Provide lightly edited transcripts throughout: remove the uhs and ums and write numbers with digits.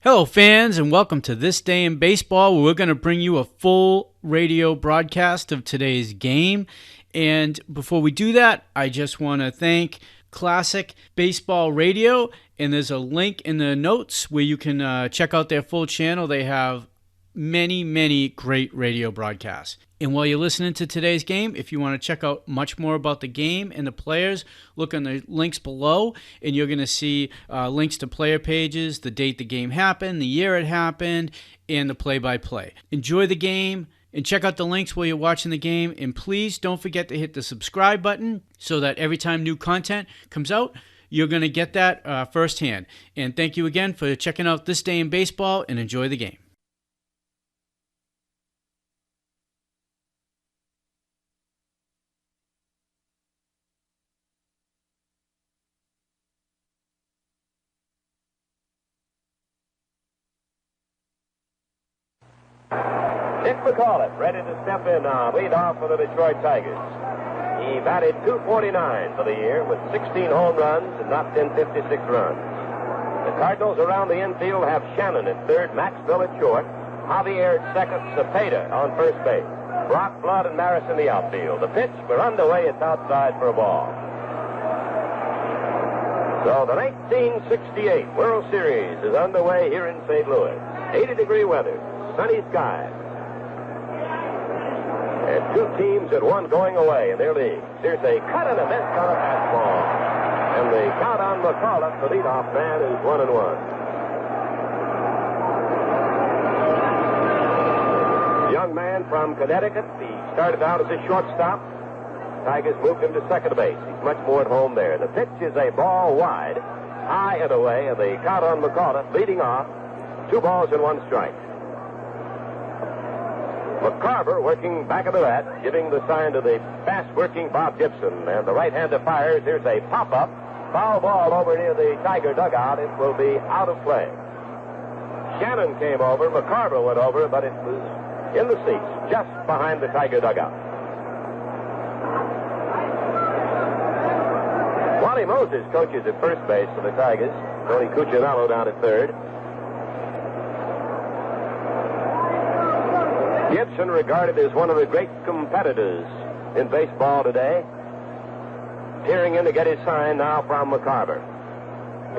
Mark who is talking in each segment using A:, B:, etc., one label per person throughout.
A: Hello, fans, and welcome to This Day in Baseball, where we're going to bring you a full radio broadcast of today's game. And before we do that, I just want to thank Classic Baseball Radio, and there's a link in the notes where you can check out their full channel. They have many great radio broadcasts. And while you're listening to today's game, if you want to check out much more about the game and the players, look on the links below, and you're going to see links to player pages, the date the game happened, the year it happened, and the play-by-play. Enjoy the game, and check out the links while you're watching the game, and please don't forget to hit the subscribe button so that every time new content comes out, you're going to get that firsthand. And thank you again for checking out This Day in Baseball, and enjoy the game.
B: Dick McCall ready to step in now, lead off for the Detroit Tigers. He batted .249 for the year with 16 home runs and knocked in 56 runs. The Cardinals around the infield have Shannon at third, Maxwell at short, Javier at second, Cepeda on first base, Brock, Flood, and Maris in the outfield. The pitch, we're underway, it's outside for a ball. So the 1968 World Series is underway here in St. Louis. 80-degree weather, sunny skies. And two teams at one going away in their league. There's a cut and a miss on a fastball. And the count on McCall, the leadoff man, is 1-1. Young man from Connecticut. He started out as a shortstop. Tigers moved him to second base. He's much more at home there. The pitch is a ball wide, high and away, and the count on McCall leading off. 2 balls and 1 strike. McCarver working back of the bat, giving the sign to the fast-working Bob Gibson. And the right-hander fires. Here's a pop-up. Foul ball over near the Tiger dugout. It will be out of play. Shannon came over. McCarver went over, but it was in the seats, just behind the Tiger dugout. Wally Moses coaches at first base for the Tigers. Tony Cuccinello down at third. Gibson regarded as one of the great competitors in baseball today. Tearing in to get his sign now from McCarver.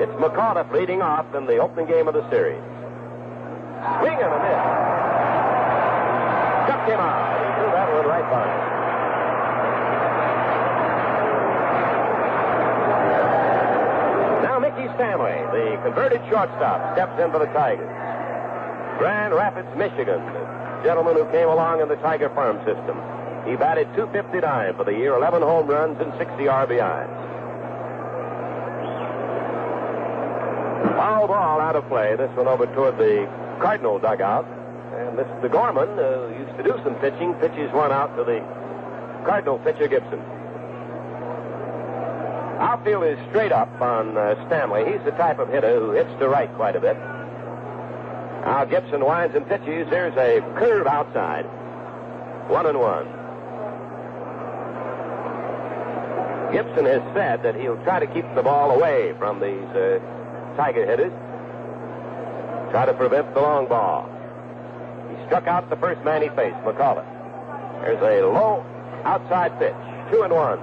B: It's McAuliffe leading off in the opening game of the series. Swing and a miss. Struck him out. He threw that one right by him. Now Mickey Stanley, the converted shortstop, steps in for the Tigers. Grand Rapids, Michigan. Gentleman who came along in the Tiger farm system. He batted .259 for the year, 11 home runs and 60 RBIs. Foul ball out of play. This one over toward the Cardinal dugout. And Mr. Gorman used to do some pitching. Pitches one out to the Cardinal pitcher Gibson. Outfield is straight up on Stanley. He's the type of hitter who hits to right quite a bit. Now Gibson winds and pitches. There's a curve outside. 1-1. Gibson has said that he'll try to keep the ball away from these Tiger hitters. Try to prevent the long ball. He struck out the first man he faced, McCullough. There's a low outside pitch. 2-1.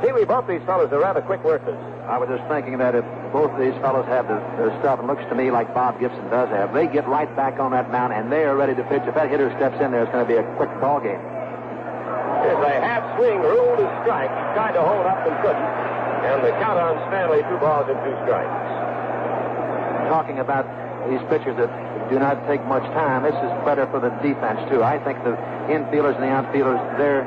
B: Pee Wee, both these fellows are rather quick workers.
C: I was just thinking that if both of these fellows have their stuff, and looks to me like Bob Gibson does have, they get right back on that mound, and they are ready to pitch. If that hitter steps in there, it's going to be a quick ball game.
B: There's a half swing, ruled a strike. He tried to hold up and couldn't. And the count on Stanley, 2 balls and 2 strikes.
C: Talking about these pitchers that do not take much time, this is better for the defense, too. I think the infielders and the outfielders, they're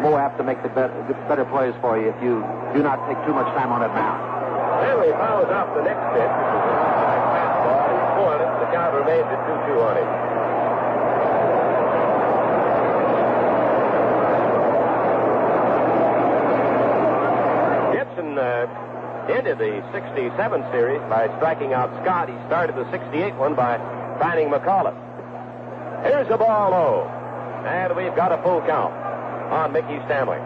C: more apt to make the better plays for you if you do not take too much time on that mound.
B: Stanley fouls off the next pitch. Fastball. He's pulling it. The count remains at 2-2 on him. Gibson ended the 67 series by striking out Scott. He started the 68 one by finding McAuliffe. Here's the ball low. And we've got a full count on Mickey Stanley.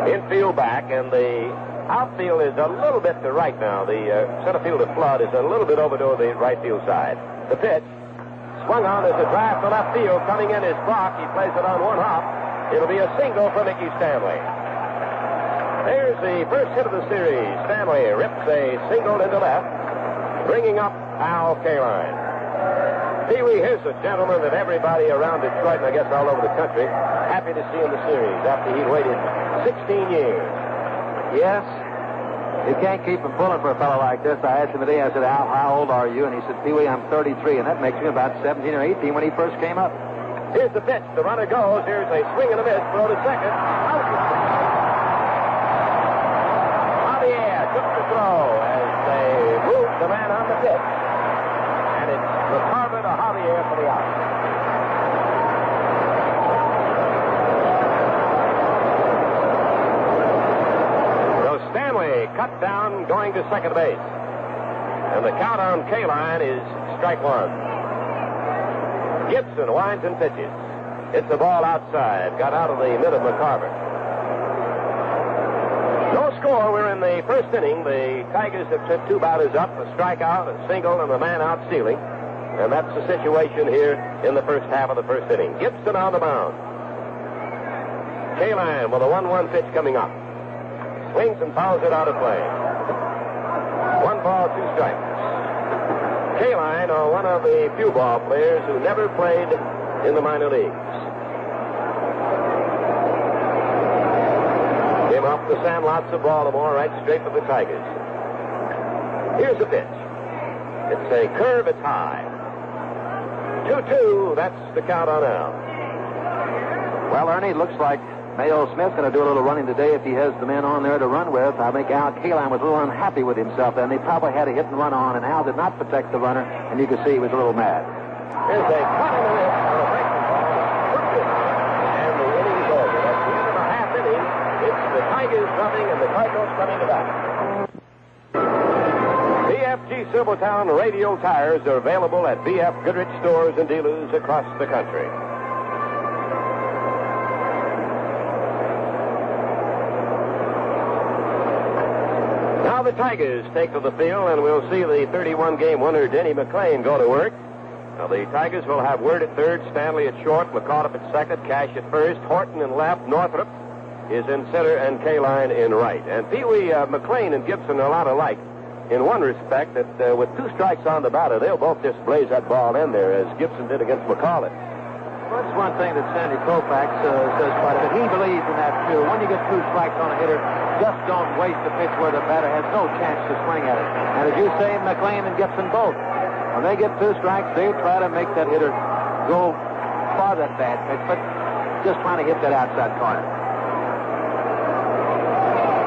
B: Infield back, and the outfield is a little bit to right now. The center fielder Flood is a little bit over to the right field side. The pitch swung on as a drive to left field. Coming in is Brock. He plays it on one hop. It'll be a single for Mickey Stanley. There's the first hit of the series. Stanley rips a single into left, bringing up Al Kaline. Pee Wee, here's a gentleman that everybody around Detroit, and I guess all over the country, happy to see in the series after he'd waited 16 years.
C: Yes. You can't keep him pulling for a fellow like this. I asked him today, I said, Al, how old are you? And he said, Pee Wee, I'm 33, and that makes me about 17 or 18 when he first came up.
B: Here's the pitch. The runner goes. Here's a swing and a miss. Throw to second. Out. Took the throw as they moved the man on the pitch. And it's McCarver to Javier for the out. So Stanley cut down going to second base. And the count on Kaline is strike one. Gibson winds and pitches. It's the ball outside. Got out of the mid of McCarver. No score. We're in the first inning. The Tigers have sent two batters up, a strikeout, a single, and a man out stealing. And that's the situation here in the first half of the first inning. Gibson on the mound. Kaline with a 1-1 pitch coming up. Swings and fouls it out of play. 1 ball, 2 strikes. Kaline, one of the few ball players who never played in the minor leagues. Came off the sandlots of Baltimore, right straight for the Tigers. Here's the pitch. It's a curve, it's high. 2-2, that's the count on Al.
C: Well, Ernie, it looks like Mayo Smith's going to do a little running today if he has the men on there to run with. I think Al Kaline was a little unhappy with himself, and he probably had a hit and run on, and Al did not protect the runner, and you could see he was a little mad.
B: Here's a cut in the wrist on a breaking ball. And the inning's over. That's the end of the half inning. It's the Tigers running and the Cardinals coming to bat. BFG Silvertown radial tires are available at BF Goodrich stores and dealers across the country. Now the Tigers take to the field, and we'll see the 31-game winner, Denny McLain, go to work. Now the Tigers will have Word at third, Stanley at short, McCaulliffe at second, Cash at first, Horton in left, Northrup is in center, and Kaline in right. And Pee Wee, McLain and Gibson are a lot alike in one respect, that with 2 strikes on the batter, they'll both just blaze that ball in there, as Gibson did against McCaulliffe.
C: Well, that's one thing that Sandy Koufax says quite a bit. He believes in that, too. When you get 2 strikes on a hitter, just don't waste the pitch where the batter has no chance to swing at it. And as you say, McLain and Gibson both. When they get 2 strikes, they try to make that hitter go far that bad pitch, but just trying to hit that outside corner.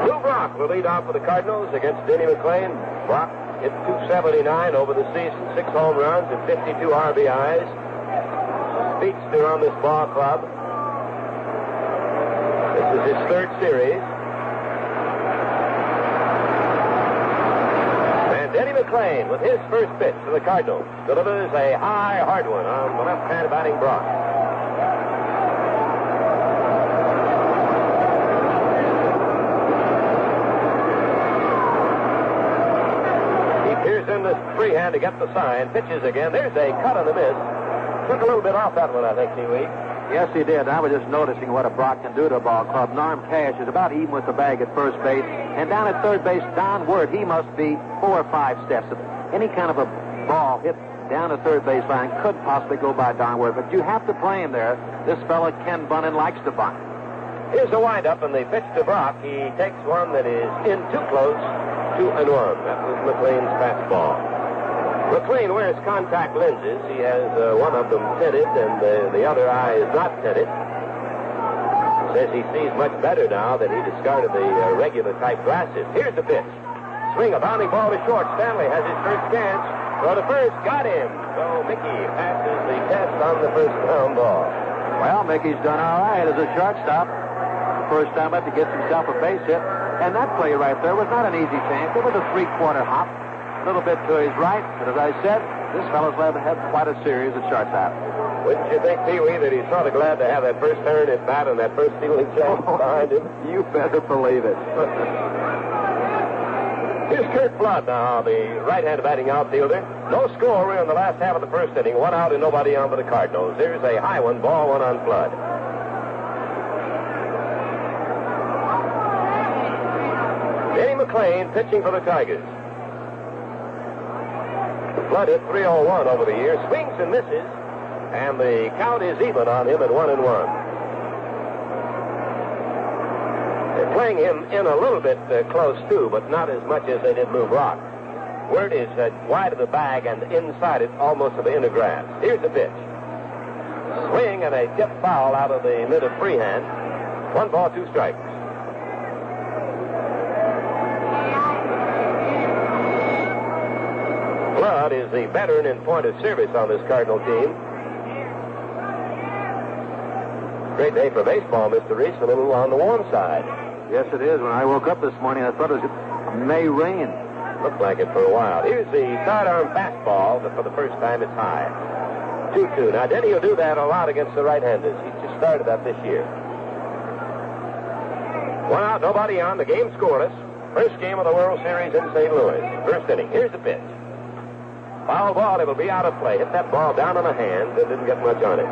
B: Lou Brock will lead off for the Cardinals against Denny McLain. Brock hit .279 over the season, 6 home runs and 52 RBIs. Speedster on this ball club. This is his 3rd series. And Denny McLain, with his first pitch to the Cardinals, delivers a high, hard one on the left-hand batting Brock. He peers in the freehand to get the sign, pitches again. There's a cut on the miss. Took a little bit off that one, I think, Pee Wee.
C: Yes, he did. I was just noticing what a Brock can do to a ball club. Norm Cash is about even with the bag at first base. And down at third base, Don Word, he must be 4 or 5 steps. Any kind of a ball hit down the third base line could possibly go by Don Word. But you have to play him there. This fella, Ken Bunnan, likes to bunt.
B: Here's the windup, and the pitch to Brock. He takes one that is in too close, 2-1. That was McLain's fastball. McLain wears contact lenses. He has one of them tinted, and the other eye is not tinted. Says he sees much better now that he discarded the regular type glasses. Here's the pitch. Swing, a bounding ball to short. Stanley has his first chance. Throw to first, got him. So Mickey passes the test on the first ground ball.
C: Well, Mickey's done all right as a shortstop. First time up to get himself a base hit. And that play right there was not an easy chance. It was a 3/4 hop. A little bit to his right, but as I said, this fellow's had quite a series at shortstop.
B: Wouldn't you think, Pee Wee, that he's sort of glad to have that first turn at bat and that first stealing chance behind him?
C: You better believe it.
B: Here's Kurt Flood now, the right-hand batting outfielder. No score. We're in the last half of the first inning. 1 out and nobody on for the Cardinals. Here's a high one, ball 1 on Flood. Denny McLain pitching for the Tigers. Flood hit .301 over the year. Swings and misses. And the count is even on him at 1-1. They're playing him in a little bit close, too, but not as much as they did Lou Brock. Word is wide of the bag and inside it, almost to the inner grass. Here's the pitch. Swing and a tip foul out of the mid of freehand. 1 ball, 2 strikes. Flood is the veteran in point of service on this Cardinal team. Great day for baseball, Mr. Reese. A little on the warm side.
C: Yes, it is. When I woke up this morning, I thought it was May rain.
B: Looked like it for a while. Here's the sidearm fastball, but for the first time it's high. 2-2. Now, Denny will do that a lot against the right-handers. He just started that this year. 1 out, nobody on. The game scoreless. First game of the World Series in St. Louis. First inning. Here's the pitch. Foul ball. It will be out of play. Hit that ball down on the hands and didn't get much on it.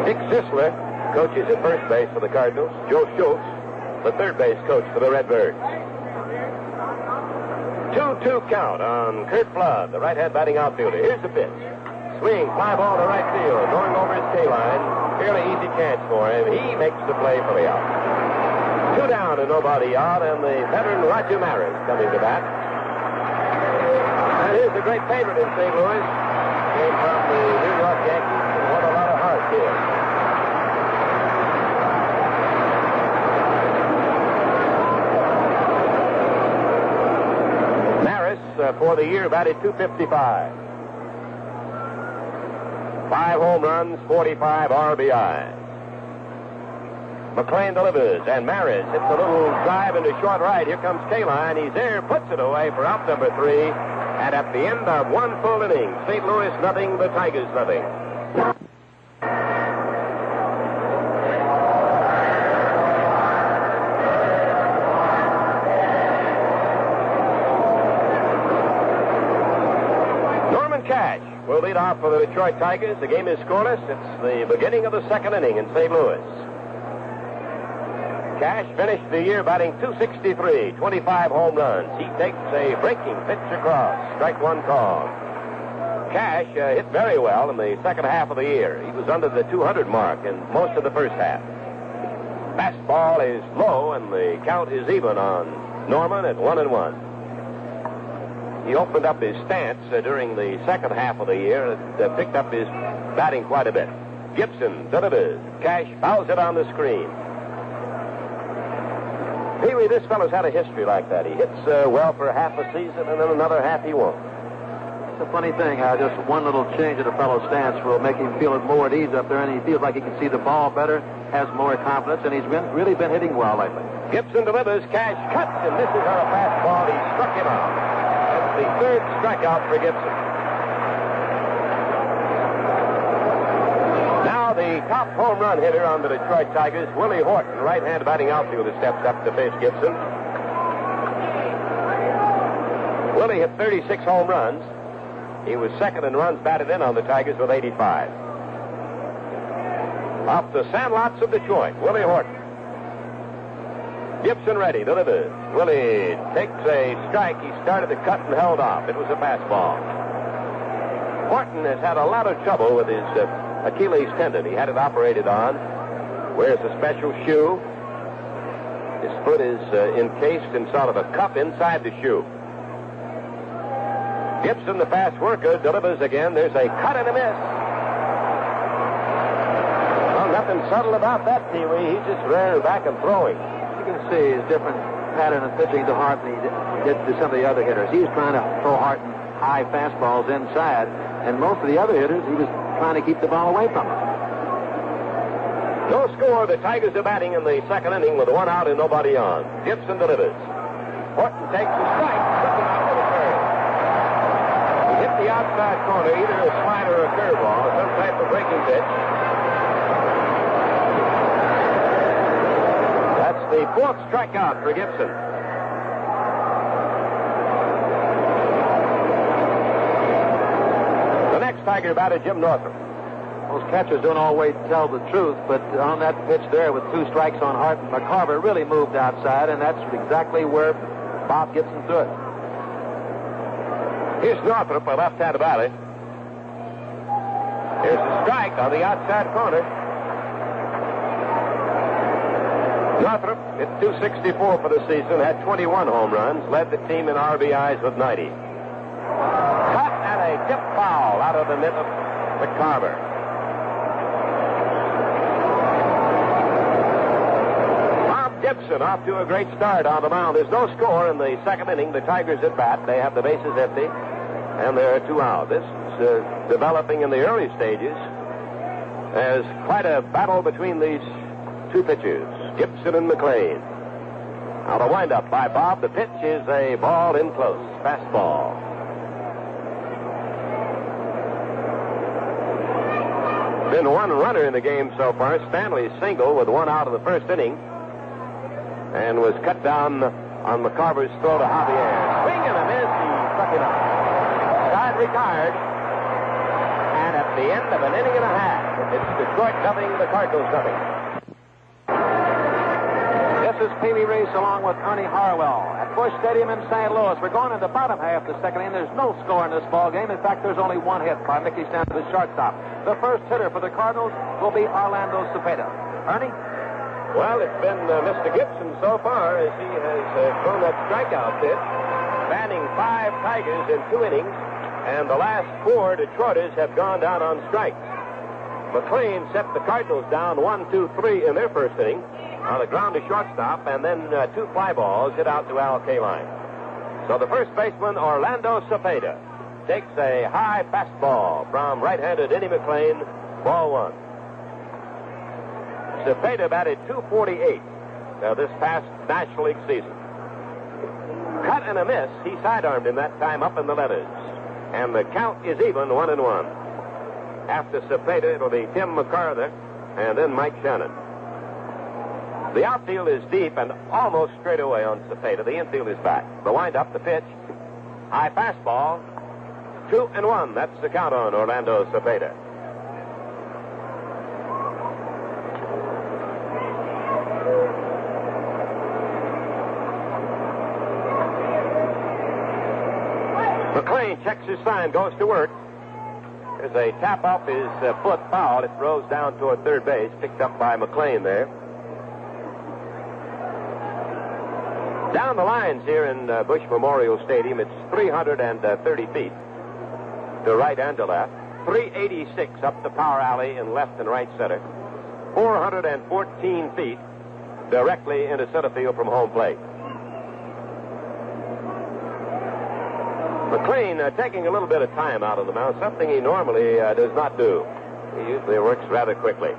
B: Dick Sisler coaches at first base for the Cardinals. Joe Schultz, the third base coach for the Redbirds. 2-2 count on Kurt Flood, the right-hand batting outfielder. Here's the pitch. Swing, fly ball to right field, going over his K-line. Fairly easy catch for him. He makes the play for the out. 2 down and nobody out, and the veteran Roger Maris coming to bat. And here's the great favorite in St. Louis. Came from the New York Yankees and won a lot of heart here. For the year batted .255. 5 home runs, 45 RBIs. McLain delivers, and Maris hits a little drive into short right. Here comes K-line. He's there, puts it away for out number 3. And at the end of 1 full inning, St. Louis nothing, the Tigers nothing. Will lead off for the Detroit Tigers. The game is scoreless. It's the beginning of the second inning in St. Louis. Cash finished the year batting .263, 25 home runs. He takes a breaking pitch across. Strike 1 call. Cash hit very well in the second half of the year. He was under the 200 mark in most of the first half. Fastball is low, and the count is even on Norman at 1-1. He opened up his stance during the second half of the year and picked up his batting quite a bit. Gibson delivers. Cash fouls it on the screen. Pee Wee, this fellow's had a history like that. He hits well for half a season, and then another half he won't.
C: It's a funny thing how just one little change in a fellow's stance will make him feel it more at ease up there, and he feels like he can see the ball better, has more confidence, and he's really been hitting well lately.
B: Gibson delivers. Cash cuts and misses on a fastball. He struck him out. The third strikeout for Gibson. Now the top home run hitter on the Detroit Tigers, Willie Horton, right-hand batting outfielder, steps up to face Gibson. Willie hit 36 home runs. He was second in runs batted in on the Tigers with 85. Off the sandlots of Detroit, Willie Horton. Gibson ready, delivers. Willie takes a strike. He started to cut and held off. It was a fastball. Horton has had a lot of trouble with his Achilles tendon. He had it operated on. Wears a special shoe. His foot is encased in sort of a cup inside the shoe. Gibson, the fast worker, delivers again. There's a cut and a miss. Well, nothing subtle about that, Pee Wee. He's just rearing back and throwing.
C: You can see his different pattern of pitching to Hart than he did to some of the other hitters. He was trying to throw Hart high fastballs inside, and most of the other hitters, he was trying to keep the ball away from him.
B: No score. The Tigers are batting in the second inning with 1 out and nobody on. Gibson delivers. Horton takes a strike. Took him out with a curve. He hit the outside corner, either a slider or a curveball, some type of breaking pitch. That's the fourth strikeout for Gibson. The next Tiger batter, Jim Northrup.
C: Those catchers don't always tell the truth, but on that pitch there with 2 strikes on Hart, McCarver really moved outside, and that's exactly where Bob Gibson threw it.
B: Here's Northrup, a left-handed batter. Here's the strike on the outside corner. Northrup hit .264 for the season, had 21 home runs, led the team in RBIs with 90. Cut and a tip foul out of the mitt of McCarver. Gibson off to a great start on the mound. There's no score in the second inning. The Tigers at bat. They have the bases empty, and there are 2 out. This is developing in the early stages as quite a battle between these 2 pitchers, Gibson and McLain. Now the windup by Bob. The pitch is a ball in close. Fastball. Been 1 runner in the game so far. Stanley's single with 1 out of the first inning. And was cut down on McCarver's throw to Javier. Swing and a miss. He struck him out. Side retired. And at the end of an inning and a half, it's Detroit nothing, the Cardinals nothing.
C: This is Pee Wee Reese along with Ernie Harwell at Busch Stadium in St. Louis. We're going into the bottom half of the second inning. There's no score in this ball game. In fact, there's only 1 hit by Mickey Stanton, the shortstop. The first hitter for the Cardinals will be Orlando Cepeda. Ernie?
B: Well, it's been Mr. Gibson so far as he has thrown that strikeout pitch, banning 5 Tigers in 2 innings, and the last 4 Detroiters have gone down on strikes. McLain set the Cardinals down 1-2-3 in their first inning on the ground to shortstop, and then 2 fly balls hit out to Al Kaline. So the first baseman, Orlando Cepeda, takes a high fastball from right-handed Denny McLain, ball 1. Cepeda batted .248 this past National League season. Cut and a miss. He sidearmed him that time up in the letters. And the count is even 1-1. After Cepeda, it'll be Tim McCarther and then Mike Shannon. The outfield is deep and almost straight away on Cepeda. The infield is back. The windup, the pitch. High fastball. 2-1. That's the count on Orlando Cepeda. McLain checks his sign, goes to work. There's a tap off his foot foul. It rolls down toward third base, picked up by McLain there. Down the lines here in Busch Memorial Stadium, it's 330 feet to right and to left. 386 up the power alley in left and right center. 414 feet directly into center field from home plate. McLain taking a little bit of time out of the mound, something he normally does not do. He usually works rather quickly.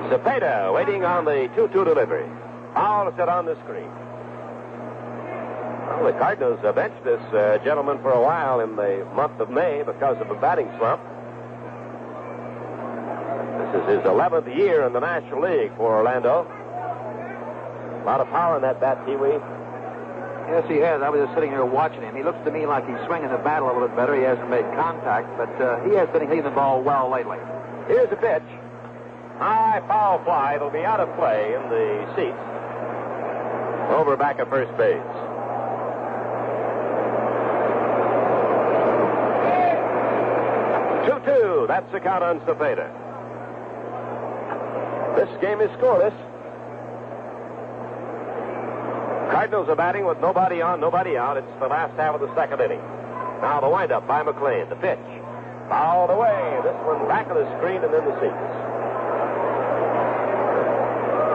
B: Cepeda waiting on the 2-2 delivery. Foul set on the screen. Well, the Cardinals benched this gentleman for a while in the month of May because of a batting slump. This is his 11th year in the National League for Orlando. A lot of power in that bat, Pee-wee.
C: Yes, he has. I was just sitting here watching him. He looks to me like he's swinging the bat a little bit better. He hasn't made contact, but he has been hitting the ball well lately.
B: Here's the pitch. High foul fly. It'll be out of play in the seats. Over back at first base. Two. That's the count on Cepeda. This game is scoreless. Cardinals are batting with nobody on, nobody out. It's the last half of the second inning. Now the windup by McLain. The pitch. Fouled away. This one back of the screen and then the seats.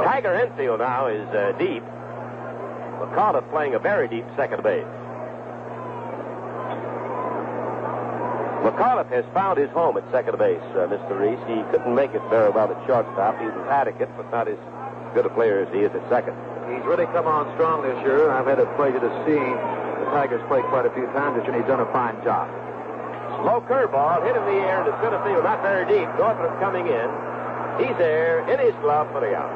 B: Tiger infield now is deep. McCullough playing a very deep second base. McCullough has found his home at second base, Mr. Reese. He couldn't make it very well at shortstop. He was adequate, but not as good a player as he is at second.
C: He's really come on strong this year. I've had the pleasure to see Tigers play quite a few times, and he's done a fine job.
B: Low curveball hit in the air to center field, not very deep. Northrup coming in. He's there in his glove for the out.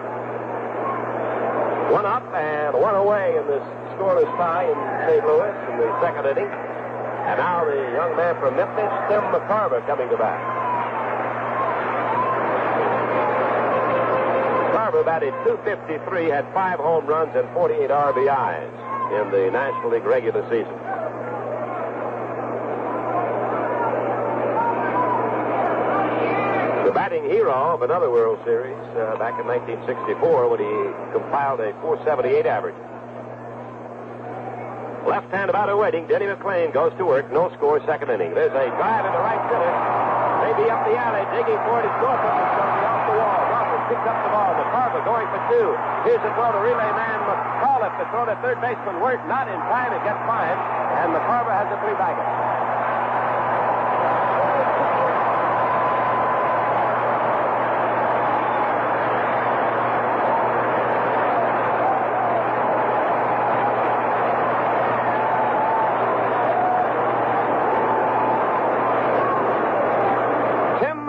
B: One up and one away in this scoreless tie in St. Louis in the second inning. And now the young man from Memphis, Tim McCarver, coming to bat. McCarver batted .253, had 5 home runs and 48 RBIs in the National League regular season. The batting hero of another World Series back in 1964 when he compiled a .478 average. Left-hand batter waiting. Denny McLain goes to work. No score, second inning. There's a drive into right center. Maybe up the alley. Digging for it is Northrup. It's going to be off the wall. Northrup picks up the ball. McCarver going for 2. Here's the throw to relay man McAuliffe. The throw to third baseman worked not in time. It gets by him. And McCarver has a 3-bagger.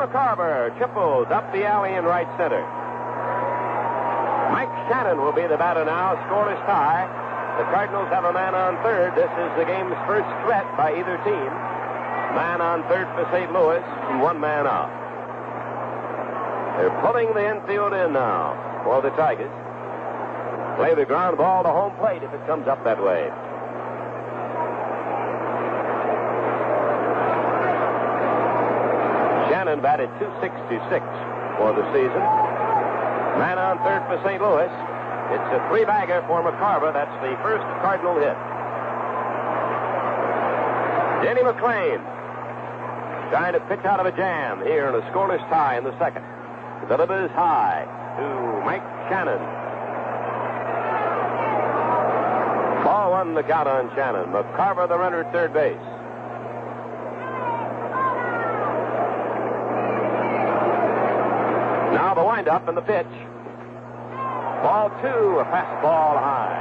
B: McCarver triples up the alley in right center. Mike Shannon will be the batter now. Scoreless tie. The Cardinals have a man on third. This is the game's first threat by either team. Man on third for St. Louis and 1 man out. They're pulling the infield in now for the Tigers. Play the ground ball to home plate if it comes up that way. Shannon batted .266 for the season. Man on third for St. Louis. It's a 3-bagger for McCarver. That's the first Cardinal hit. Denny McLain trying to pitch out of a jam here in a scoreless tie in the second. Delivers high to Mike Shannon. Ball 1 the count on Shannon. McCarver the runner at third base. Now the windup and the pitch. Ball 2, a fastball high.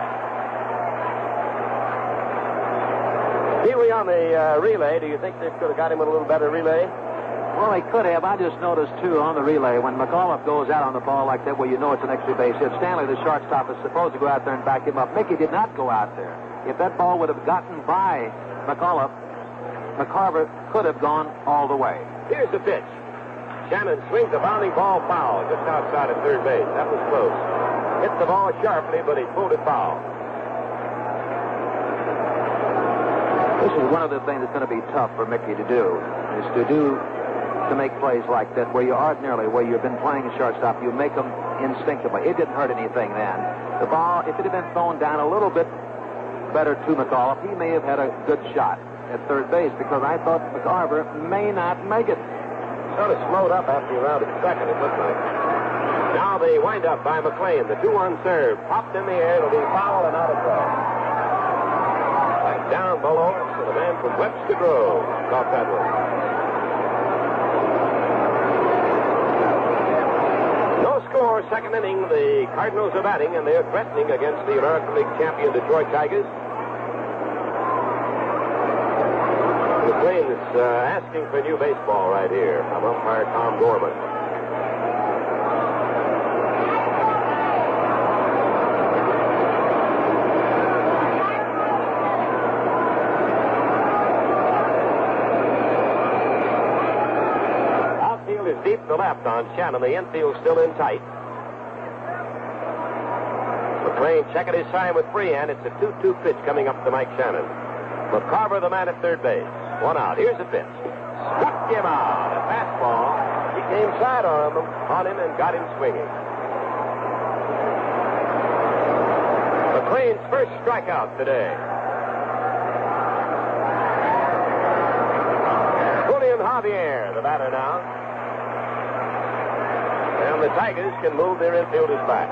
B: Pee-wee on the relay. Do you think they could have got him with a little better relay?
C: Well, they could have. I just noticed, too, on the relay, when McAuliffe goes out on the ball like that, where you know it's an extra base hit, Stanley, the shortstop, is supposed to go out there and back him up. Mickey did not go out there. If that ball would have gotten by McAuliffe, McCarver could have gone all the way.
B: Here's the pitch. Shannon swings a bounding ball foul just outside of third base. That was close. Hit the ball sharply, but he pulled it foul.
C: This is one of the things that's going to be tough for Mickey to do, is to make plays like that, where you've been playing shortstop, you make them instinctively. It didn't hurt anything then. The ball, if it had been thrown down a little bit better to McAuliffe, he may have had a good shot at third base, because I thought McCarver may not make it.
B: Sort of slowed up after he rounded second, it looked like. Now the windup by McLain. The 2-1 serve. Popped in the air. It'll be foul and out of play. Back down below us, and the man from Webster Grove caught that one. No score, second inning. The Cardinals are batting, and they're threatening against the American League champion Detroit Tigers. McLain is asking for new baseball right here from umpire Tom Gorman. Outfield is deep to left on Shannon. The infield still in tight. McLain checking his sign with freehand. It's a 2-2 pitch coming up to Mike Shannon. McCarver the man at third base. 1 out. Here's the pitch. Struck him out. A fastball. He came side on him and got him swinging. McLain's first strikeout today. Julian Javier, the batter now. And the Tigers can move their infielders back.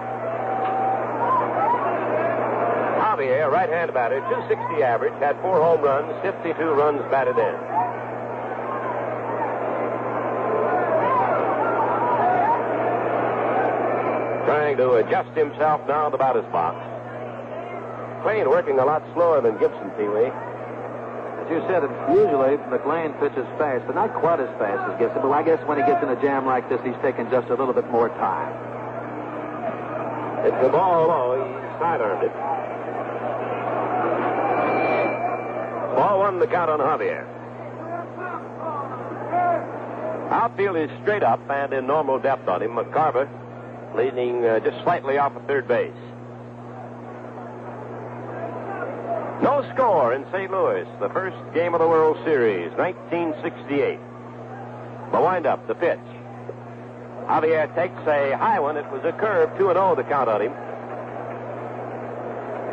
B: Javier, right-hand batter, .260 average, had 4 home runs, 52 runs batted in. Trying to adjust himself now in the batter's box. McLain working a lot slower than Gibson, Pee-wee.
C: As you said, usually McLain pitches fast, but not quite as fast as Gibson. But I guess when he gets in a jam like this, he's taking just a little bit more time.
B: It's the ball low. He sidearmed it. Ball one, the count on Javier. Outfield is straight up and in normal depth on him. McCarver leaning just slightly off of third base. No score in St. Louis. The first game of the World Series, 1968. The windup, the pitch. Javier takes a high one. It was a curve, 2-0 the count on him.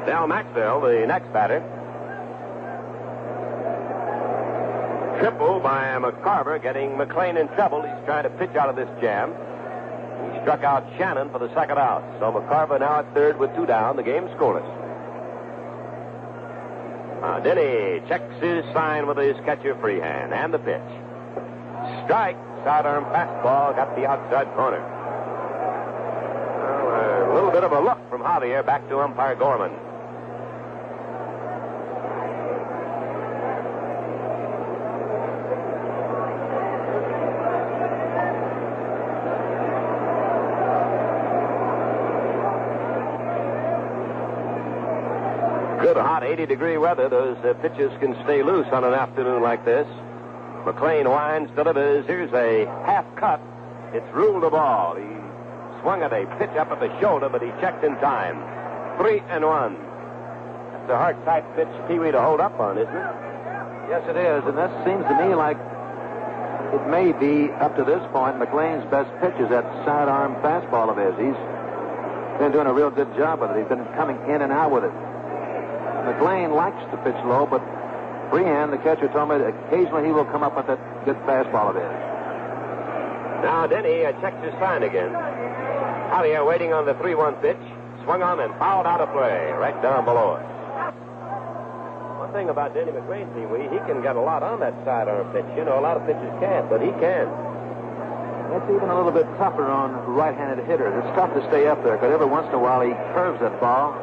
B: Del Maxwell, the next batter. Triple by McCarver, getting McLain in trouble. He's trying to pitch out of this jam. He struck out Shannon for the second out. So McCarver now at third with 2 down. The game's scoreless. Denny checks his sign with his catcher Freehand. And the pitch. Strike. Sidearm fastball. Got the outside corner. Well, a little bit of a look from Javier back to umpire Gorman. Good hot 80-degree weather. Those pitches can stay loose on an afternoon like this. McLain winds, delivers. Here's a half cut. It's ruled a ball. He swung at a pitch up at the shoulder, but he checked in time. 3-1. That's a hard type pitch, Pee-wee, to hold up on, isn't it?
C: Yes, it is. And this seems to me like it may be, up to this point, McLain's best pitch is that sidearm fastball of his. He's been doing a real good job with it. He's been coming in and out with it. McLain likes to pitch low, but Freehand, the catcher, told me that occasionally he will come up with that good fastball of his.
B: Now Denny checks his sign again. Javier waiting on the 3-1 pitch. Swung on and fouled out of play right down below us. One thing about Denny McLain, Pee-wee, he can get a lot on that sidearm pitch. You know, a lot of pitchers can't, but he can.
C: It's even a little bit tougher on right-handed hitters. It's tough to stay up there, because every once in a while he curves that ball.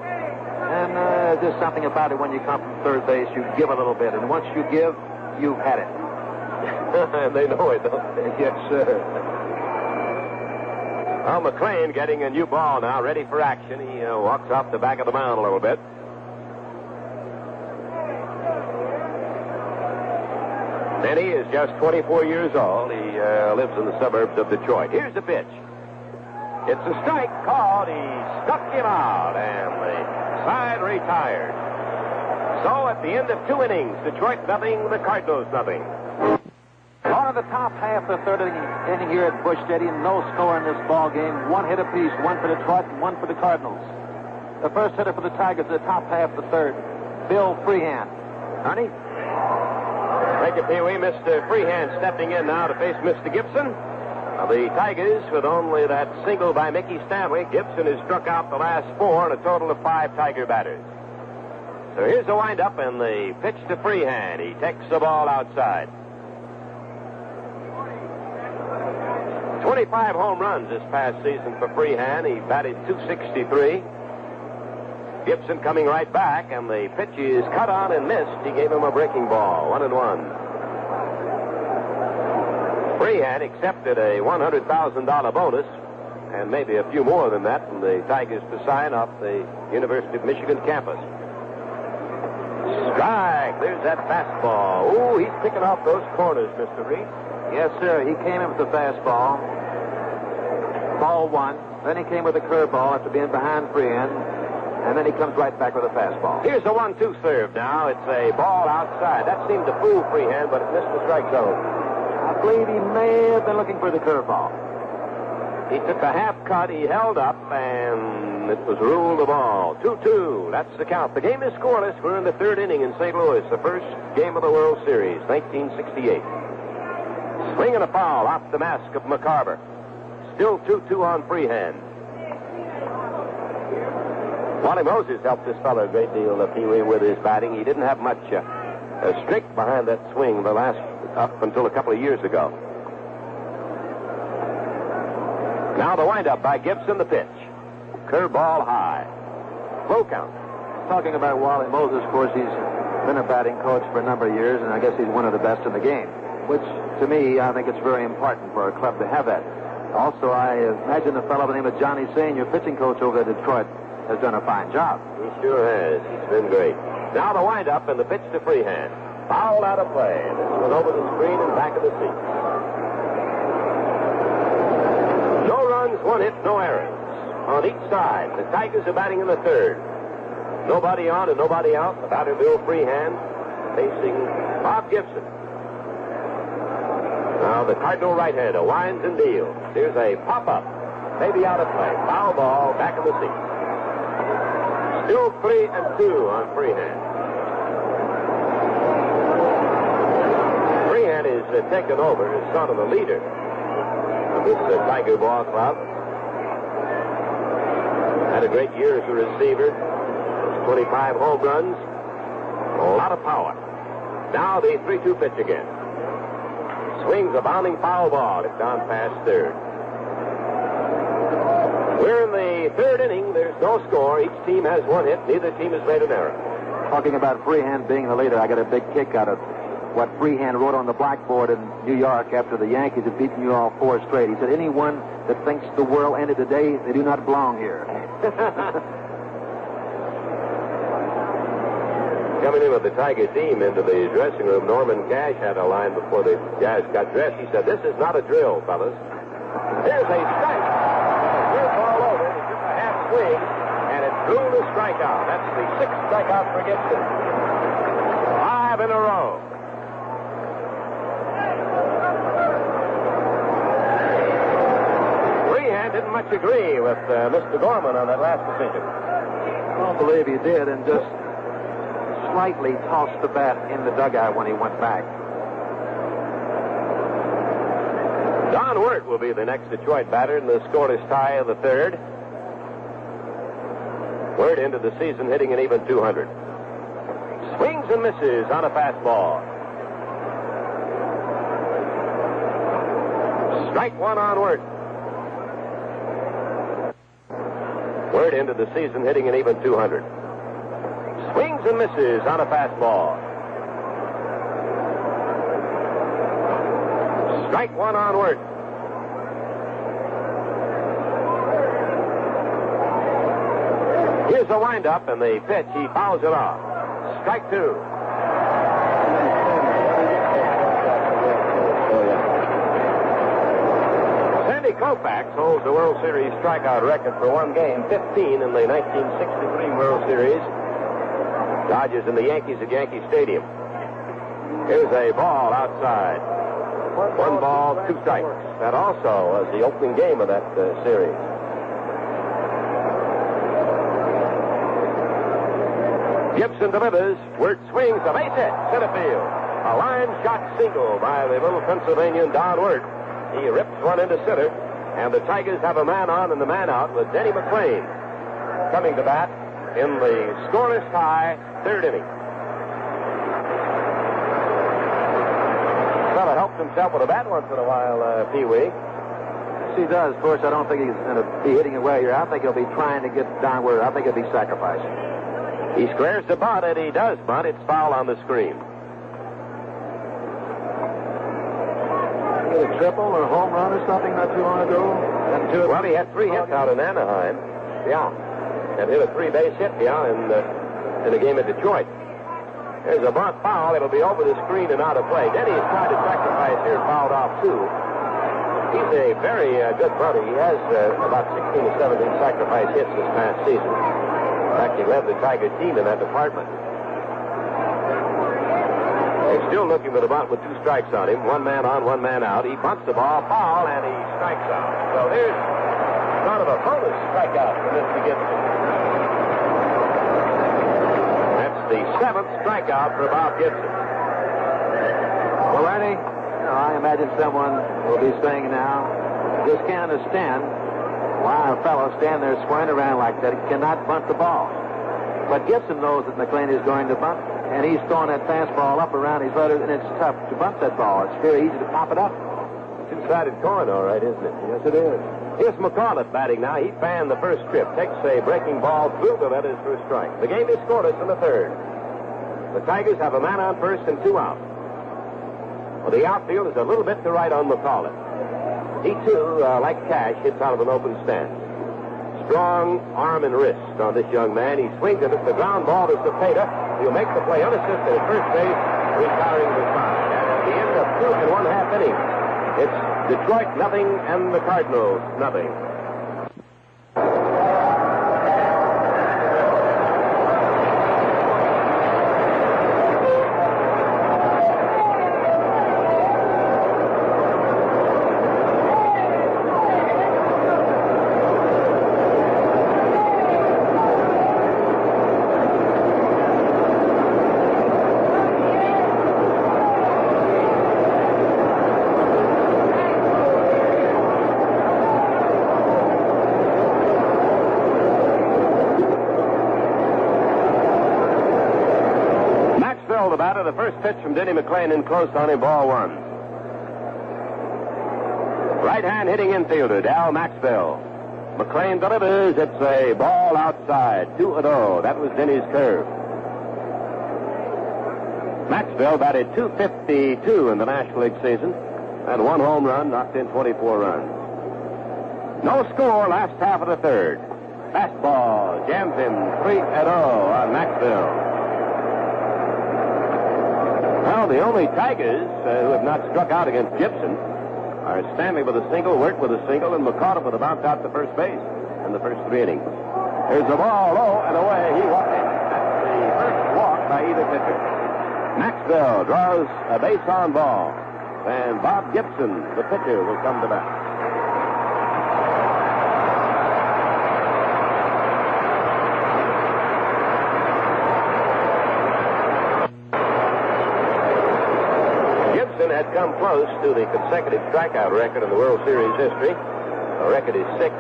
C: And there's something about it when you come from third base, you give a little bit. And once you give, you've had it.
B: And they know it, don't they?
C: Yes, sir.
B: Well, McLain getting a new ball now, ready for action. He walks off the back of the mound a little bit. Denny is just 24 years old. He lives in the suburbs of Detroit. Here's the pitch. It's a strike called. He struck him out, and the side retired. So at the end of 2 innings, Detroit nothing, the Cardinals nothing.
C: On the top half of the third inning here at Busch Stadium, no score in this ball game. 1 hit apiece, 1 for Detroit and 1 for the Cardinals. The first hitter for the Tigers in the top half of the third, Bill Freehand. Ernie?
B: Thank you, Pee-wee. Mr. Freehand stepping in now to face Mr. Gibson. The Tigers, with only that single by Mickey Stanley, Gibson has struck out the last 4 and a total of 5 Tiger batters. So here's the windup and the pitch to Freehand. He takes the ball outside. 25 home runs this past season for Freehand. He batted .263. Gibson coming right back, and the pitch is cut on and missed. He gave him a breaking ball, 1-1. Freehand accepted a $100,000 bonus, and maybe a few more than that, from the Tigers to sign off the University of Michigan campus. Strike. There's that fastball. Ooh, he's picking off those corners, Mr. Reed.
C: Yes, sir. He came in with the fastball. Ball 1. Then he came with a curveball after being behind Freehand. And then he comes right back with a fastball.
B: Here's the 1-2 serve now. It's a ball outside. That seemed to fool Freehand, but it missed the strike zone.
C: I believe he may have been looking for the curveball.
B: He took a half cut, he held up, and it was ruled a ball. 2-2. That's the count. The game is scoreless. We're in the third inning in St. Louis, the first game of the World Series, 1968. Swing and a foul off the mask of McCarver. Still 2-2 on Freehand. Wally Moses helped this fellow a great deal, Pee-wee, with his batting. He didn't have much strength behind that swing up until a couple of years ago. Now the windup by Gibson, the pitch. Curveball high. Low count.
C: talking about Wally Moses, of course, he's been a batting coach for a number of years, and I guess he's one of the best in the game, which, to me, I think it's very important for a club to have that. Also, I imagine the fellow by the name of Johnny Sane, your pitching coach over at Detroit, has done a fine job.
B: He sure has. He's been great. Now the windup and the pitch to Freehand. Fouled out of play. This one over the screen and back of the seat. No runs, one hit, no errors. On each side, the Tigers are batting in the third. Nobody on and nobody out. The batter, Bill Freehand, facing Bob Gibson. Now the Cardinal right-hander winds and deals. Here's a pop-up. Maybe out of play. Foul ball, back of the seat. Still 3-2 on Freehand. Freehand is taken over as son of the leader of this Tiger ball club. Had a great year as a receiver. 25 home runs. A lot of power. Now the 3-2 pitch again. Swings a bounding foul ball. It's down past third. We're in the third inning. There's no score. Each team has one hit. Neither team has made an error.
C: Talking about Freehand being the leader, I got a big kick out of what Freehand wrote on the blackboard in New York after the Yankees had beaten you all 4 straight. He said, anyone that thinks the world ended today, they do not belong here.
B: Coming in with the Tiger team into the dressing room, Norman Cash had a line before the guys got dressed. He said, this is not a drill, fellas. Here's a strike. Here's all over. He took a half swing, and it drew the strikeout. That's the 6th strikeout for Gibson. 5 in a row. Freehand didn't much agree with Mr. Gorman on that last decision.
C: I don't believe he did, and just slightly tossed the bat in the dugout when he went back.
B: Don Wirt will be the next Detroit batter in the scoreless tie of the third. Wirt into the season hitting an even 200. Swings and misses on a fastball. Strike one on Wirt. Wirt into the season hitting an even 200. Swings and misses on a fastball. Strike one on Wirt. Here's a windup and the pitch. He fouls it off. Strike 2. Sandy Koufax holds the World Series strikeout record for one game, 15 in the 1963 World Series. Dodgers and the Yankees at Yankee Stadium. Here's a ball outside. 1 ball, 2 strikes. That also was the opening game of that series. Gibson delivers. Wirt swings. A base hit. Center field. A line shot single by the little Pennsylvanian Don Wirt. He rips one into center. And the Tigers have a man on and the man out with Denny McLain coming to bat in the scoreless tie, third inning. Fella helps himself with a bat once in a while, Pee Wee.
C: Yes, he does. Of course, I don't think he's going to be hitting away here. I think he'll be trying to get down where I think he'll be sacrificing.
B: He squares the bunt, and he does bunt. It's foul on the screen.
C: Get a triple or a home run or something not too long ago?
B: Well, he had 3 hits out in Anaheim. Yeah. And hit a 3-base hit, in the game at Detroit. There's a bunt foul. It'll be over the screen and out of play. Denny has tried to sacrifice here, fouled off 2. He's a very good bunter. He has about 16 or 17 sacrifice hits this past season. In fact, he led the Tiger team in that department. They're still looking for the bunt with 2 strikes on him. 1 man on, 1 man out. He bunts the ball, foul, and he strikes out. So there's sort of a bonus strikeout for Mr. Gibson. That's the 7th strikeout for Bob Gibson.
C: Well, Ernie, I imagine someone will be saying now, just can't understand why a fellow stand there squaring around like that. He cannot bunt the ball. But Gibson knows that McLain is going to bunt, and he's throwing that fastball up around his letters, and it's tough to bunt that ball. It's very easy to pop it up.
B: Two-sided coin, all right, isn't it?
C: Yes, it is.
B: Here's McAuliffe batting now. He fanned the first trip. Takes a breaking ball through the letters for a strike. The game is scoreless in the third. The Tigers have a man on first and 2 out. Well, the outfield is a little bit to right on McAuliffe. He, too, like Cash, hits out of an open stance. Strong arm and wrist on this young man. He swings it. The ground ball to Cepeda. He'll make the play unassisted at first base, retiring the side. And at the end of 2 1/2 innings, it's Detroit nothing and the Cardinals nothing. The first pitch from Denny McLain in close on him, ball 1. Right-hand hitting infielder, Dal Maxwell. McLain delivers. It's a ball outside, 2-0. That was Denny's curve. Maxwell batted .252 in the National League season and 1 home run, knocked in 24 runs. No score last half of the third. Fastball jams him 3-0 on Maxwell. Well, the only Tigers who have not struck out against Gibson are Stanley with a single, Wirt with a single, and McAuliffe with a bounce out to first base in the first 3 innings. Here's the ball low and away. He walked in. That's the first walk by either pitcher. Maxwell draws a base on ball, and Bob Gibson, the pitcher, will come to bat. Had come close to the consecutive strikeout record in the World Series history. The record is 6.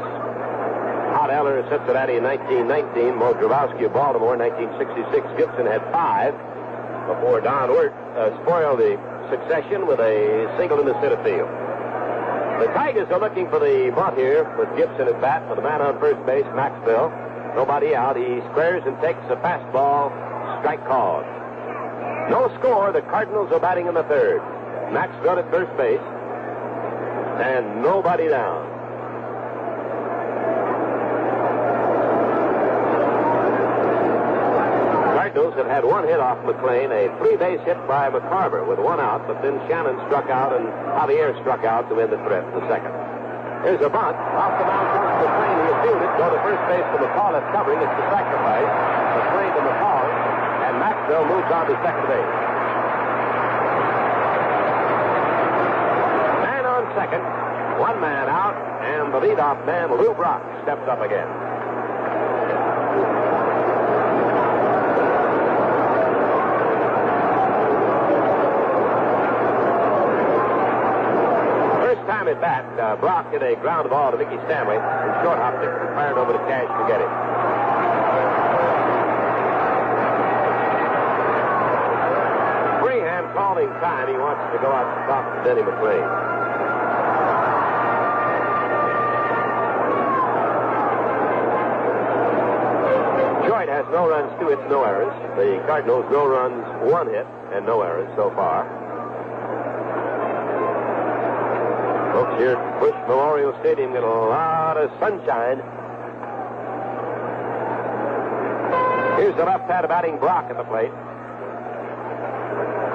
B: Hot Eller of Cincinnati in 1919. Mo Grabowski of Baltimore in 1966. Gibson had 5 before Don Wirt spoiled the succession with a single in the center field. The Tigers are looking for the bunt here with Gibson at bat for the man on first base, Maxwell. Nobody out. He squares and takes a fastball. Strike called. No score. The Cardinals are batting in the third. Maxwell at first base, and nobody down. Cardinals have had 1 hit off McLain, a 3-base hit by McCarver with 1 out, but then Shannon struck out and Javier struck out to end the threat in the second. Here's a bunt. Off the mound comes McLain. He'll field it. Go to first base to McAuliffe covering. It's the sacrifice. McLain to McAuliffe, and Maxwell moves on to second base. Second, 1 man out, and the leadoff man, Lou Brock, steps up again. First time at bat, Brock hit a ground ball to Mickey Stanley, and short hopped it and fired over to Cash to get it. Freehand calling time. He wants to go out to talk to Denny McLain. Has no runs, 2 hits, no errors. The Cardinals, no runs, 1 hit, and no errors so far. Folks here at Busch Memorial Stadium get a lot of sunshine. Here's the left-handed batting Brock at the plate.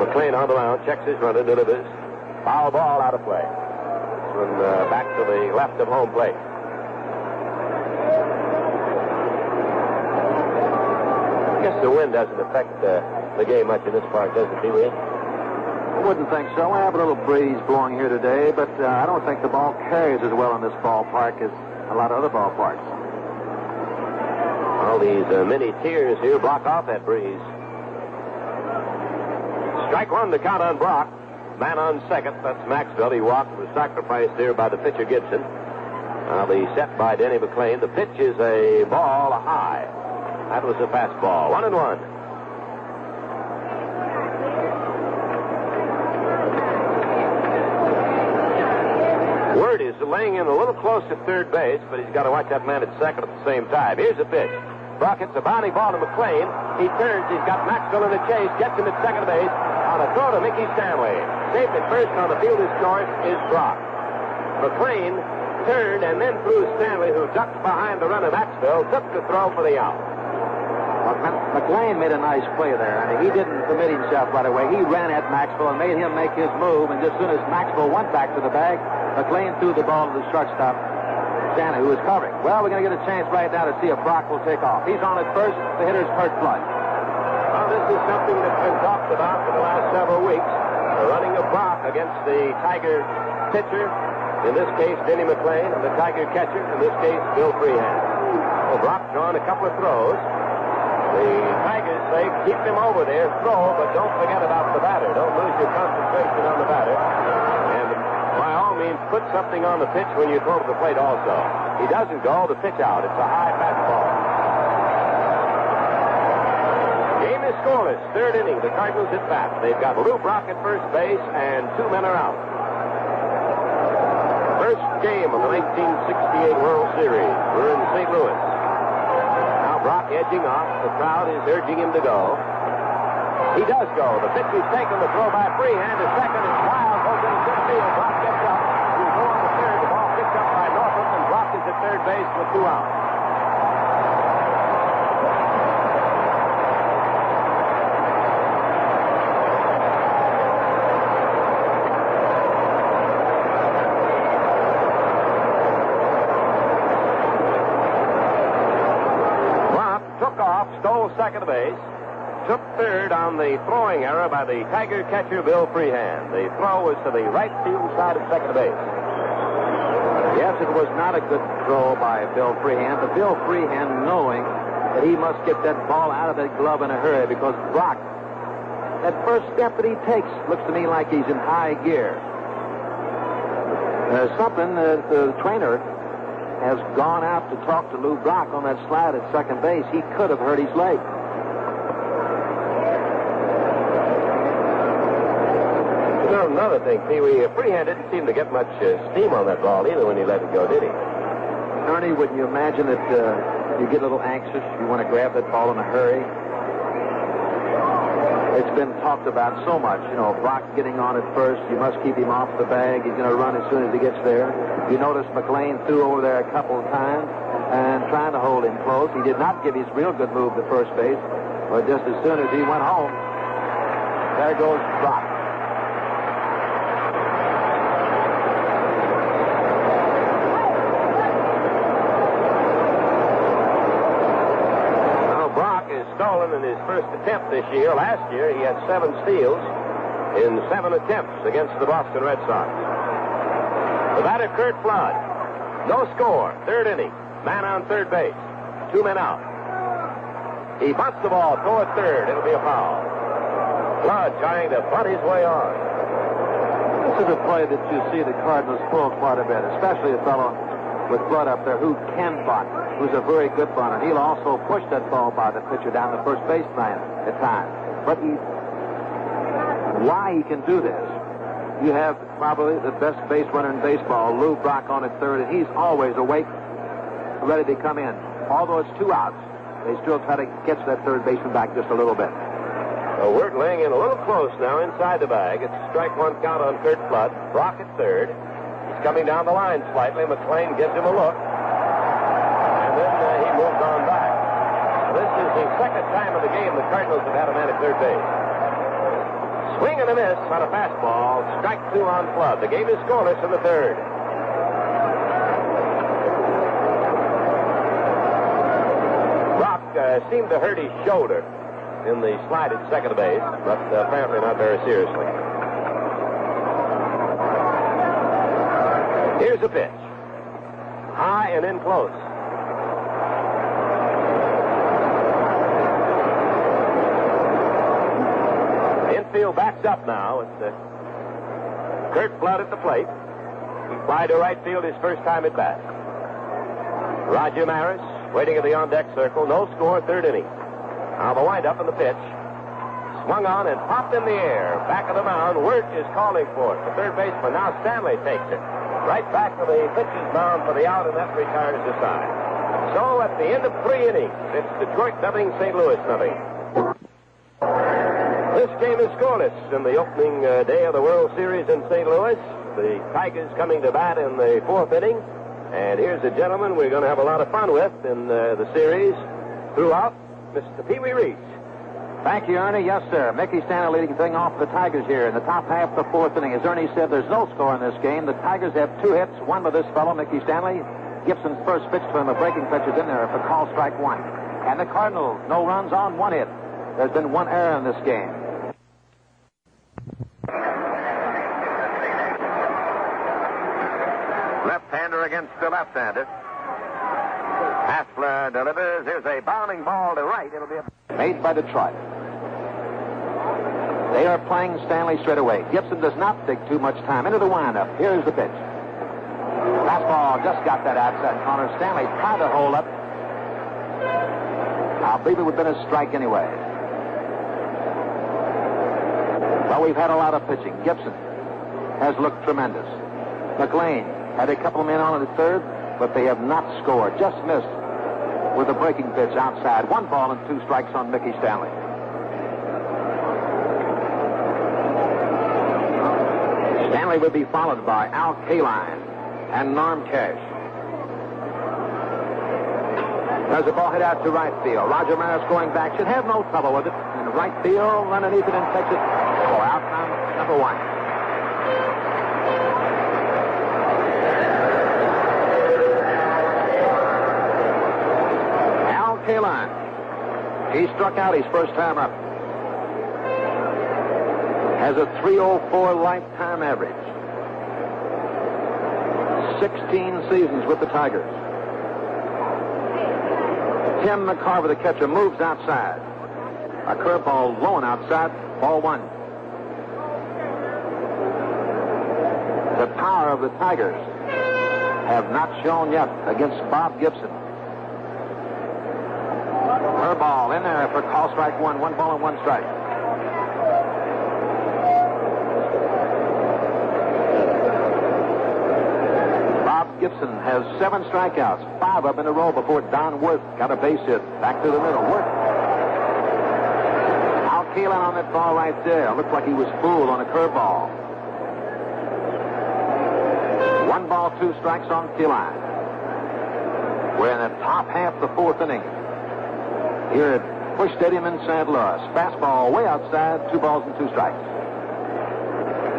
B: McLain on the mound, checks his runner, delivers. Foul ball out of play. This one back to the left of home plate. I guess the wind doesn't affect the game much in this park, does it, Pee-wee?
C: I wouldn't think so. We have a little breeze blowing here today, but I don't think the ball carries as well in this ballpark as a lot of other ballparks.
B: All these many tiers here block off that breeze. Strike 1 to count on Brock. Man on second. That's Maxwell. He walked, was sacrificed there by the pitcher Gibson. The set by Denny McLain. The pitch is a ball, a high. That was a fastball. 1-1. Word is laying in a little close to third base, but he's got to watch that man at second at the same time. Here's the pitch. Brock hits a bounty ball to McLain. He turns. He's got Maxwell in the chase. Gets him at second base on a throw to Mickey Stanley. Safe at first on the field is short is Brock. McLain turned and then threw Stanley, who ducked behind the runner Maxwell, took the throw for the out.
C: McLain made a nice play there. I mean, he didn't commit himself right away. He ran at Maxwell and made him make his move. And just as soon as Maxwell went back to the bag, McLain threw the ball to the shortstop, Stanley, who was covering. Well, we're going to get a chance right now to see if Brock will take off. He's on at first. The hitter's Kurt Flood.
B: Well, this is something that's been talked about for the last several weeks. The running of Brock against the Tiger pitcher, in this case, Denny McLain, and the Tiger catcher, in this case, Bill Freehand. Well, Brock's drawn a couple of throws. The Tigers say, keep him over there, throw, but don't forget about the batter. Don't lose your concentration on the batter. And by all means, put something on the pitch when you throw to the plate also. He doesn't go, the pitch out. It's a high fastball. Game is scoreless. Third inning, the Cardinals at bat. They've got Lou Brock at first base, and 2 men are out. First game of the 1968 World Series. We're in St. Louis. Brock edging off. The crowd is urging him to go. He does go. The pitch is taken. The throw by Freehand to second. It's wild. Goes into center field. Brock gets up. He'll go on to third. The ball picked up by Norfolk, and Brock is at third base with 2 outs. Stole second base, took third on the throwing error by the Tiger catcher, Bill Freehand. The throw was to the right field side of second base.
C: Yes, it was not a good throw by Bill Freehand, but Bill Freehand, knowing that he must get that ball out of that glove in a hurry, because Brock, that first step that he takes, looks to me like he's in high gear. There's something that the trainer has gone out to talk to Lou Brock on that slide at second base. He could have hurt his leg.
B: You know, another thing, Pee-wee, Freehand didn't seem to get much steam on that ball either when he let it go, did he?
C: Ernie, wouldn't you imagine that you get a little anxious, you want to grab that ball in a hurry? It's been talked about so much. You know, Brock getting on at first. You must keep him off the bag. He's going to run as soon as he gets there. You notice McLain threw over there a couple of times and trying to hold him close. He did not give his real good move to first base. But just as soon as he went home, there goes Brock.
B: Stolen in his first attempt this year. Last year, he had 7 steals in 7 attempts against the Boston Red Sox. The batter, Kurt Flood. No score. Third inning. Man on third base. 2 men out. He bunts the ball toward third. It'll be a foul. Flood trying to bunt his way on.
C: This is a play that you see the Cardinals pull quite a bit, especially a fellow with Flood up there who can bunt, who's a very good bunter. He'll also push that ball by the pitcher down the first baseline at times. But why he can do this, you have probably the best base runner in baseball, Lou Brock, on at third, and he's always awake, ready to come in. Although it's 2 outs, they still try to catch that third baseman back just a little bit.
B: So Wirt laying in a little close now inside the bag. It's a strike 1 count on Kurt Flood. Brock at third. He's coming down the line slightly. McLain gives him a look. And then he moves on back. This is the second time of the game the Cardinals have had a man at third base. Swing and a miss on a fastball. Strike 2 on Flood. The game is scoreless in the third. Brock seemed to hurt his shoulder in the slide at second base, but apparently not very seriously. Here's a pitch. High and in close. The infield backs up now. It's Kurt Flood at the plate. He fly to right field his first time at bat. Roger Maris waiting in the on-deck circle. No score, third inning. Now the windup and the pitch. Swung on and popped in the air. Back of the mound. Wirt is calling for it. The third baseman. Now Stanley takes it. right back to the pitcher's mound for the out, and that retires the side. So at the end of 3 innings, it's Detroit nothing, St. Louis nothing. This game is scoreless in the opening day of the World Series in St. Louis. The Tigers coming to bat in the 4th inning. And here's a gentleman we're going to have a lot of fun with in the series throughout, Mr. Pee Wee Reese.
C: Thank you, Ernie. Yes, sir. Mickey Stanley leading thing off the Tigers here in the top half of the 4th inning. As Ernie said, there's no score in this game. The Tigers have 2 hits, one by this fellow, Mickey Stanley. Gibson's first pitch to him, a breaking pitch is in there for call strike 1. And the Cardinals, no runs on, 1 hit. There's been 1 error in this game. Left-hander against the left-hander. Hassler delivers. Here's a bounding ball to right. It'll be made by Detroit. They are playing Stanley straight away. Gibson does not take too much time. Into the windup. Here's the pitch. Fastball just got that outside corner. Stanley tried to hold up. I believe it would have been a strike anyway. Well, we've had a lot of pitching. Gibson has looked tremendous. McLain had a couple of men on in the 3rd, but they have not scored. Just missed with a breaking pitch outside. 1 ball and 2 strikes on Mickey Stanley. Stanley would be followed by Al Kaline and Norm Cash. There's a ball hit out to right field. Roger Maris going back. Should have no trouble with it. In the right field, underneath it and takes it. Oh, out number 1. Al Kaline. He struck out his first time up. Has a 304 lifetime average. 16 seasons with the Tigers. Tim McCarver, the catcher, moves outside. A curveball low and outside, ball 1. The power of the Tigers have not shown yet against Bob Gibson. Curveball in there for call strike 1. 1 ball and 1 strike. Gibson has 7 strikeouts, 5 up in a row before Don Worth got a base hit. Back to the middle. Worth. Al Kaline on that ball right there. Looked like he was fooled on a curveball. 1 ball, 2 strikes on Kaline. We're in the top half of the 4th inning. Here at Busch Stadium in St. Louis. Fastball way outside, 2 balls and 2 strikes.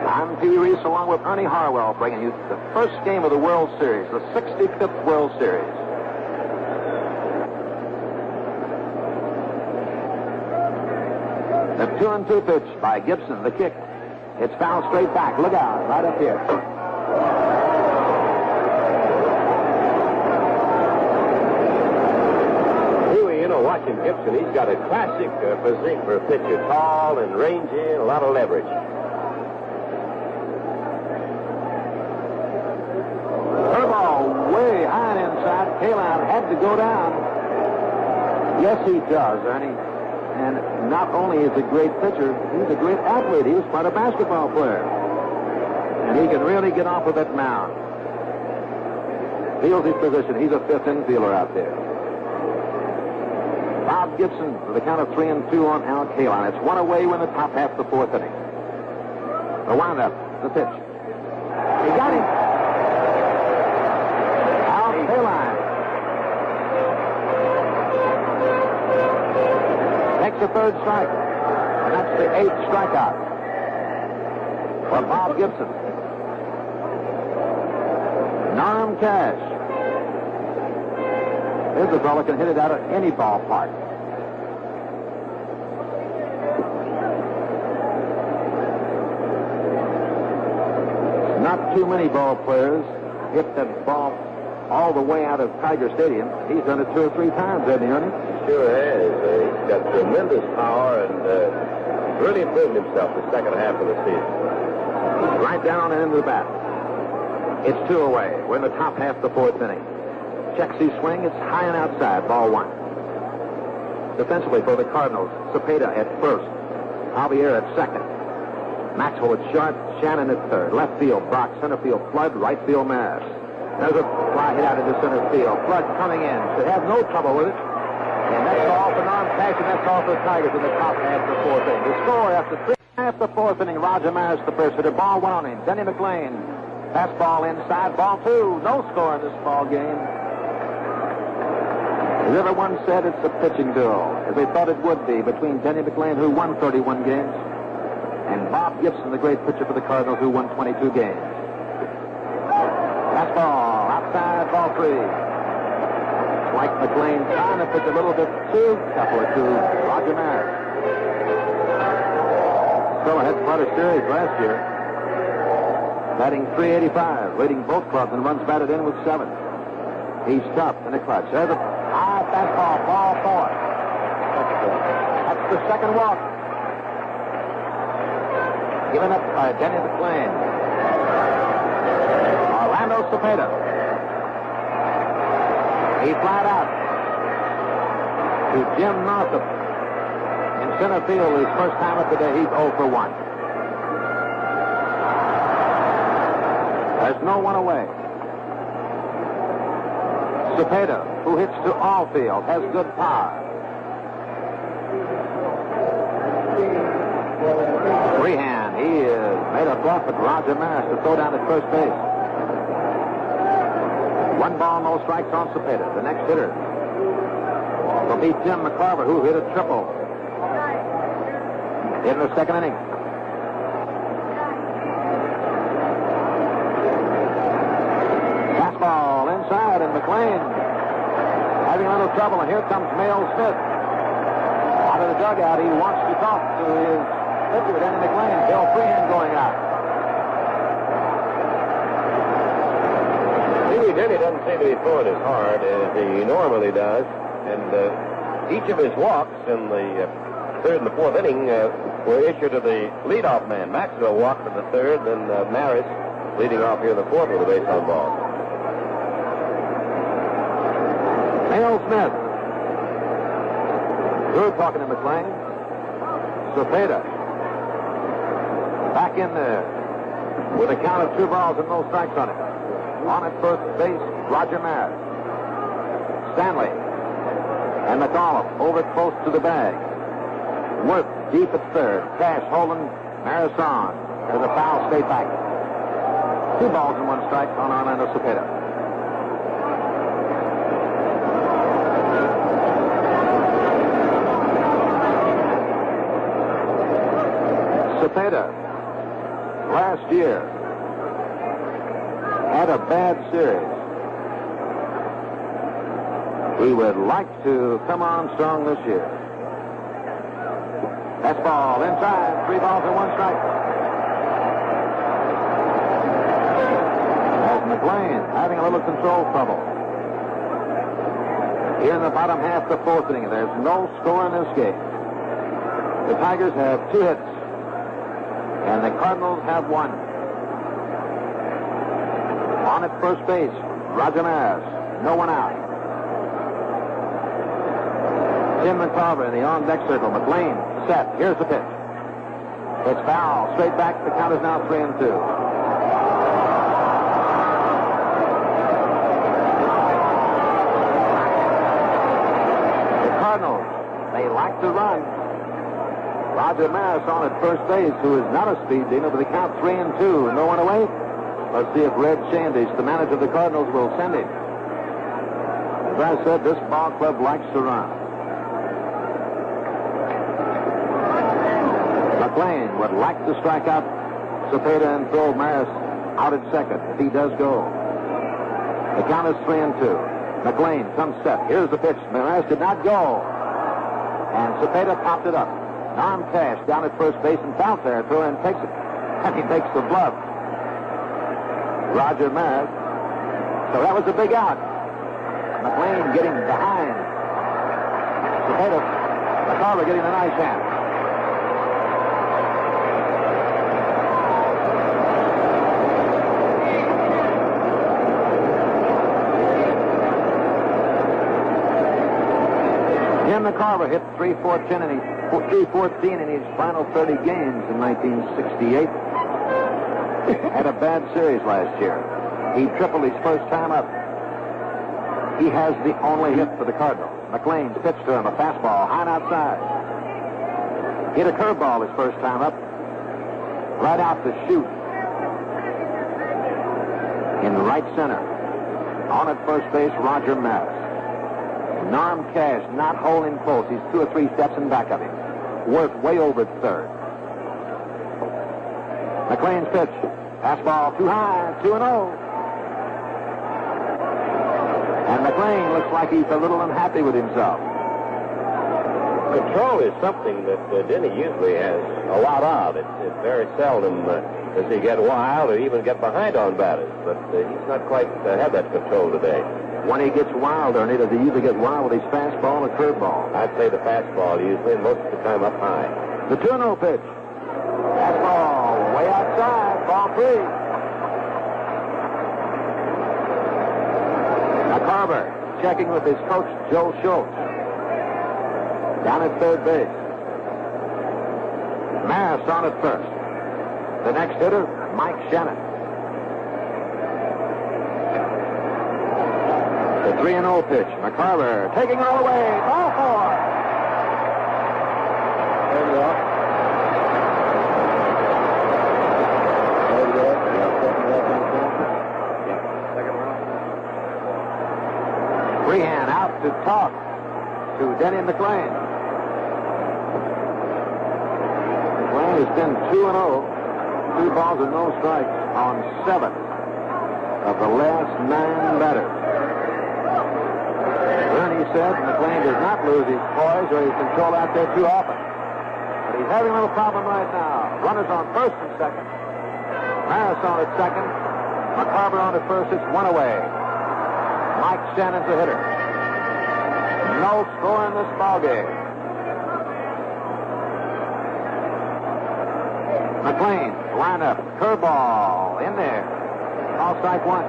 C: I'm Pee Wee Reese along with Ernie Harwell bringing you the first game of the World Series, the 65th World Series. The 2-2 pitch by Gibson, the kick. It's fouled straight back. Look out, right up here.
B: Watching Gibson, he's got a classic physique for a pitcher. Tall and rangy and a lot of leverage.
C: Curveball way high and inside. Kaline had to go down. Yes, he does, Ernie. And not only is he a great pitcher, he's a great athlete. He was quite a basketball player. And he can really get off of that mound. Feels his position. He's a 5th infielder out there. Bob Gibson with a count of 3-2 on Al Kaline. It's 1 away in the top half of the 4th inning. The windup, the pitch. He got him. Al Kaline takes the 3rd strike. And that's the 8th strikeout for Bob Gibson. Norm Cash. Here's a fellow can hit it out of any ballpark. Not too many ball players hit that ball all the way out of Tiger Stadium. He's done it 2 or 3 times, hasn't he, Ernie?
B: He sure has. He's got tremendous power and really improved himself the second half of the season.
C: Right down and into the bat. It's 2 away. We're in the top half of the 4th inning. Checks his swing. It's high and outside. Ball 1. Defensively for the Cardinals, Cepeda at first. Javier at second. Maxwell at short, Shannon at third. Left field, Brock. Center field, Flood. Right field, Mass. There's a fly hit out into center field. Flood coming in. Should have no trouble with it. And that's all for non-cash, and that's all for the Tigers in the top half of the fourth inning. The score after three half the fourth inning, Roger Maris, the first hitter. Ball one on him. Denny McLain. Fastball inside. Ball two. No score in this ball game. As everyone said, it's a pitching duel, as they thought it would be, between Denny McLain, who won 31 games, and Bob Gibson, the great pitcher for the Cardinals, who won 22 games. Fastball, outside, ball three. Like McLain trying to pitch a little bit too couple to Roger Maris. Still ahead part of series last year. Batting .385, leading both clubs, and runs batted in with 7. He's tough in the clutch. There's a high fastball, ball 4. That's the second walk. Given up by Denny McLain. Orlando Cepeda. He flied out to Jim Northup in center field. His first time up today. He's 0 for 1. There's no one away. Cepeda, who hits to all field, has good power. Freehand, he is made a bluff at Roger Maris to throw down at first base. 1 ball, no strikes on Cepeda. The next hitter will be Jim McCarver, who hit a triple in the second inning. Fastball inside, and McLain having a little trouble, and here comes Mayo Smith. Out of the dugout, he wants to talk to his pitcher, Denny McLain. Bill Freehand going out.
B: Denny doesn't seem to be throwing as hard as he normally does, and each of his walks in the third and the fourth inning were issued to the leadoff man. Maxwell walked in the third, then Maris leading off here in the fourth with a base on ball.
C: Mayo Smith. Good talking to McLain. Cepeda back in there with a count of 2 balls and no strikes on it. On at first base, Roger Maris. Stanley and McAuliffe over close to the bag. Worth deep at third. Cash holding Maris on. There's a foul, stay back. 2 balls and 1 strike on Orlando Cepeda. Cepeda last year had a bad series. He would like to come on strong this year. Fastball inside, 3 balls and 1 strike. As McLain having a little control trouble. Here in the bottom half of the fourth inning, there's no score in this game. The Tigers have 2 hits, and the Cardinals have 1. On at first base, Roger Maris. No one out. Jim McCarver in the on-deck circle. McLain set. Here's the pitch. It's foul. Straight back. The count is now 3-2. The Cardinals, they like to run. Roger Maris on at first base, who is not a speed demon, but the count 3-2. No one away. Let's see if Red Shandish, the manager of the Cardinals, will send him. As I said, this ball club likes to run. McLain would like to strike out Cepeda and throw Maris out at second, if he does go. The count is 3-2. McLain comes set. Here's the pitch. Maris did not go. And Cepeda popped it up. Non-cash down at first base in foul territory and takes it. And he makes the bluff. Roger Maris. So that was a big out. McLain getting behind. Cepeda, McCarver getting a nice hand. Jim Denny McLain hit 314 in his final 30 games in 1968. Had a bad series last year. He tripled his first time up. He has the only hit for the Cardinals. McLain pitched to him a fastball, high and outside. Hit a curveball his first time up. Right out the chute. In right center. On at first base, Roger Maris. Norm Cash not holding close. He's 2 or 3 steps in back of him. Worth way over third. McLain's pitch. Fastball too high, 2-0. And McLain looks like he's a little unhappy with himself.
B: Control is something that Denny usually has a lot of. It's very seldom does he get wild or even get behind on batters, but he's not quite had that control today.
C: When he gets wild, Ernie, does he usually get wild with his fastball or curveball?
B: I'd say the fastball usually, and most of the time up high.
C: The 2-0 pitch. Fastball way outside, ball 3. Now Carver checking with his coach, Joe Schultz. Down at third base. Maris on at first. The next hitter, Mike Shannon. The 3-0 pitch. McCarver taking it all away. Ball 4. There we go. Freehand out to talk to Denny McLain. McLain has been 2-0. 2 balls and no strikes on 7 of the last 9 batters. Ernie said McLain does not lose his poise or his control out there too often. But he's having a little problem right now. Runners on first and second. Maris on at second. McCarver on at first. It's 1 away. Mike Shannon's the hitter. No score in this ballgame. McLain, lineup, curveball, in there. All strike 1.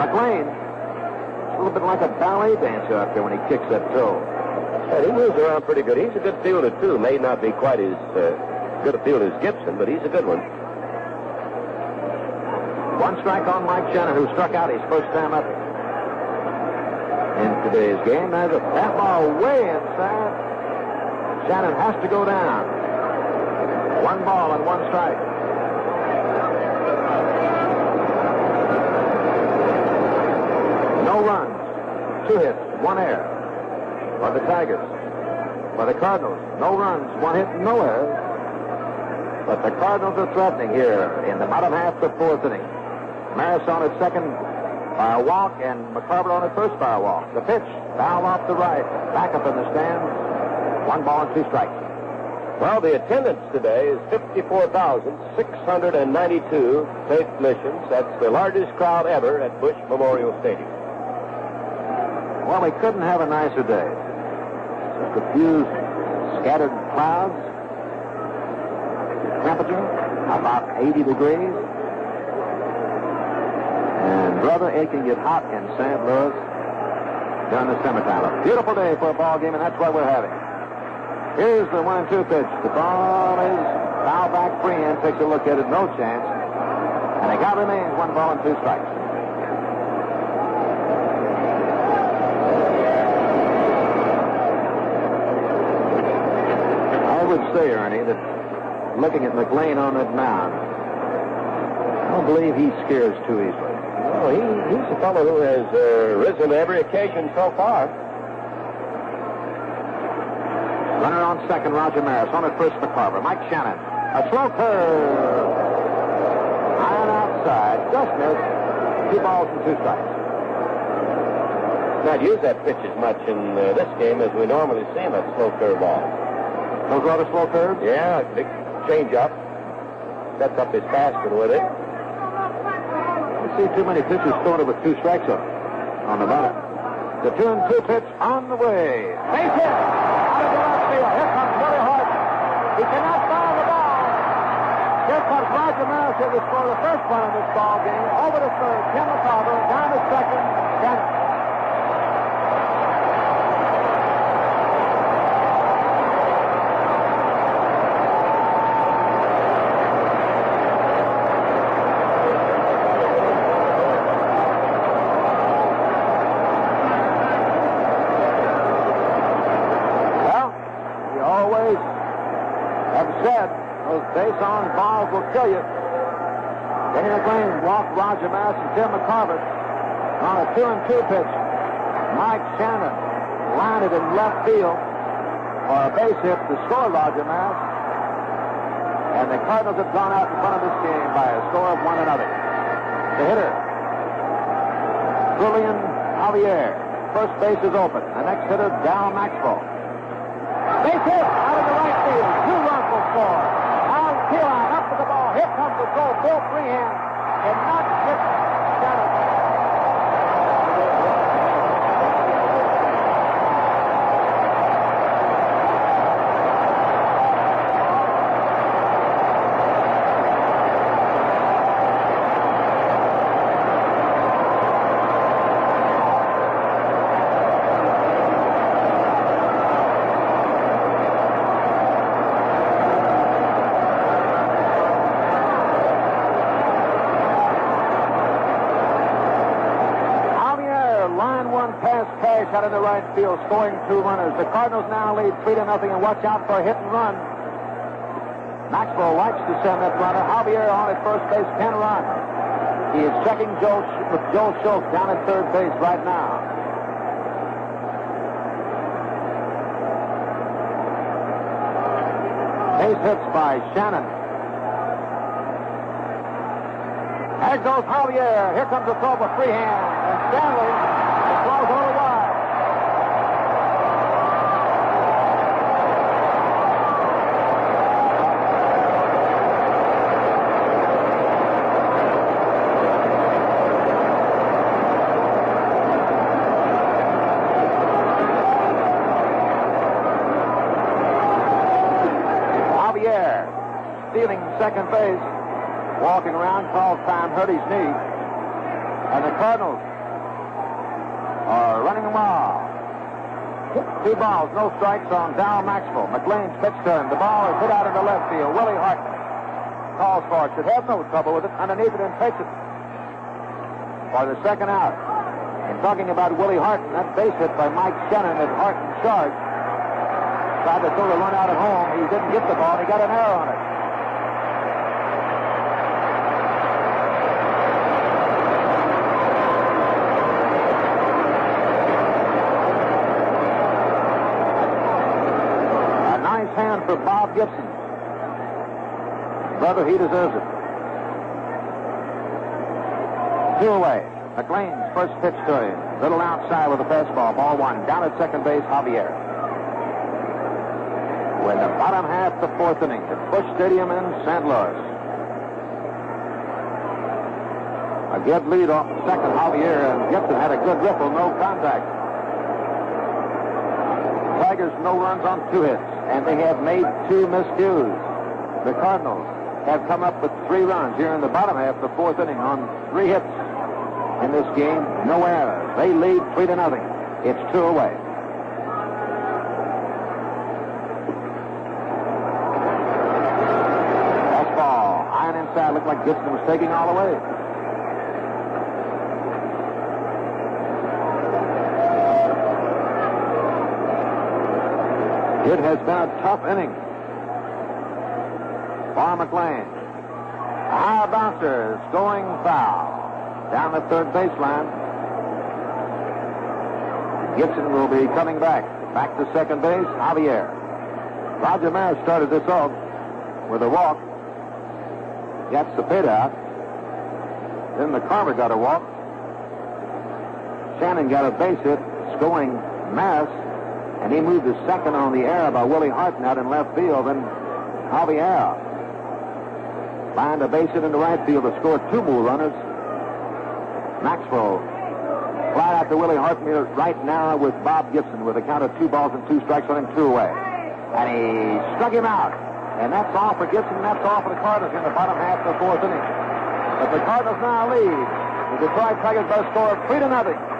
C: McLain, a little bit like a ballet dancer up there when he kicks that toe.
B: And he moves around pretty good. He's a good fielder, too. May not be quite as good a fielder as Gibson, but he's a good one.
C: 1 strike on Mike Shannon, who struck out his first time up in today's game. There's a bat ball way inside. Shannon has to go down. 1 ball and 1 strike. No runs, 2 hits, 1 error for the Tigers. For the Cardinals, no runs, 1 hit, no error. But the Cardinals are threatening here in the bottom half of the 4th inning. Maris on at second by a walk, and McCarver on at first by a walk. The pitch, foul off the right, back up in the stands. 1 ball and 2 strikes.
B: Well, the attendance today is 54,692 paid admissions. That's the largest crowd ever at Busch Memorial Stadium.
C: Well, we couldn't have a nicer day. Just a few scattered clouds. Temperature about 80 degrees. And brother, it can get hot in St. Louis during the summertime. A beautiful day for a ball game, and that's what we're having. Here's the 1-2 pitch. The ball is foul back. Freehand takes a look at it. No chance. And the count remains 1 ball and 2 strikes. I would say, Ernie, that looking at McLain on that mound, I don't believe he scares too easily.
B: No, he's a fellow who has risen to every occasion so far.
C: Runner on second, Roger Maris. On at first, McCarver. Mike Shannon. A slow curve. Iron outside. Just missed. 2 balls and 2 strikes.
B: Not use that pitch as much in this game as we normally see him at slow curve ball.
C: Those rather slow curves?
B: Yeah, big change up. Sets up his fastball with it.
C: I see too many pitchers throwing it with 2 strikes on the bottom. The 2-2 pitch on the way. Base hit. Out of the left field. Here comes Willie Hart. He cannot foul the ball. Here comes Roger Maris to score the first one in this ball game. Over to third. Tim McCarver. Down to second. Dennis. base on balls will kill you. Denny McLain walked Roger Mass and Tim McCarver on a 2-2 pitch. Mike Shannon lined it in left field for a base hit to score Roger Mass. And the Cardinals have gone out in front of this game by a score of 1-0. The hitter, Julian Javier. First base is open. The next hitter, Dal Maxwell. Base hit out of the right field. 2 runs will score. On Keelan up to the ball. Here comes the throw. Bill Freehan and knocks it down. Out in the right field, scoring 2 runners. The Cardinals now lead 3-0, and watch out for a hit and run. Maxwell likes to send that runner. Javier on at first base can run. He is checking with Joe Schultz down at third base right now. Base hits by Shannon. There goes Javier. Here comes the throw for Freehan. And Stanley throws over wide. Stealing second base, walking around, called time, hurt his knee. And the Cardinals are running them wild. 2 balls, no strikes on Dal Maxwell. McLain's pitch turn. The ball is hit out into left field. Willie Hart calls for it. Should have no trouble with it. Underneath it and takes it for the second out. And talking about Willie Hart, that base hit by Mike Shannon at Hart in charge. Tried to throw the run out at home. He didn't get the ball. He got an error on it. Hand for Bob Gibson. Brother, he deserves it. 2 away. McLain's first pitch to him. Little outside with a fastball. Ball 1. Down at second base, Javier. We're in the bottom half of the 4th inning at Busch Stadium in St. Louis. A good lead off the second. Javier and Gibson had a good ripple. No contact. Tigers no runs on 2 hits. And they have made 2 miscues. The Cardinals have come up with 3 runs here in the bottom half of the 4th inning on 3 hits in this game. No errors. They lead 3-0. It's 2 away. Fastball. Iron inside. Looked like Gibson was taking all the way. It has been a tough inning for McLain. A high bouncer is going foul down the third baseline. Gibson will be coming back to second base. Javier. Roger Maris started this off with a walk. Gets the pit out. Then McCarver got a walk. Shannon got a base hit, scoring Maris. And he moved to second on the error by Willie Harton out in left field. Then Javier lined a base hit into right field to score 2 more runners. Maxwell flat out to Willie Harton right now with Bob Gibson with a count of 2 balls and 2 strikes on him, 2 away. And he struck him out. And that's all for Gibson, and that's all for the Cardinals in the bottom half of the 4th inning. But the Cardinals now lead. The Detroit Tigers by a score of 3-0.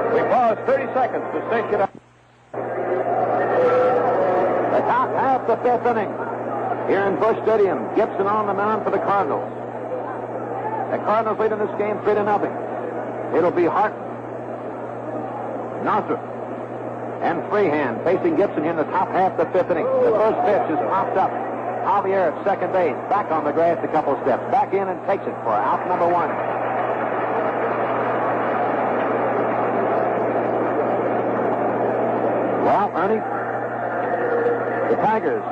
C: We pause 30 seconds to station up. The top half of the 5th inning here in Busch Stadium. Gibson on the mound for the Cardinals. The Cardinals lead in this game 3-0. It'll be Harton, Northrup, And Freehan facing Gibson in the top half of the fifth inning. The first pitch is popped up. Javier at second base. Back on the grass a couple steps. Back in and takes it for out number 1. Well, Ernie, the Tigers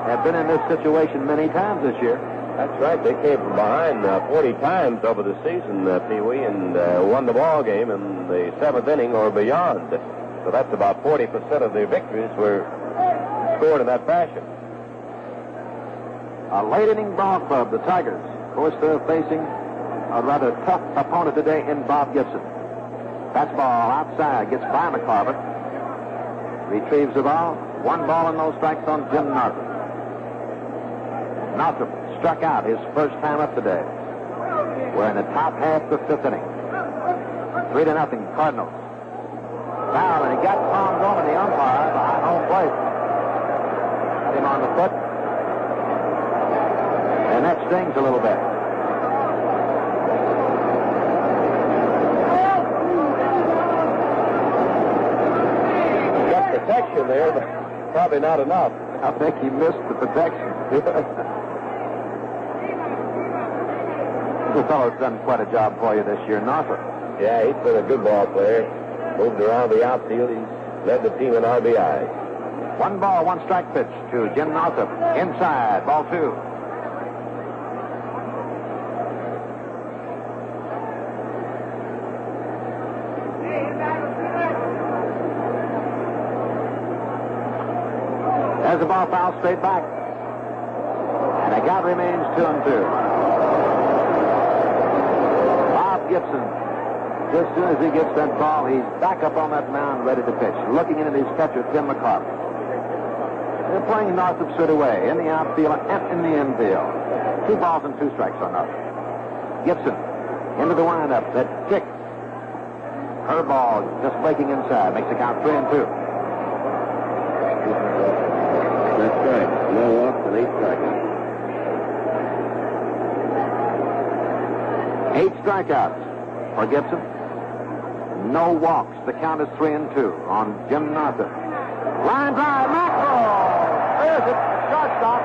C: have been in this situation many times this year.
B: That's right. They came from behind 40 times over the season, Pee Wee, and won the ball game in the 7th inning or beyond. So that's about 40% of their victories were scored in that fashion.
C: A late inning ball club, the Tigers. Of course, they're facing a rather tough opponent today in Bob Gibson. Fastball outside, gets by McCarver. Retrieves the ball. 1 ball and no strikes on Jim Northrup. Northrup struck out his first time up today. We're in the top half of the 5th inning. 3-0 Cardinals. Foul, and he got Tom Gorman, the umpire, behind home plate. Got him on the foot. And that stings a little bit.
B: Got protection there, but probably not enough.
C: I think he missed the protection. The fellow's done quite a job for you this year, Northrup.
B: Yeah, he's been a good ball player. Moved around the outfield. He's led the team in RBI.
C: 1 ball, 1 strike pitch to Jim Northrup. Inside, ball 2. There's the ball foul straight back. And the count remains 2-2. Bob Gibson, just as soon as he gets that ball, he's back up on that mound ready to pitch, looking into his catcher, Tim McCarver. They're playing Northrup straight away, in the outfield and in the infield. 2 balls and 2 strikes on Northrup. Gibson into the windup, that kick. Curveball just breaking inside, makes the count 3-2.
B: That's right. No walks and 8 strikeouts.
C: 8 strikeouts for Gibson. No walks. The count is 3-2 on Jim Northrup. Line drive, Maxwell. There's it. Shortstop.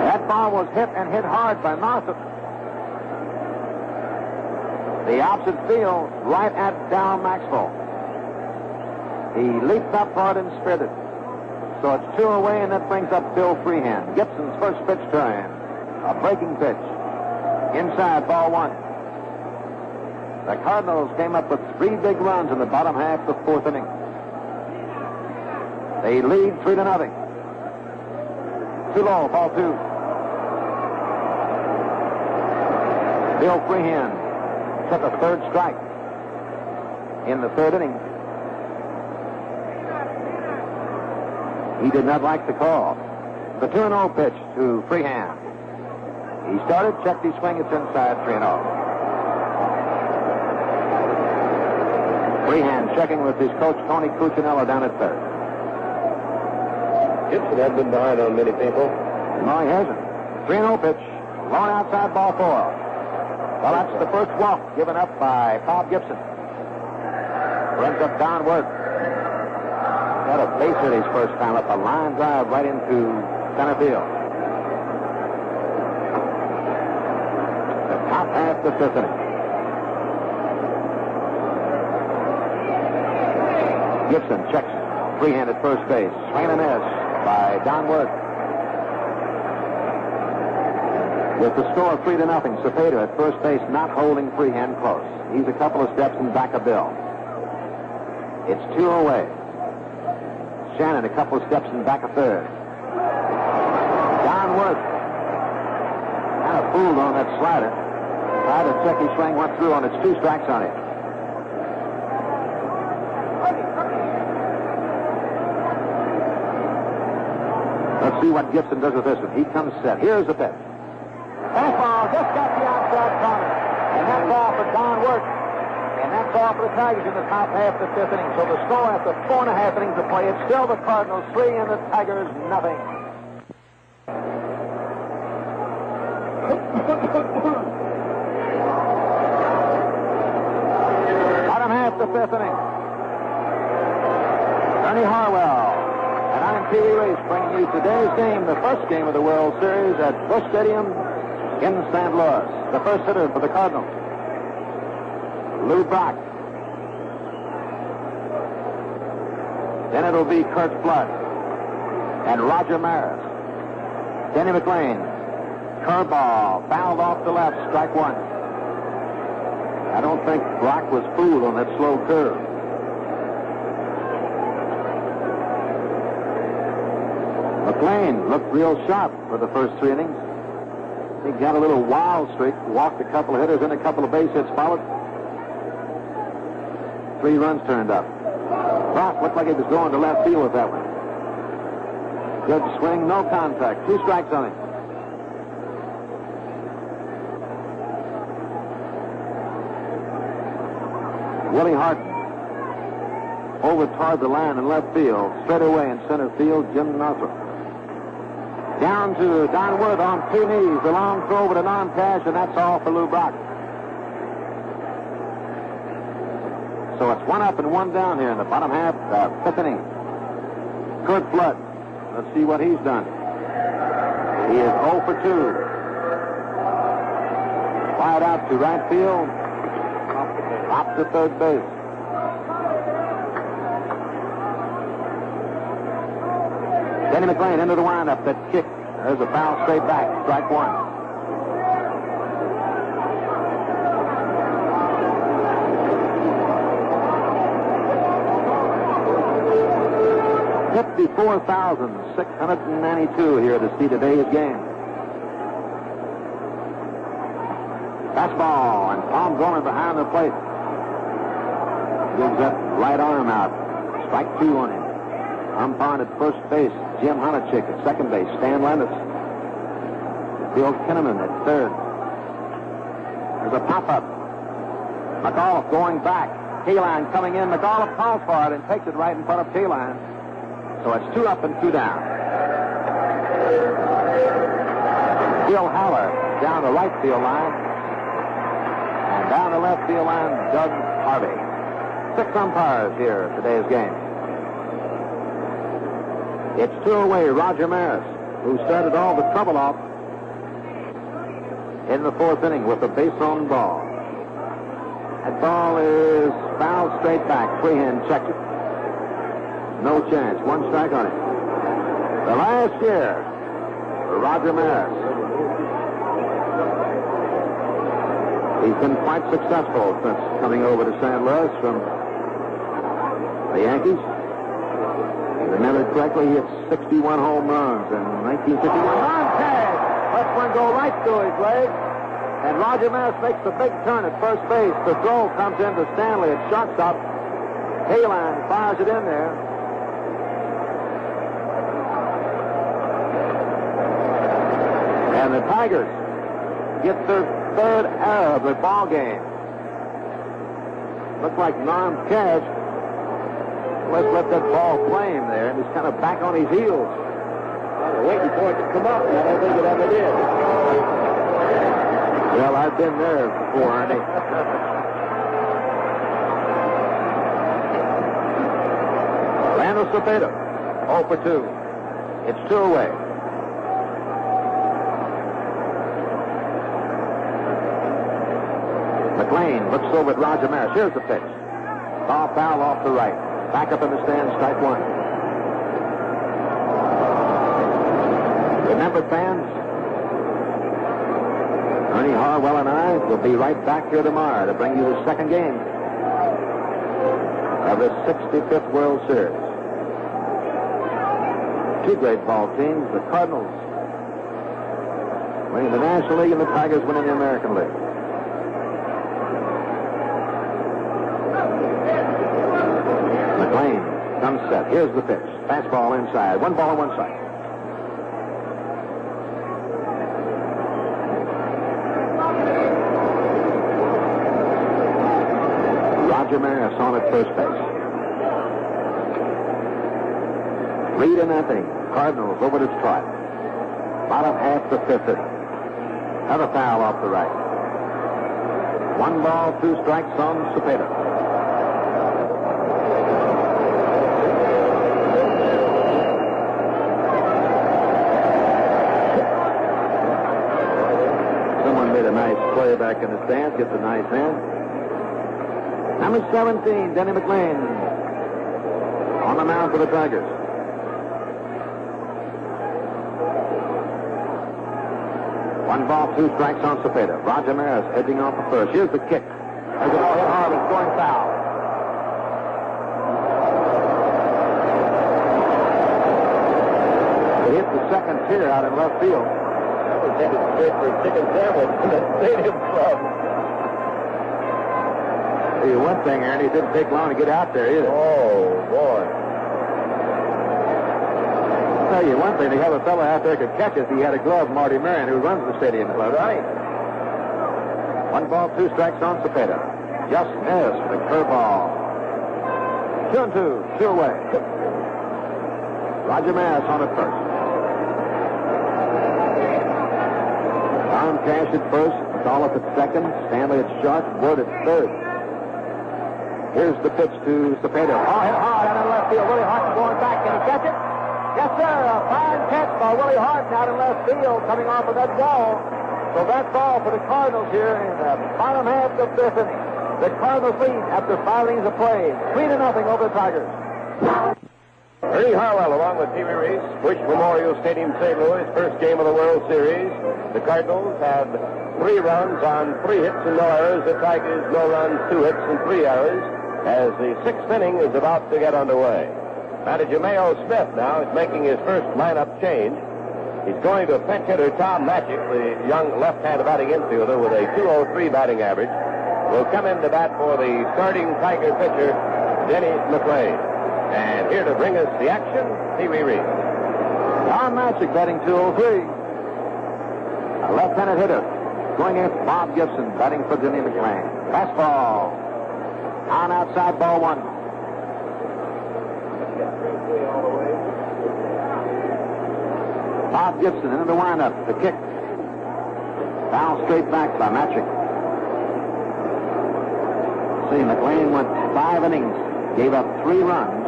C: That ball was hit and hit hard by Northrup. The opposite field, right at Down Maxwell. He leaped up hard and sped it. So it's 2 away, and that brings up Bill Freehan. Gibson's first pitch to him. A breaking pitch. Inside, ball 1. The Cardinals came up with 3 big runs in the bottom half of the 4th inning. They lead 3-0. Too low, ball 2. Bill Freehan took a 3rd strike in the 3rd inning. He did not like the call. The 2-0 pitch to Freehan. He started, checked his swing, it's inside, 3-0. Freehan checking with his coach, Tony Cuccinello, down at 3rd.
B: Gibson hasn't been behind on many people.
C: No, he hasn't. 3-0 pitch. Long outside, ball 4. Well, that's the first walk given up by Bob Gibson. Runs up downward. Got a base hit his first time up. A line drive right into center field. The top half of the 5th inning. Gibson checks Freehan at first base. Swing and a miss by Don Wood. With the score 3-0, Cepeda at first base not holding Freehan close. He's a couple of steps in back of Bill. It's 2 away. Shannon a couple of steps in back of 3rd. Don Wood kind of fooled on that slider. Tried to check his swing, went through, and it's 2 strikes on it. Let's see what Gibson does with this one. He comes set. Here's the pitch. Fastball just got the outside corner. And that's all for Don Wood. And that's all for the Tigers in the top half of the 5th inning. So the score after 4.5 innings of play, it's still the Cardinals 3 and the Tigers nothing. fifth inning. Ernie Harwell and I'm Pee Wee Race bringing you today's game, the first game of the World Series at Busch Stadium in St. Louis. The first hitter for the Cardinals, Lou Brock. Then it'll be Curt Flood and Roger Maris. Denny McLain. Curveball, fouled off the left, strike one. I don't think Brock was fooled on that slow curve. McLain looked real sharp for the first 3 innings. He got a little wild streak, walked a couple of hitters, and a couple of base hits followed. 3 runs turned up. Brock looked like he was going to left field with that one. Good swing, no contact. 2 strikes on him. Willie Harton over toward the line in left field. Straight away in center field, Jim Northrup. Down to Don Worth on 2 knees. The long throw over to Norm Cash, and that's all for Lou Brock. So it's 1 up and 1 down here in the bottom half, 5th inning. Curt Flood. Let's see what he's done. He is 0 for 2. Fired out to right field. Up to third base. Denny McLain into the windup. That kick. There's a foul straight back. Strike one. $54,692 here to see today's game. Fastball, and Tom Gorman behind the plate. Gives that right arm out. Strike 2 on him. Umpiring at first base, Jim Honachik at second base. Stan Lennis. Bill Kinnaman at third. There's a pop-up. McAuliffe going back. K-line coming in. McAuliffe calls for it and takes it right in front of K-line. So it's 2 up and 2 down. Bill Haller down the right field line. And down the left field line, Doug Harvey. 6 umpires here at today's game. It's 2 away, Roger Maris, who started all the trouble off in the 4th inning with a base on ball. That ball is fouled straight back. Freehand checks it. No chance. 1 strike on it. The last year for Roger Maris. He's been quite successful since coming over to St. Louis from the Yankees. If I remember correctly, he hit 61 home runs in 1961. Montez lets one go right through his leg. And Roger Maris makes the big turn at first base. The throw comes into Stanley at shortstop. Hayline fires it in there. And the Tigers get their 3rd error of the ball game. Looked like Norm Cash. Let's let that ball flame there, and he's kind of back on his heels. Well, waiting for it to come up, and I don't think it ever did. Well, I've been there before, Ernie. Randall Cepeda, 0 for 2. It's 2 away. McLain looks over at Roger Maris. Here's the pitch. Ball foul off the right. Back up in the stands, strike 1. Remember, fans, Ernie, Harwell, and I will be right back here tomorrow to bring you the 2nd game of the 65th World Series. 2 great ball teams, the Cardinals winning the National League and the Tigers winning the American League. McLain comes set. Here's the pitch. Fastball inside. 1 ball and 1 strike. Roger Maris on at first base. 3-0. Cardinals over Detroit. Bottom half the 5th inning. Another foul off the right. 1 ball, 2 strikes on Cepeda. back in the stands. Gets a nice hand. Number 17, Denny McLain, on the mound for the Tigers. One ball, 2 strikes on Cepeda. Roger Maris edging off the first. Here's the kick. There's a ball hit hard. It's going foul. It hit the second tier out in left field.
B: That was headed straight for a chicken sandwich from the stadium club.
C: See, one thing, Ernie, it didn't take long to get out there either.
B: Oh, boy.
C: I'll tell you one thing, to have a fellow out there could catch it. He had a glove, Marty Marion, who runs the stadium club.
B: Right.
C: 1 ball, 2 strikes on Cepeda. Just missed the curveball. 2-2, 2 away. Roger Maris on at first. Tom Cash at first, McAuliffe at second, Stanley at short, Wood at third. Here's the pitch to Cepeda. Oh, hit hard out in left field. Willie Harton going back. Can he catch it? Yes, sir. A fine catch by Willie Harton out in left field coming off of that wall. So that's all for the Cardinals here in the bottom half of the 5th inning. The Cardinals lead after 5 innings of play. 3-0 over the Tigers.
B: Ernie Harwell along with Pee Wee Reese, Busch Memorial Stadium, St. Louis, first game of the World Series. The Cardinals had 3 runs on 3 hits and no errors. The Tigers, no runs, 2 hits and 3 errors, as the 6th inning is about to get underway. Manager Mayo Smith now is making his first lineup change. He's going to pinch hitter Tom Magic, the young left-handed batting infielder with a .203 batting average, will come in to bat for the starting Tiger pitcher, Denny McLain. And here to bring us the action, Pee Wee Reese.
C: Tom Magic batting .203. A left-handed hitter going against Bob Gibson batting for Denny McLain. Fastball. On outside, ball 1. Bob Gibson into the windup. The kick. Foul straight back by Magic. See, McLain went 5 innings. Gave up 3 runs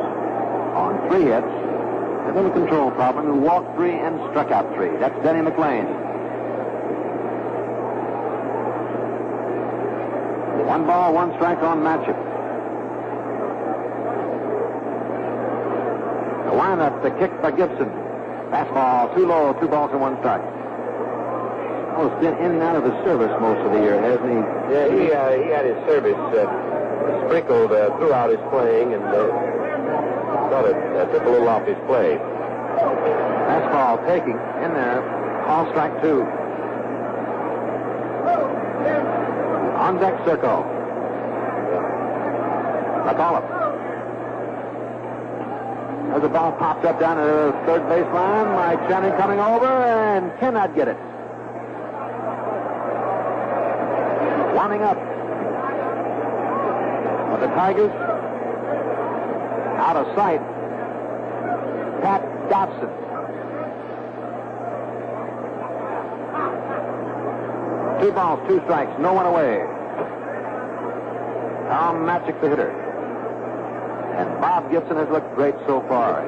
C: on 3 hits. A little control problem. Who walked 3 and struck out 3. That's Denny McLain. 1 ball, 1 strike on Magic. The windup, the kick by Gibson. Fastball, too low, 2 balls and 1 strike. Oh, he's been in and out of his service most of the year, hasn't he?
B: Yeah, he had his service sprinkled throughout his playing, and thought it took a little off his play.
C: Fastball taking in there. Call strike 2. On deck circle. McAuliffe. As the ball popped up down to the third baseline, Mike Channing coming over and cannot get it. Winding up. But the Tigers out of sight. Pat Dobson. Two balls, 2 strikes, no one away. Tom Magic, the hitter. And Bob Gibson has looked great so far.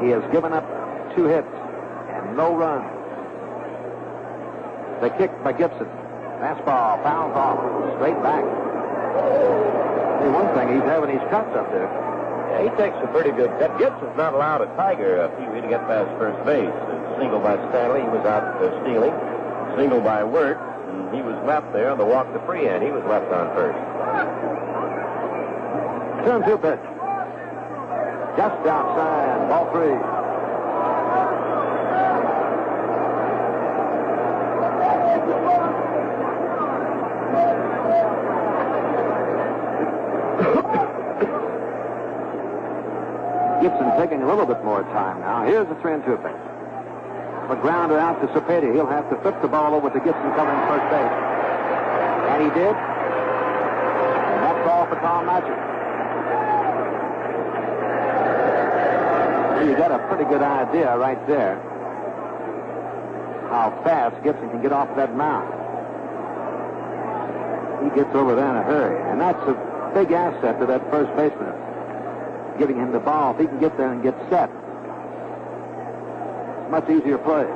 C: He has given up 2 hits and no runs. The kick by Gibson. Fastball, fouls off, straight back. See, one thing, he's having his cuts up there.
B: Yeah, he takes a pretty good cut. Gibson's not allowed a Tiger, Pee Wee, to get past first base. A single by Stanley, he was out stealing. Single by Wirt, and he was left there on the walk to Freehand. He was left on first.
C: 2-2 pitch. Just outside, ball 3. Gibson taking a little bit more time now. Here's the 3-2 pitch. A grounder out to Cepeda. He'll have to flip the ball over to Gibson covering first base. And he did. And that's all for Tom Magic. You got a pretty good idea right there how fast Gibson can get off that mound. He gets over there in a hurry. And that's a big asset to that first baseman, giving him the ball. If he can get there and get set, much easier play.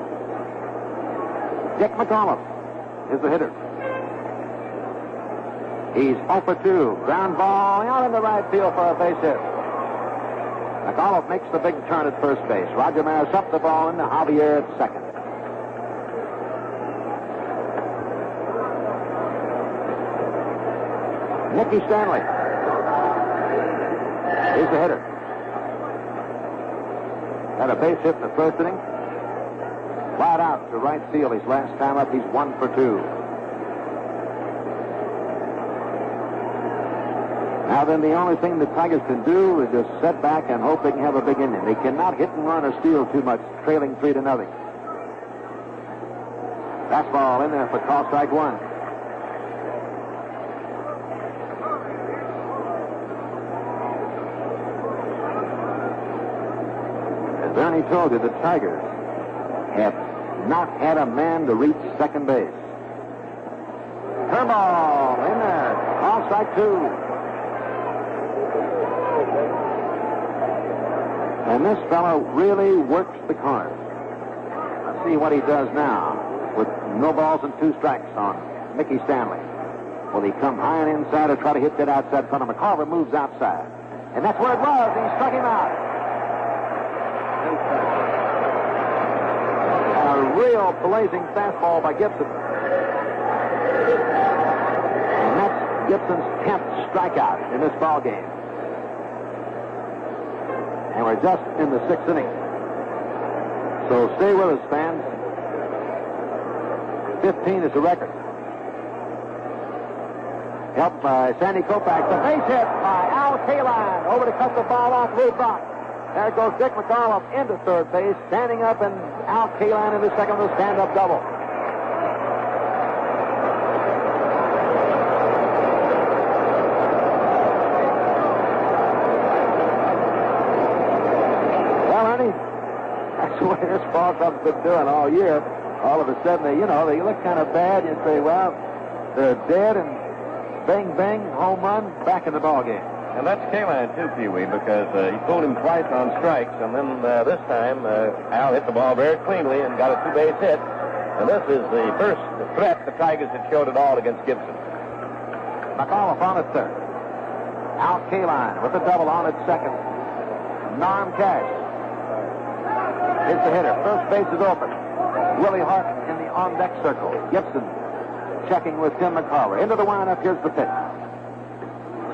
C: Dick McAuliffe is the hitter. He's 0 for 2. Ground ball out in the right field for a base hit. McAuliffe makes the big turn at first base. Roger Maris up the ball into Javier at second. Nicky Stanley is the hitter. Had a base hit in the first inning. Flat out to right field. His last time up, he's 1 for 2. Now then, the only thing the Tigers can do is just sit back and hope they can have a big inning. They cannot hit and run or steal too much, trailing 3-0. Fastball in there for call strike 1. As Ernie told you, the Tigers have not had a man to reach second base. Curveball in there. Call strike 2. And this fellow really works the corner. Let's see what he does now with no balls and 2 strikes on Mickey Stanley. Will he come high and inside or try to hit that outside front of McCarver? Moves outside. And that's where it was. He struck him out. A real blazing fastball by Gibson. And that's Gibson's 10th strikeout in this ball game. And we're just in the 6th inning. So stay with us, fans. 15 is the record. Helped by Sandy Koufax. The base hit by Al Kaline. Over to cut the ball off Lou Brock. There goes Dick McAuliffe into third base. Standing up, and Al Kaline in the second with a stand-up double. That's the way this ball club's been doing all year. All of a sudden, they look kind of bad. You say, well, they're dead, and bang, bang, home run, back in the ball game.
B: And that's Kaline, too, Pee-wee, because he pulled him twice on strikes, and then this time Al hit the ball very cleanly and got a 2-base hit. And this is the first threat the Tigers had showed at all against Gibson.
C: McAuliffe on at third. Al Kaline with a double on at second. Norm Cash is the hitter. First base is open. Willie Hart in the on-deck circle. Gibson checking with Tim McCarver. Into the windup. Here's the pitch.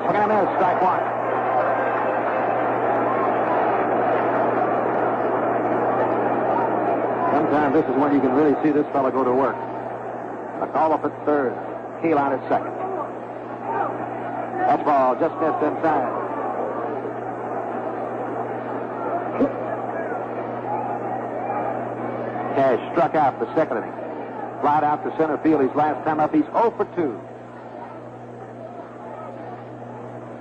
C: Swing and a miss. Strike 1. Sometimes this is when you can really see this fellow go to work. McAuliffe at third. Kaline at second. That ball just missed inside. Cash struck out the second inning. Flied out to center field. His last time up, he's 0 for 2.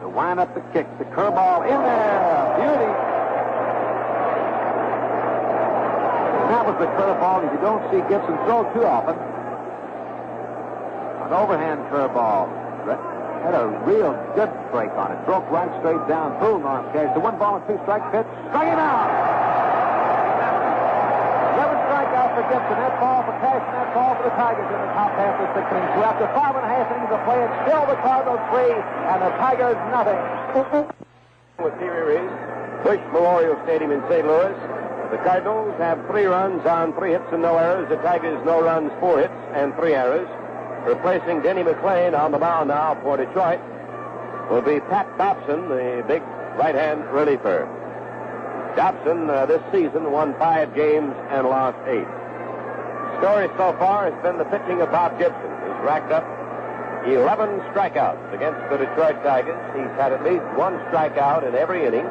C: The wind up, the kick, the curveball in there. Beauty. That was the curveball that you don't see Gibson throw too often. An overhand curveball. Had a real good break on it. Broke right straight down. Pulled Norm Cash. The 1-2-strike pitch. Struck him out. 11 strikeouts for Gibson. That ball for Cash and that ball for the Tigers in the top half of the 6th inning. So after 5.5 innings of play, it's still the Cardinals 3 and the Tigers nothing.
B: With Pee-wee Reese, Busch Memorial Stadium in St. Louis. The Cardinals have 3 runs on 3 hits and no errors. The Tigers no runs, 4 hits and 3 errors. Replacing Denny McLain on the mound now for Detroit will be Pat Dobson, the big right-hand reliever. Dobson this season won 5 games and lost 8. Story so far has been the pitching of Bob Gibson, who's racked up 11 strikeouts against the Detroit Tigers. He's had at least 1 strikeout in every inning.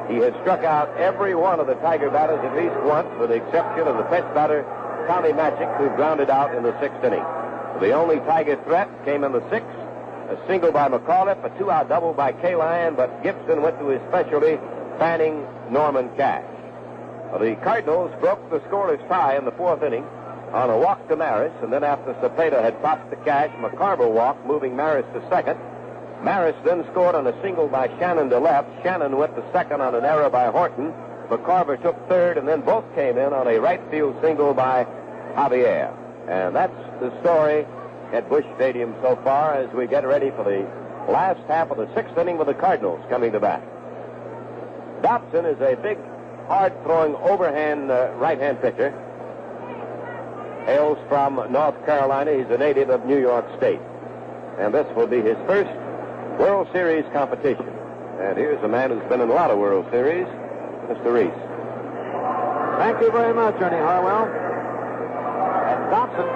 B: He has struck out every one of the Tiger batters at least once, with the exception of the pinch batter, Tommy Magic, who grounded out in the 6th inning. The only Tiger threat came in the 6th, a single by McAuliffe, a 2-out double by Kaline, but Gibson went to his specialty, fanning Norman Cash. The Cardinals broke the scoreless tie in the 4th inning on a walk to Maris, and then after Cepeda had popped the Cash, McCarver walked, moving Maris to second. Maris then scored on a single by Shannon to left. Shannon went to second on an error by Horton. McCarver took third, and then both came in on a right field single by Javier. And that's the story at Busch Stadium so far as we get ready for the last half of the sixth inning with the Cardinals coming to bat. Dobson is a big, hard-throwing, overhand right-hand pitcher. Hails from North Carolina. He's a native of New York State. And this will be his first World Series competition. And here's a man who's been in a lot of World Series, Mr. Reese.
C: Thank you very much, Ernie Harwell. And Dobson,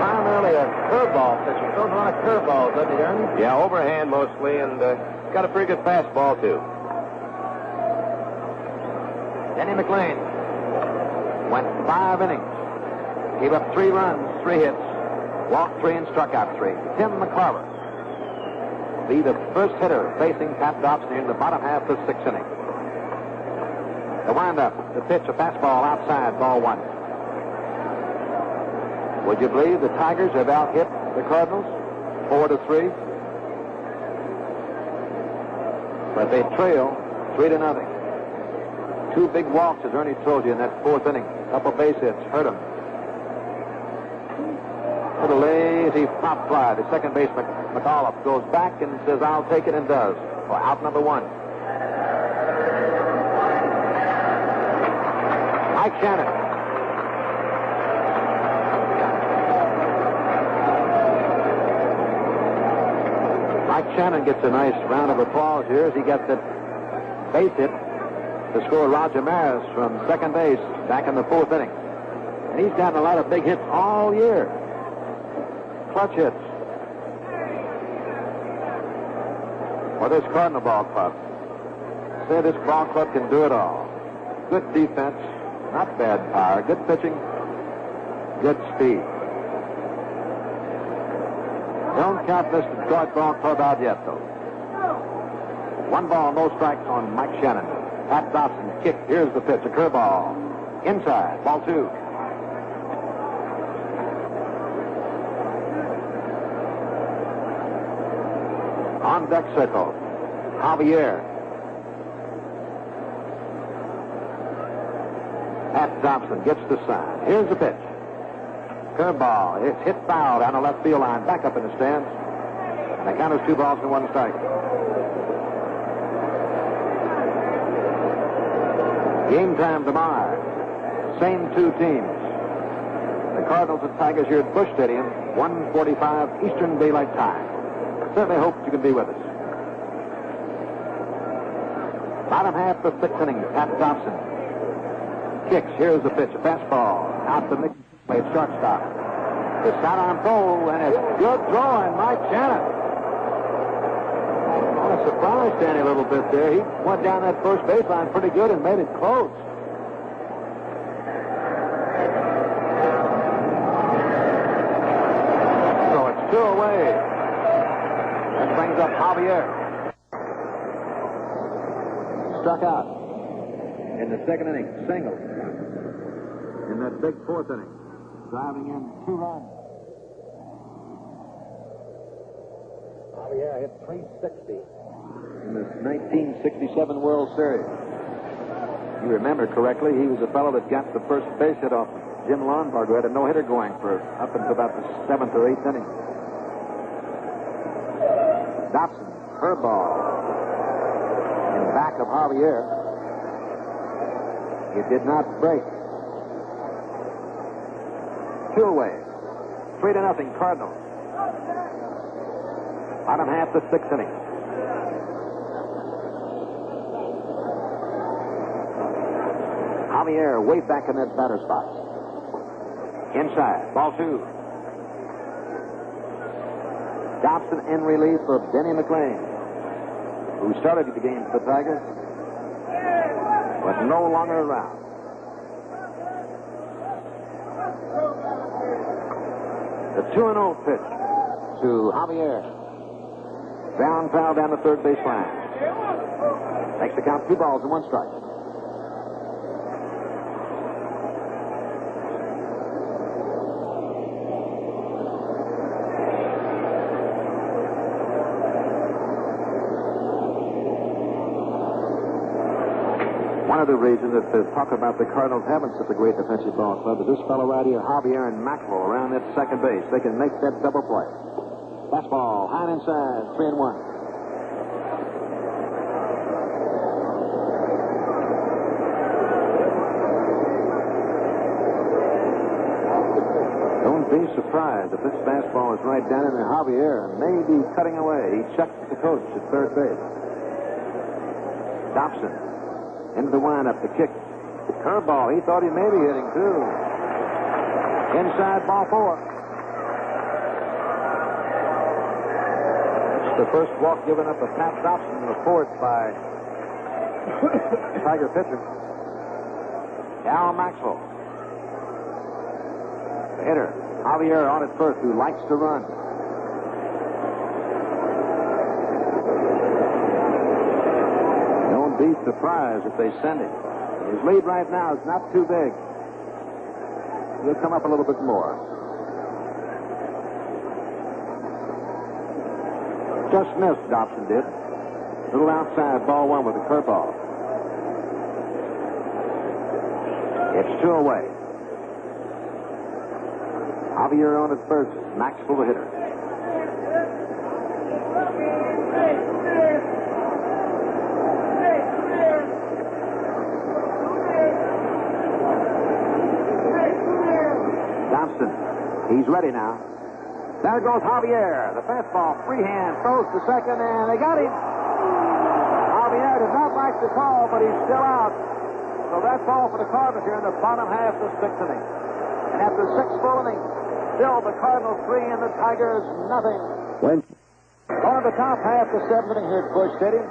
C: primarily a curveball pitcher. Throws a lot of curveballs, doesn't he, Ernie?
B: Yeah, overhand mostly, and got a pretty good fastball, too.
C: Denny McLain went 5 innings. Gave up 3 runs, 3 hits. Walked 3 and struck out 3. Tim McCarver be the first hitter facing Pat Dobson in the bottom half of the 6th inning. The windup, the pitch, a fastball outside, ball 1. Would you believe the Tigers have out-hit the Cardinals 4-3? But they trail 3-0. 2 big walks, as Ernie told you, in that 4th inning. A couple base hits, hurt him. To the lazy pop fly. The second baseman, McAuliffe, goes back and says, I'll take it, and does. For out number 1. Mike Shannon. Mike Shannon gets a nice round of applause here as he gets that base hit to score Roger Maris from second base back in the 4th inning. And he's gotten a lot of big hits all year. Clutch hits. For this Cardinal ball club. Say this ball club can do it all. Good defense, not bad power, good pitching, good speed. Don't count this Detroit ball club out yet, though. 1 ball, no strikes on Mike Shannon. Pat Dobson kick. Here's the pitch, a curveball. Inside, ball 2. On deck circle, Javier. Pat Dobson gets the sign. Here's the pitch. Curveball. It's hit foul down the left field line, back up in the stands. And the count is 2 balls and 1 strike. Game time tomorrow. Same 2 teams. The Cardinals and Tigers here at Busch Stadium, 1:45 Eastern Daylight Time. Certainly hope you can be with us. Bottom half of the 6th inning, Pat Dobson kicks. Here's the pitch, a fastball out the mid play shortstop. The sidearm throw, and it's good throwing, Mike Shannon. I was surprised Danny a little bit there. He went down that first baseline pretty good and made it close. So it's 2 away. That brings up Javier. Struck out in the 2nd inning, single. In that big 4th inning, driving in 2 runs. Javier hit .360 in the 1967 World Series. You remember correctly, he was the fellow that got the first base hit off Jim Lonborg, who had a no-hitter going for up until about the 7th or 8th inning. Dobson, her ball, in back of Javier. It did not break. 2 away. 3-0 Cardinals. Bottom half the 6th inning. Javier way back in that batter spot. Inside, ball 2. Dobson in relief of Denny McLain, who started the game for the Tigers, but no longer around. The 2-0 pitch to Javier. Ground foul down the 3rd base line. Makes the count 2 balls and 1 strike. One of the reasons that they talk about the Cardinals having such a great defensive ball club is this fellow right here, Javier and Maxwell, around that second base. They can make that double play. Fastball, high and inside, 3-1. Don't be surprised if this fastball is right down in there. Javier may be cutting away. He checked with the coach at third base. Dobson into the windup, the kick. The curveball, he thought he may be hitting too. Inside, ball 4. It's the first walk given up of Pat Dobson, the fourth by Tiger pitcher Al Maxwell. The hitter, Javier on at first, who likes to run. Don't be surprised if they send him. His lead right now is not too big. He'll come up a little bit more. Just missed, Dobson did. Little outside, ball 1 with a curveball. It's 2 away. Javier on at first, Maxwell the hitter. Dobson, he's ready now. There goes Javier. The fastball, freehand, throws to second, and they got him. Javier did not like the call, but he's still out. So that's all for the Cardinals here in the bottom half of the 6th inning. And after 6 full innings, still the Cardinals 3 and the Tigers nothing. Going to the top half of the 7th inning here at Busch Stadium.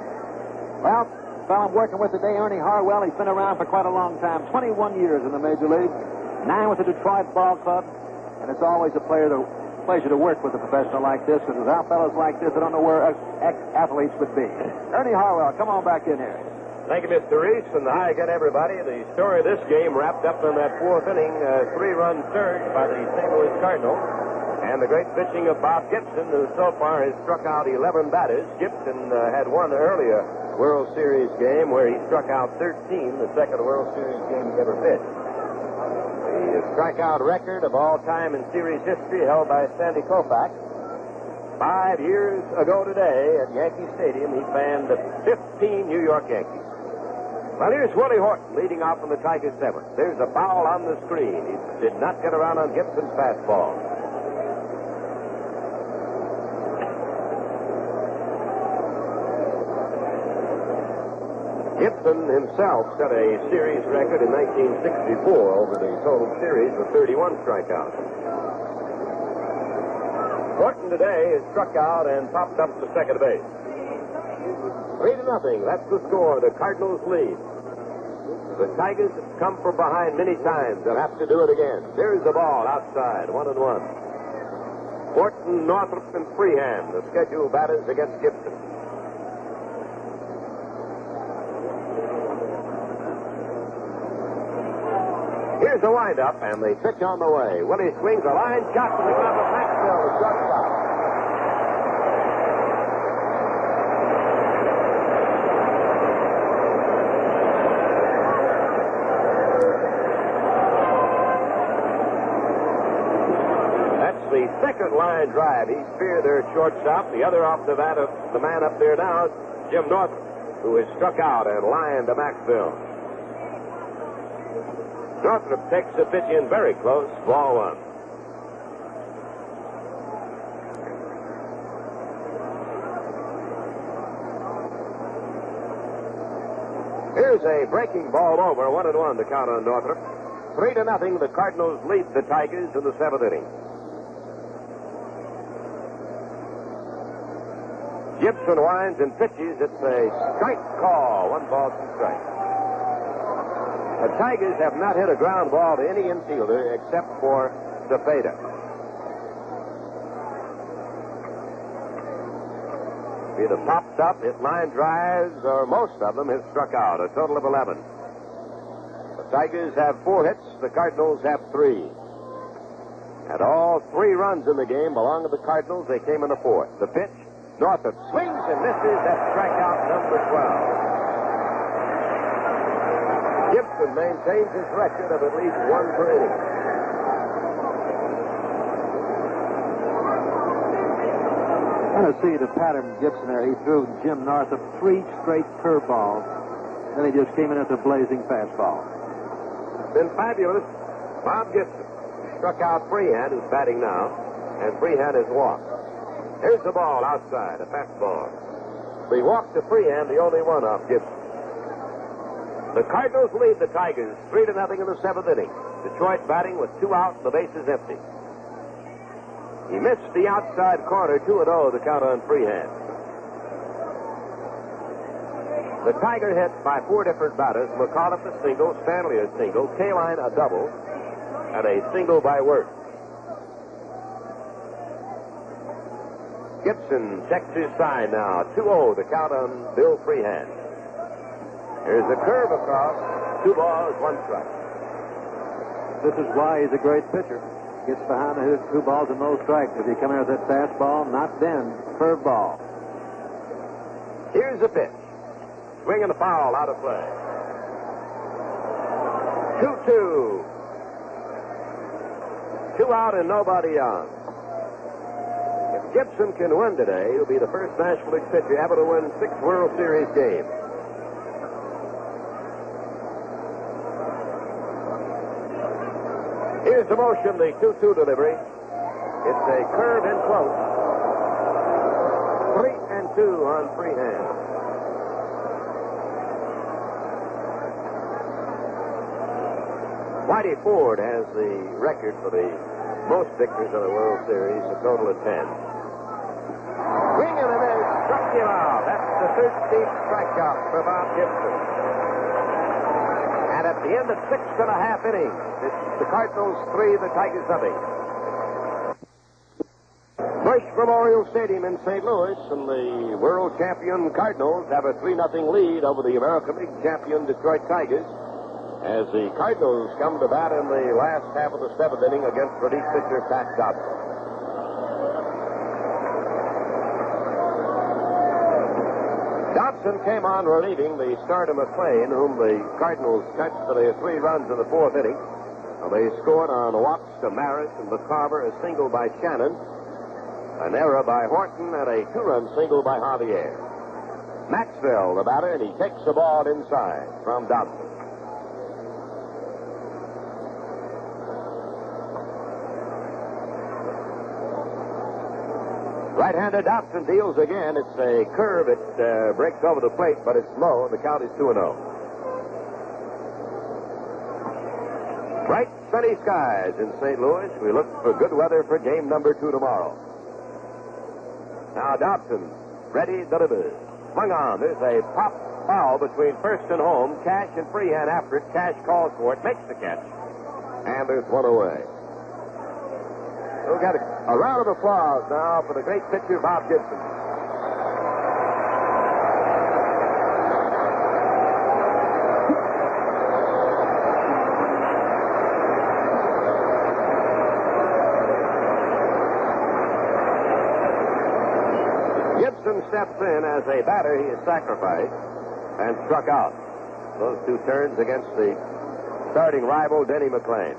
C: Well, fellow I'm working with today, Ernie Harwell. He's been around for quite a long time, 21 years in the Major League, 9 with the Detroit Ball Club, and it's always a pleasure to work with a professional like this, because without fellows like this, I don't know where ex-athletes would be. Ernie Harwell, come on back in here.
B: Thank you, Mr. Reese, and hi again, everybody. The story of this game wrapped up in that 4th inning, 3-run surge by the St. Louis Cardinals, and the great pitching of Bob Gibson, who so far has struck out 11 batters. Gibson had won the earlier World Series game where he struck out 13, the second World Series game he ever pitched. The strikeout record of all time in series history held by Sandy Koufax. 5 years ago today at Yankee Stadium, he fanned the 15 New York Yankees. Well, here's Willie Horton leading off from the Tigers 7th. There's a foul on the screen. He did not get around on Gibson's fastball. Gibson himself set a series record in 1964 over the total series with 31 strikeouts. Horton today has struck out and popped up to second base. 3-0. That's the score. The Cardinals lead. The Tigers have come from behind many times. They'll have to do it again. There's the ball outside, 1-1. Horton, Northrop, and Freehand, the scheduled batters against Gibson. Here's the windup, and the pitch on the way. Willie swings a line shot to the glove of Maxwell, the shortstop. That's the second line drive. He's speared their shortstop. The other off the bat of the man up there now, Jim Northrop, who has struck out and lined to Maxwell. Northrop takes the pitch in very close, ball 1. Here's a breaking ball over, 1-1 to count on Northrop. 3-0, the Cardinals lead the Tigers in the 7th inning. Gibson winds and pitches. It's a strike call, 1 ball, 2 strikes. The Tigers have not hit a ground ball to any infielder except for Cepeda. Either popped up, hit line drives, or most of them have struck out, a total of 11. The Tigers have 4 hits, the Cardinals have 3. And all 3 runs in the game belong to the Cardinals. They came in the 4th. The pitch, Northrop swings and misses at strikeout number 12. Gibson maintains his record of at least one per inning.
C: Kind of see the pattern Gibson there. He threw Jim Northrup 3 straight curveballs. Then he just came in at the blazing fastball.
B: Been fabulous. Bob Gibson struck out Freehan, who's batting now, and Freehan has walked. Here's the ball outside, a fastball. We walked to Freehan, the only one off Gibson. The Cardinals lead the Tigers 3-0 in the 7th inning. Detroit batting with 2 out and the bases empty. He missed the outside corner, 2-0 the count on Freehan. The Tiger hit by 4 different batters. McAuliffe a single, Stanley a single, Kaline a double, and a single by Wirth. Gibson checks his sign now. 2-0 the count on Bill Freehan. Here's a curve across. 2 balls, 1 strike.
C: This is why he's a great pitcher. Gets behind the 2 balls and no strikes. If you come in with that fastball, not then. Curveball.
B: Here's the pitch. Swing and a foul, out of play. 2-2. 2 out and nobody on. If Gibson can win today, he'll be the first National League pitcher ever to win 6 World Series games. Here's the motion, the 2-2 delivery. It's a curve in close. 3-2 on Freehan. Whitey Ford has the record for the most victories in the World Series, a total of 10. Swing and a miss, struck him out. That's the 13th strikeout for Bob Gibson. And at the end of 6.5 innings, it's the Cardinals 3, the Tigers nothing. Busch Memorial Stadium in St. Louis, and the world champion Cardinals have a 3-0 lead over the American League champion Detroit Tigers, as the Cardinals come to bat in the last half of the 7th inning against relief pitcher Pat Dobson. Dobson came on relieving the starter McLain, whom the Cardinals touched for their 3 runs in the 4th inning. They scored on walks to Maris and McCarver, a single by Shannon, an error by Horton, and a 2-run single by Javier. Maxwell, the batter, and he takes the ball inside from Dobson. Right-hander Dobson deals again. It's a curve. It breaks over the plate, but it's low, and the count is 2-0. Bright, sunny skies in St. Louis. We look for good weather for game number 2 tomorrow. Now Dobson, ready, delivers. Swung on. There's a pop foul between first and home. Cash and Freehan after it. Cash calls for it, makes the catch, and there's 1 away. We'll get a round of applause now for the great pitcher, Bob Gibson. Gibson steps in as a batter. He is sacrificed and struck out. Those 2 turns against the starting rival, Denny McLain.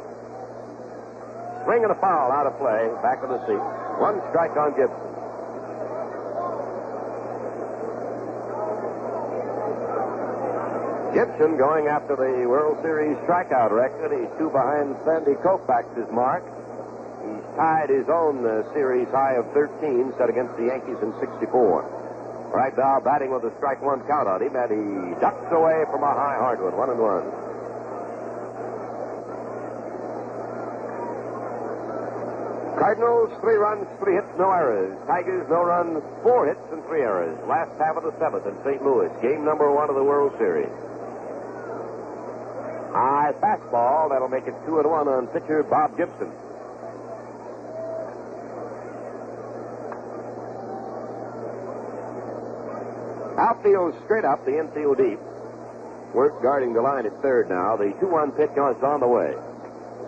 B: Swing and a foul, out of play, back in the seat. 1 strike on Gibson. Gibson going after the World Series strikeout record. He's 2 behind Sandy Koufax's mark. He's tied his own series high of 13 set against the Yankees in 64. Right now, batting with a strike 1 count on him, and he ducks away from a high hard one, 1-1. Cardinals, 3 runs, 3 hits, no errors. Tigers, no runs, 4 hits, and 3 errors. Last half of the 7th in St. Louis. Game number 1 of the World Series. High fastball. That'll make it 2-1 on pitcher Bob Gibson. Outfield straight up, the infield deep. Work guarding the line at third now. The 2-1 pitch is on the way.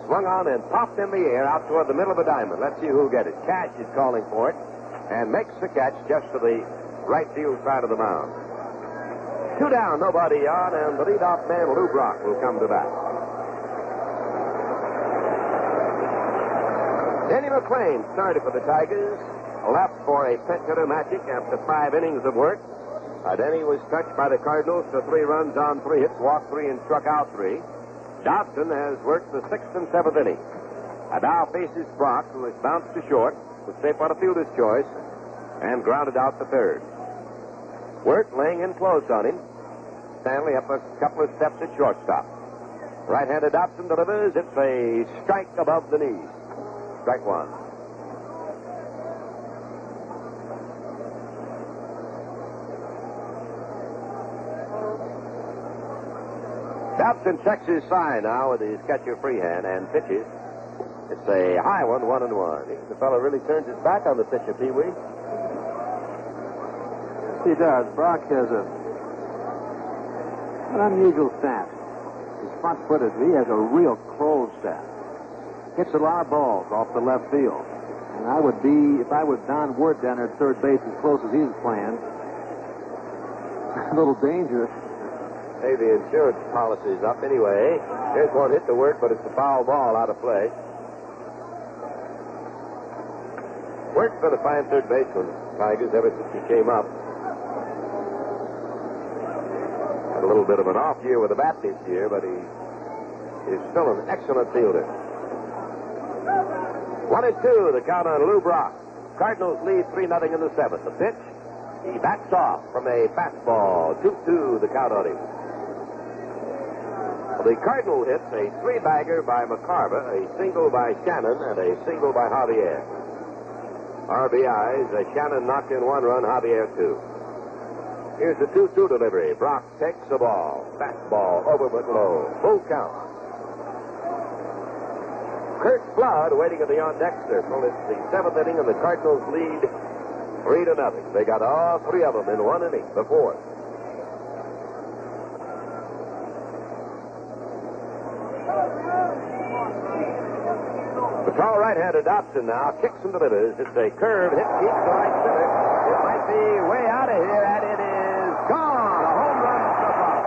B: Swung on and popped in the air out toward the middle of the diamond. Let's see who'll get it. Cash is calling for it and makes the catch just to the right field side of the mound. Two down, nobody on, and the leadoff man, Lou Brock, will come to bat. Denny McLain started for the Tigers. Left for a pinch-hitter magic after 5 innings of work. Denny was touched by the Cardinals for 3 runs on 3 hits, walked 3, and struck out 3. Dobson has worked the 6th and 7th inning. Now faces Brock, who has bounced to short, was safe on a fielder's choice, and grounded out the 3rd. Wirt laying in close on him. Stanley up a couple of steps at shortstop. Right-handed Dobson delivers. It's a strike above the knees. Strike 1. Dobson checks his sign now with his catcher freehand and pitches. It's a high one, 1-1. The fellow really turns his back on the pitcher, Pee Wee.
C: He does. Brock has an unusual stance. His front foot he has a real closed stance. Hits a lot of balls off the left field. And I would be, if I was Don Wirt down there at third base as close as he's playing, a little dangerous.
B: Hey, the insurance policy's up anyway. Here's one hit to work, but it's a foul ball out of play. Work's been a fine third baseman, Tigers, ever since he came up. Had a little bit of an off year with the bat this year, but he is still an excellent fielder. 1-2, the count on Lou Brock. Cardinals lead 3-0 in the 7th. The pitch, he backs off from a fastball. 2-2, the count on him. The Cardinal hits a 3-bagger by McCarver, a single by Shannon, and a single by Javier. RBIs, Shannon knocked in 1 run, Javier 2. Here's the 2-2 delivery. Brock takes the ball. Fastball over but low. Full count. Kurt Flood waiting at the on-deck circle. It's the 7th inning, and the Cardinals lead 3-0. They got all 3 of them in 1 inning, the 4th. The tall right-hander Dobson now kicks and delivers. It's a curve hit deep to right center. It might be way out of here, and it is gone. A home run so far.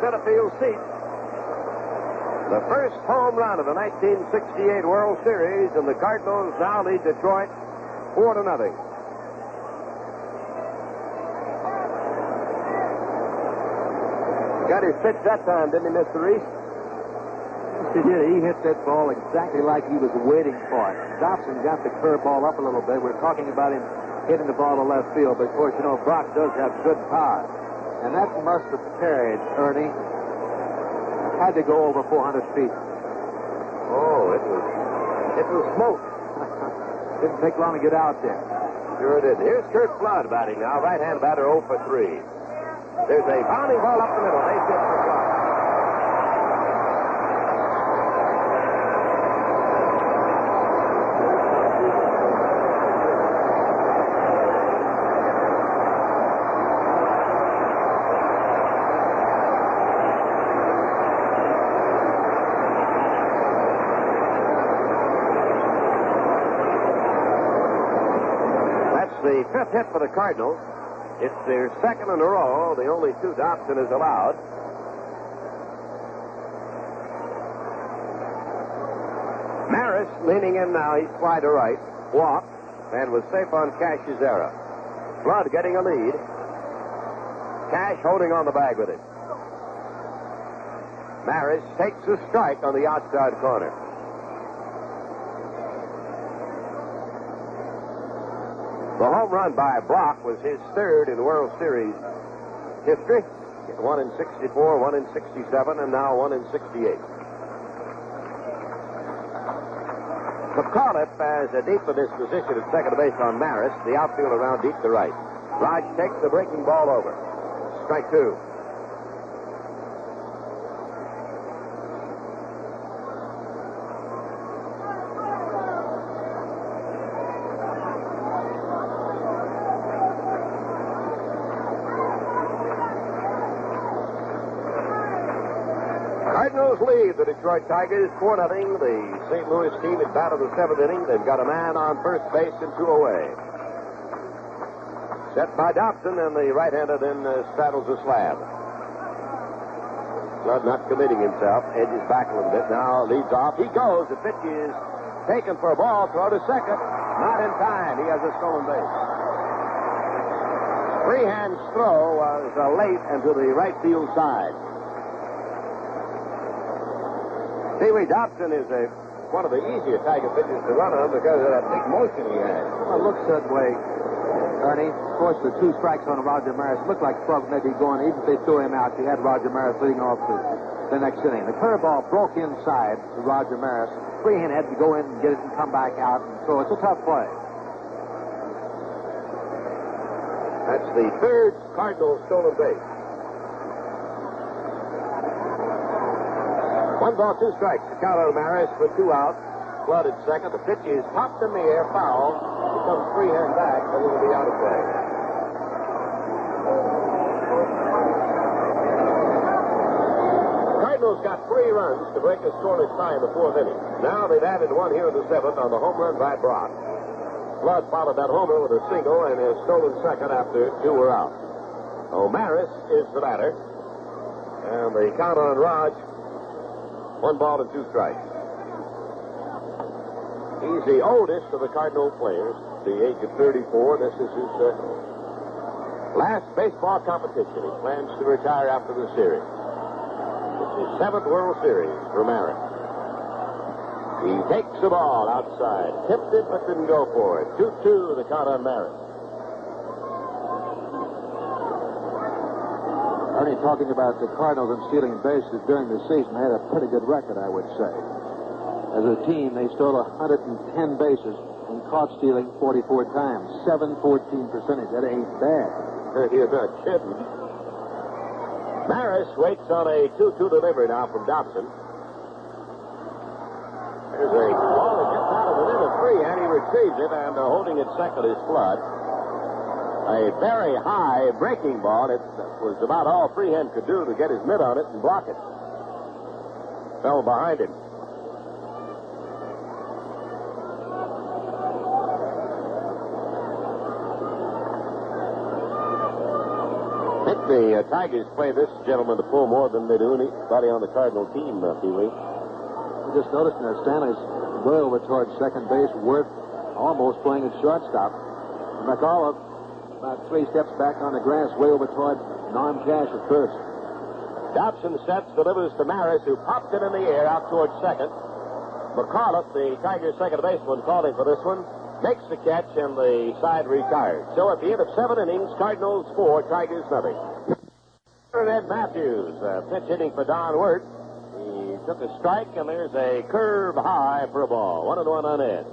B: Center field seat. The first home run of the 1968 World Series, and the Cardinals now lead Detroit 4-0. Got his pitch that time, didn't he, Mr. Reese?
C: Yes, he did. He hit that ball exactly like he was waiting for it. Dobson got the curveball up a little bit. We're talking about him hitting the ball to left field, but of course, you know, Brock does have good power. And that must have carried, Ernie. Had to go over 400 feet.
B: Oh, it was smoke.
C: Didn't take long to get out there.
B: Sure did. Here's Kurt Flood batting now. Right-hand batter 0 for 3. There's a bounding ball up the middle. They get for Flood. The 5th hit for the Cardinals. It's their 2nd in a row. The only 2 Dobson is allowed. Maris leaning in now. He's fly to right. Walked and was safe on Cash's error. Flood getting a lead. Cash holding on the bag with it. Maris takes a strike on the outside corner. The home run by Brock was his 3rd in World Series history. 1 in 64, 1 in 67, and now 1 in 68. McAuliffe has a deep in his position at second base on Maris. The outfield around deep to right. Raj takes the breaking ball over. Strike 2. Cardinals lead the Detroit Tigers 4-0. The St. Louis team at bat of the 7th inning. They've got a man on first base and 2 away. Set by Dobson, and the right-hander then straddles the slab. Flood not committing himself, edges back a little bit. Now leads off. He goes. The pitch is taken for a ball. Throw to second. Not in time. He has a stolen base. Freehand's throw was late and to the right field side. Pee Wee Dobson is one of the easier Tiger pitchers to run on because of that big motion he has.
C: Well, it looks that way, Ernie. Of course, the 2 strikes on Roger Maris looked like Plug may be going. Even if they threw him out, you had Roger Maris leading off the next inning. The curveball broke inside to Roger Maris. Freehand had to go in and get it and come back out. And so it's a tough play.
B: That's the 3rd Cardinal stolen base. 1 ball, 2 strikes. The count on Maris for 2 out. Flood at second. The pitch is popped in the air, foul. He comes Freehand back, but it will be out of play. Cardinals got 3 runs to break a scoreless tie in the 4th inning. Now they've added 1 here in the 7th on the home run by Brock. Flood followed that homer with a single and has stolen second after 2 were out. O'Maris is the batter. And the count on Raj, 1 ball and 2 strikes. He's the oldest of the Cardinal players, the age of 34. This is his last baseball competition. He plans to retire after the series. It's his 7th World Series for Maris. He takes the ball outside. Tipped it, but didn't go for it. 2-2, the count on Maris.
C: Ernie, talking about the Cardinals and stealing bases during the season, they had a pretty good record, I would say. As a team, they stole 110 bases and caught stealing 44 times. 7-14 percentage. That ain't bad.
B: You're not kidding. Maris waits on a 2-2 delivery now from Dobson. There's a ball that gets out of within a 3, and he retrieves it, and holding it second is Flood. A very high breaking ball. It was about all Freehand could do to get his mitt on it and block it. Fell behind him. I think the Tigers play this gentleman to pull more than they do anybody on the Cardinal team, Pee Wee.
C: I just noticed that Stanley's way over towards second base. Worth almost playing at shortstop. McAuliffe about 3 steps back on the grass, way over toward Norm Cash at first.
B: Dobson sets, delivers to Maris, who popped it in the air out towards second. McAuliffe, the Tigers' second baseman, calling for this one, makes the catch, and the side retired. So at the end of 7 innings, Cardinals 4, Tigers nothing. Ed Matthews, pitch hitting for Don Wirt. He took a strike, and there's a curve high for a ball. 1-1 on Ed.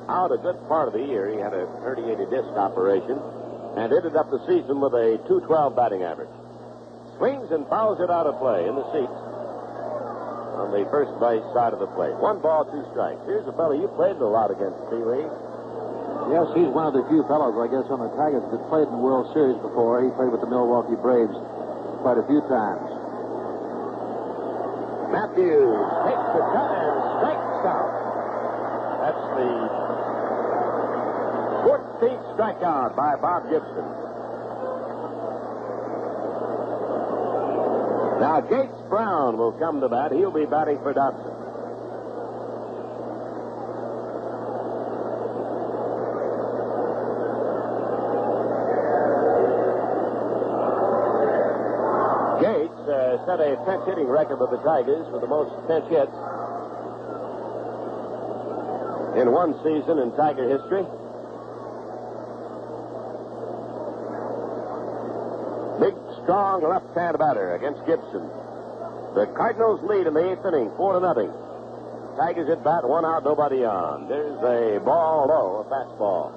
B: Out a good part of the year, he had a herniated disc operation and ended up the season with a .212 batting average. Swings and fouls it out of play in the seats on the first base side of the plate. 1 ball, 2 strikes. Here's a fellow you played a lot against, Pee Wee.
C: Yes, he's one of the few fellows, I guess, on the Tigers that played in the World Series before. He played with the Milwaukee Braves quite a few times.
B: Matthews takes the cut and strikes out. That's the 14th strikeout by Bob Gibson. Now, Gates Brown will come to bat. He'll be batting for Dobson. Gates set a pinch hitting record with the Tigers for the most pinch hits in one season in Tiger history. Big, strong left-hand batter against Gibson. The Cardinals lead in the 8th inning, 4-0. Tigers at bat, 1 out, nobody on. There's a ball low, a fastball.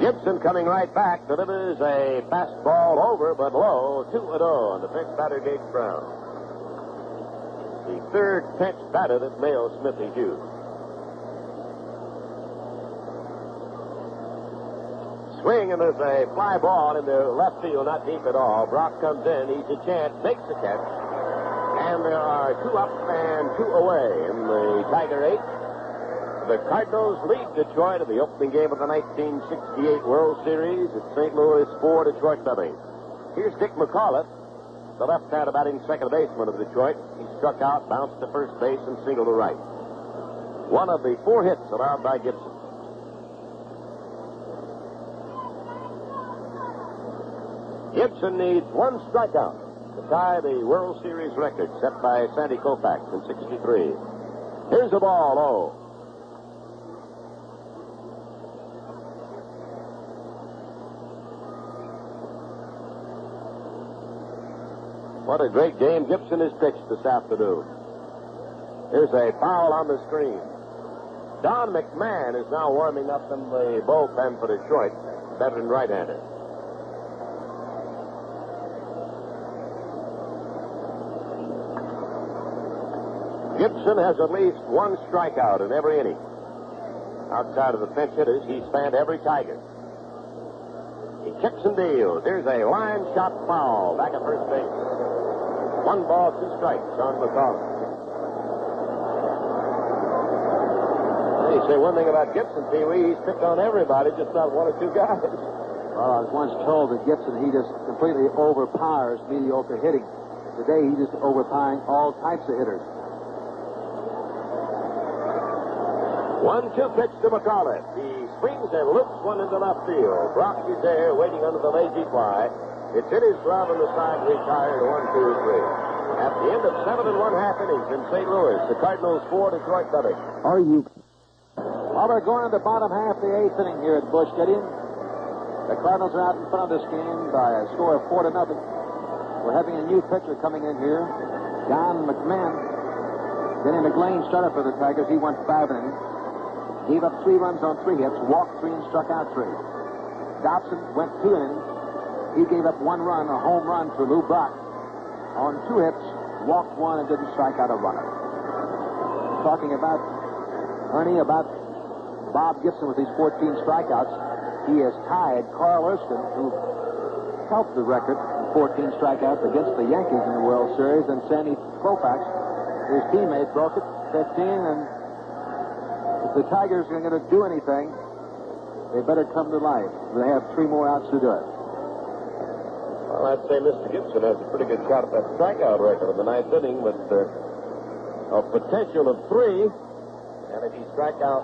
B: Gibson coming right back, delivers a fastball over, but low, 2-0 on the pinch batter, Gates Brown. The 3rd pinch batter that nails Smithy Hughes. Swing, and there's a fly ball into left field, not deep at all. Brock comes in, he's a chance, makes the catch. And there are 2 up and 2 away in the Tiger 8. The Cardinals lead Detroit in the opening game of the 1968 World Series at St. Louis 4, Detroit nothing. Here's Dick McCullough, the left-hander batting second baseman of Detroit. He struck out, bounced to first base, and singled to right. One of the 4 hits allowed by Gibson. Gibson needs 1 strikeout to tie the World Series record set by Sandy Koufax in '63. Here's the ball, low. What a great game Gibson has pitched this afternoon. Here's a foul on the screen. Don McMahon is now warming up in the bullpen for Detroit, veteran right-hander. Gibson has at least 1 strikeout in every inning. Outside of the pinch hitters, he's fanned every Tiger. He kicks and deals. Here's a line shot foul back at first base. 1 ball, 2 strikes on McCullough. They say one thing about Gibson, Pee Wee, he's picked on everybody, just not 1 or 2 guys.
C: Well, I was once told that Gibson, he just completely overpowers mediocre hitting. Today, he's just overpowering all types of hitters.
B: 1-2 pitch to McCullough. He swings and loops one into left field. Brock is there waiting under the lazy fly. It's hit his glove on the side, retired 1-2-3. At the end of 7 1/2 innings in St. Louis, the Cardinals 4, Detroit nothing.
C: Are you? Well, we're going to the bottom half of the 8th inning here at Busch Stadium. The Cardinals are out in front of this game by a score of 4-0. We're having a new pitcher coming in here, Don McMahon. Denny McLain started for the Tigers. He went 5 innings. Gave up 3 runs on 3 hits, walked 3 and struck out 3. Dobson went 2 innings. He gave up 1 run, a home run to Lou Brock. On 2 hits, walked 1 and didn't strike out a runner. Talking about, Ernie, about Bob Gibson with these 14 strikeouts. He has tied Carl Erskine, who helped the record in 14 strikeouts against the Yankees in the World Series, and Sandy Koufax, his teammate, broke it 15, and if the Tigers are going to do anything, they better come to life. They have 3 more outs to do it.
B: Well, I'd say Mr. Gibson has a pretty good shot at that strikeout record in the 9th inning, but a potential of 3. And if he strikes out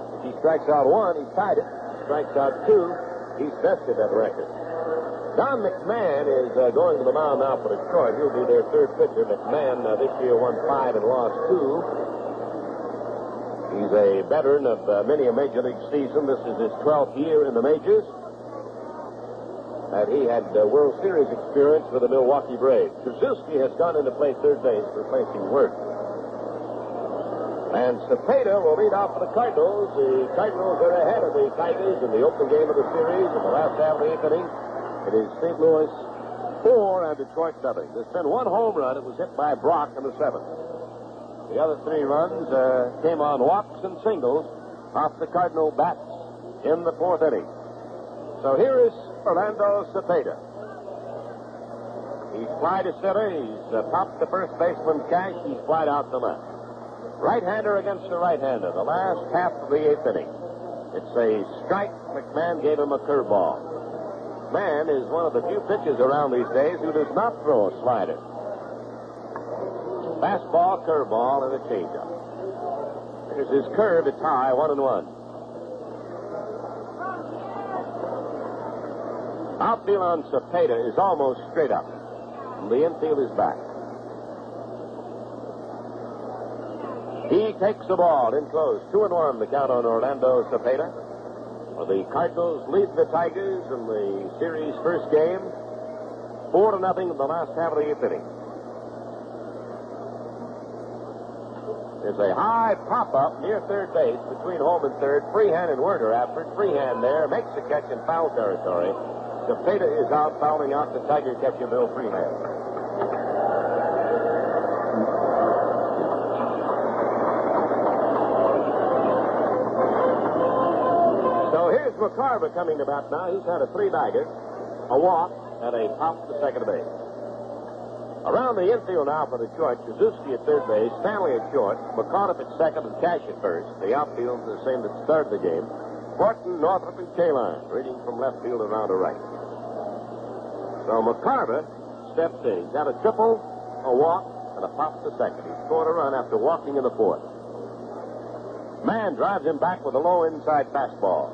B: 1, he's tied it. If he strikes out 2, he's bested that record. Don McMahon is going to the mound now for Detroit. He'll be their 3rd pitcher. McMahon this year won 5 and lost 2. He's a veteran of many a major league season. This is his 12th year in the majors. And he had World Series experience with the Milwaukee Braves. Krzyzewski has gone in to play third base, replacing Wirt. And Cepeda will lead off for the Cardinals. The Cardinals are ahead of the Tigers in the opening game of the series in the last half of the 8th inning. It is St. Louis 4 and Detroit nothing. There's been 1 home run. It was hit by Brock in the 7th. The other 3 runs came on walks and singles off the Cardinal bats in the 4th inning. So here is Orlando Cepeda. He's fly to center. He's popped the first baseman Cash. He's flied out to left. Right-hander against the right-hander. The last half of the 8th inning. It's a strike. McMahon gave him a curveball. McMahon is one of the few pitchers around these days who does not throw a slider. Fastball, curveball, and a changeup. Here's his curve. It's high, 1-1. Outfield on Cepeda is almost straight up. The infield is back. He takes the ball in close. 2-1 the count on Orlando Cepeda. Well, the Cardinals lead the Tigers in the series' first game. 4-0 in the last half of the 8th inning. There's a high pop-up near third base between home and third. Freehand and Werner after it. Freehand there makes the catch in foul territory. Cepeda is out, fouling out the Tiger catcher, Bill Freehand. So here's Here's McCarver coming to bat now. He's had a 3-bagger, a walk, and a pop to second base. Around the infield now for Detroit, Krzyzewski at third base, Stanley at short, McCarthy at second, and Cash at first. The outfield the same that started the game. Horton, Northrup, and Kaline reading from left field around to right. So McCarver steps in. He's had a triple, a walk, and a pop to second. He scored a run after walking in the fourth. Mann drives him back with a low inside fastball.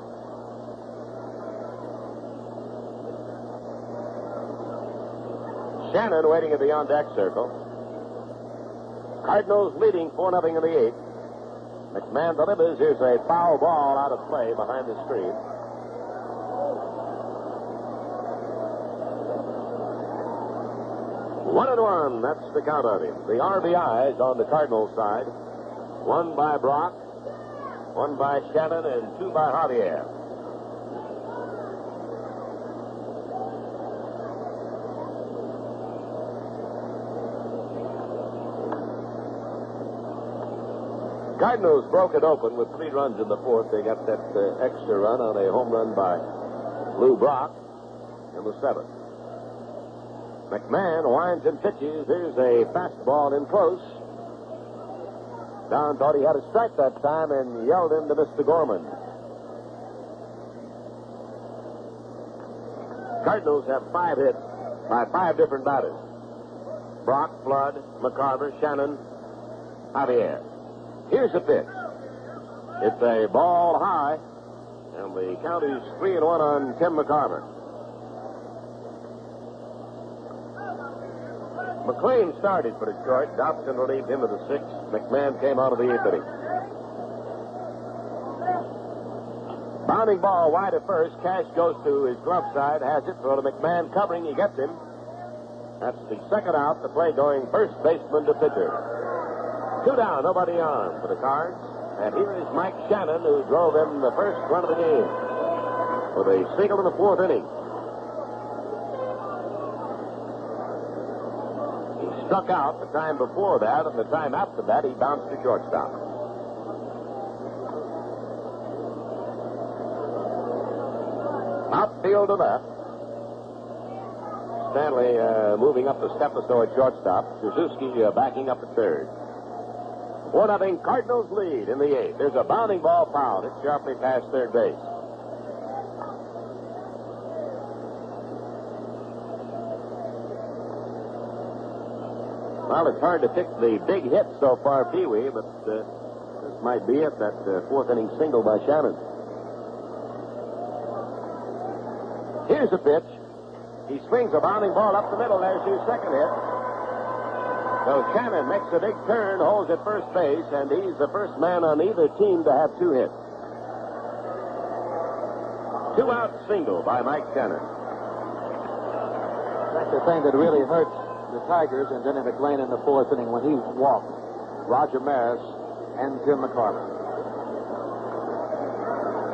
B: Shannon waiting at the on-deck circle. Cardinals leading 4-0 in the eighth. McMahon delivers. Here's a foul ball out of play behind the screen. One and one. That's the count on him. The RBIs on the Cardinals side. One by Brock, one by Shannon, and two by Javier. Cardinals broke it open with 3 runs in the fourth. They got that extra run on a home run by Lou Brock in the seventh. McMahon winds and pitches. Here's a fastball in close. Don thought he had a strike that time and yelled him to Mr. Gorman. Cardinals have 5 hits by 5 different batters. Brock, Flood, McCarver, Shannon, Javier. Here's the pitch. It's a ball high, and the count is 3-1 on Tim McCarver. McLain started for Detroit. Dobson relieved him of the 6th. McMahon came out of the 8th inning. Bounding ball wide at first. Cash goes to his glove side, has it. Throw to McMahon covering. He gets him. That's the second out. The play going first baseman to pitcher. 2 down, nobody on for the Cards. And here is Mike Shannon, who drove him the first run of the game with a single in the 4th inning. He struck out the time before that, and the time after that, he bounced to shortstop. Outfield to left. Stanley moving up the step or so at shortstop. Krzyzewski backing up at third. 4-0 Cardinals lead in the 8th. There's a bounding ball foul. It's sharply past third base. Well, it's hard to pick the big hit so far, Pee Wee, but this might be it, that 4th inning single by Shannon. Here's the pitch. He swings a bounding ball up the middle. There's his second hit. So Shannon makes a big turn, holds at first base, and he's the first man on either team to have 2 hits. 2-out single by Mike Shannon.
C: That's the thing that really hurts the Tigers and Denny McLain in the 4th inning when he walked Roger Maris and Tim McCarver.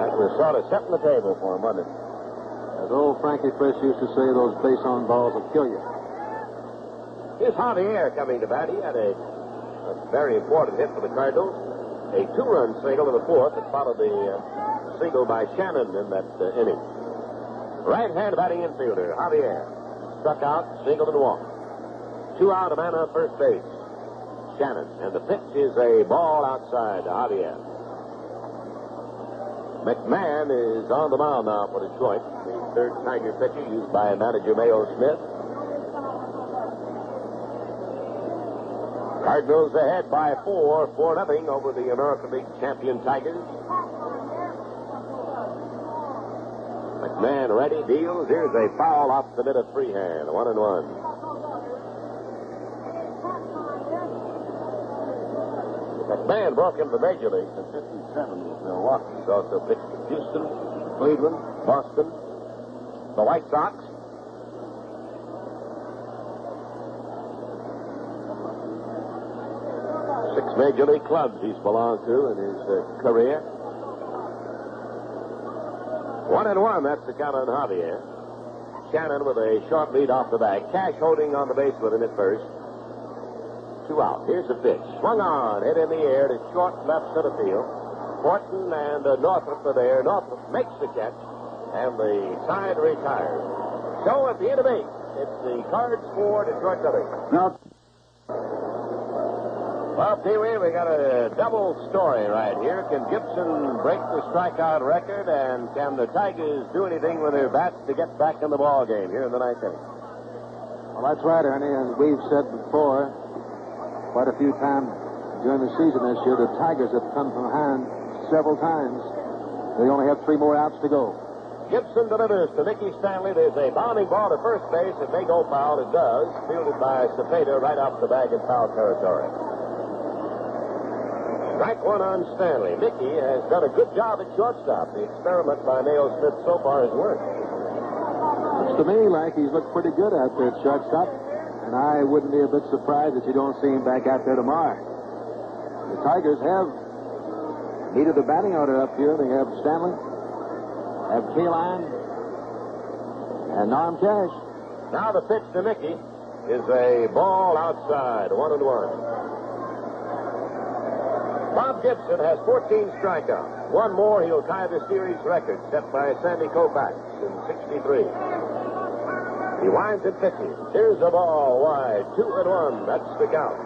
B: That was sort of setting the table for him, wasn't it?
C: As old Frankie Frisch used to say, those base-on balls will kill you.
B: Here's Javier coming to bat. He had a very important hit for the Cardinals. A 2-run single in the 4th that followed the single by Shannon in that inning. Right-hand batting infielder, Javier. Struck out, singled and walked. 2 out, a man on first base. Shannon. And the pitch is a ball outside to Javier. McMahon is on the mound now for Detroit. The 3rd Tiger pitcher used by manager Mayo Smith. Cardinals ahead by 4-0 over the American League champion Tigers. McMahon ready, deals. Here's a foul off the mid of Freehand. 1-1. McMahon broke into the major leagues in 57 with Milwaukee. He's also pitched for Houston, Cleveland, Boston, the White Sox. 6 major league clubs he's belonged to in his career. 1-1, that's the count on Javier. Shannon with a short lead off the bag. Cash holding on the base with him at first. 2 out. Here's the pitch. Swung on, hit in the air to short left center field. Horton and Northrop are there. Northrop makes the catch, and the side retires. So at the end of 8, it's the Cards 4, Detroit nothing.
C: No.
B: Well, Pee-wee, we got a double story right here. Can Gibson break the strikeout record, and can the Tigers do anything with their bats to get back in the ball game here in the 9th inning?
C: Well, that's right, Ernie. As we've said before, quite a few times during the season this year, the Tigers have come from behind several times. They only have 3 more outs to go.
B: Gibson delivers to Mickey Stanley. There's a bounding ball to first base. It may go foul. It does. Fielded by Cepeda right off the bag in foul territory. Strike 1 on Stanley. Mickey has done a good job at shortstop. The experiment by Nail Smith so far has worked.
C: Looks to me like he's looked pretty good out there at shortstop, and I wouldn't be a bit surprised if you don't see him back out there tomorrow. The Tigers have needed the batting order up here. They have Stanley, have Kaline, and Norm Cash.
B: Now the pitch to Mickey is a ball outside, 1-1. Bob Gibson has 14 strikeouts. 1 more, he'll tie the series record set by Sandy Koufax in 63. He winds at 50. Here's the ball wide, 2-1. That's the count.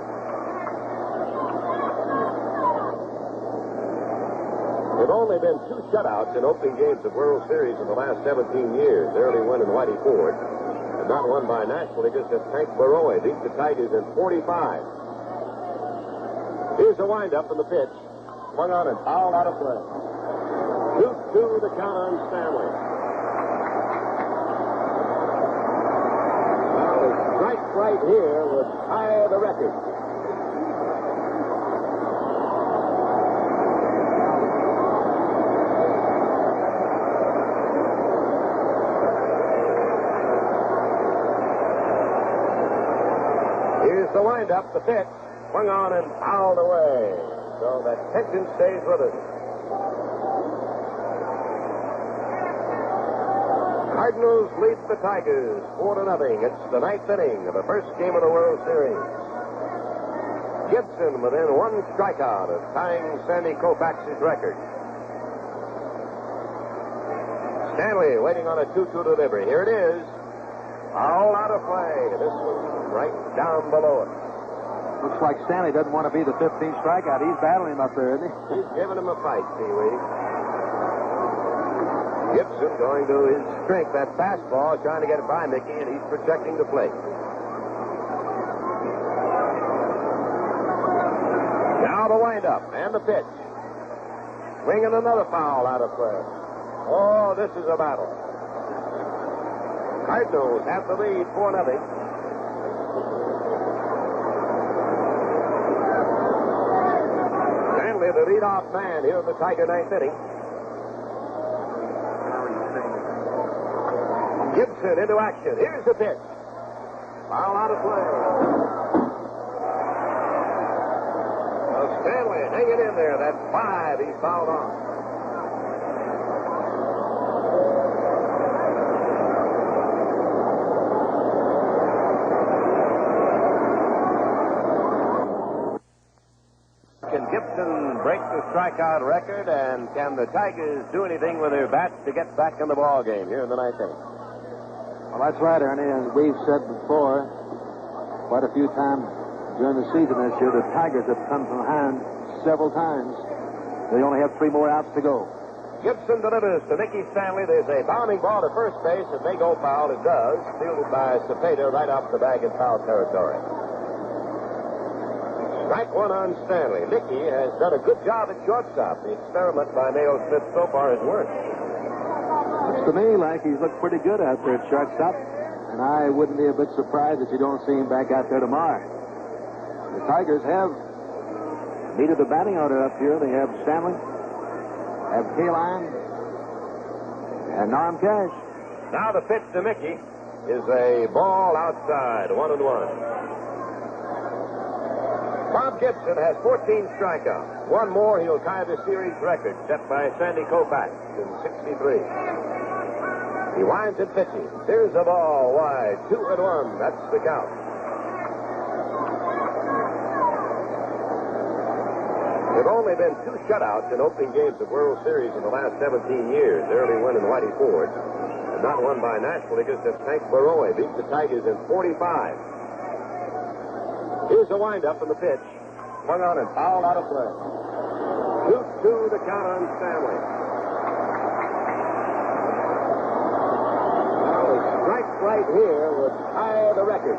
B: There have only been 2 shutouts in opening games of World Series in the last 17 years. Early one in Whitey Ford, and not one by National Leaguers as Hank Baroy beat the Tigers in 45. Here's the windup and the pitch. Swung on and fouled out of play. 2-2 the count on Stanley. Well, the strike right here would tie the record. Here's the windup, the pitch. Swung on and fouled away. So that tension stays with us. Cardinals lead the Tigers 4-0. It's the 9th inning of the first game of the World Series. Gibson within 1 strikeout of tying Sandy Koufax's record. Stanley waiting on a 2-2 delivery. Here it is. All out of play. This one right down below it.
C: Looks like Stanley doesn't want to be the 15th strikeout. He's battling him up there, isn't he?
B: He's giving him a fight, Pee-wee. Gibson going to his strength. That fastball, trying to get it by Mickey, and he's protecting the plate. Now the windup and the pitch. Swinging another foul out of play. Oh, this is a battle. Cardinals have the lead 4-0. The leadoff man here in the Tiger 9th inning. Gibson into action. Here's the pitch. Foul out of play. Well, Stanley hanging in there. That's 5 he's fouled on. Can Gibson break the strikeout record, and can the Tigers do anything with their bats to get back in the ball game here in the 9th inning?
C: Well, that's right, Ernie. As we've said before, quite a few times during the season this year, the Tigers have come from behind several times. They only have 3 more outs to go.
B: Gibson delivers to Mickey Stanley. There's a bounding ball to first base. It may go foul. It does. Fielded by Cepeda right off the bag in foul territory. Strike 1 on Stanley. Mickey has done a good job at shortstop. The experiment by Nail Smith so far has worked.
C: Looks to me like he's looked pretty good out there at shortstop, and I wouldn't be a bit surprised if you don't see him back out there tomorrow. The Tigers have needed the batting order up here. They have Stanley, have Kaline, and Norm Cash.
B: Now the pitch to Mickey is a ball outside, 1-1. Bob Gibson has 14 strikeouts. 1 more, he'll tie the series record set by Sandy Koufax in 63. He winds at 50. Here's the ball wide, 2-1. That's the count. There have only been 2 shutouts in opening games of World Series in the last 17 years. Early one in Whitey Ford, and not one by National Leaguers that Hank Baroe beat the Tigers in 45. Here's the windup and the pitch. Swung on and fouled out of play. 2-2 the count on Stanley. Now the strike right here would tie the record.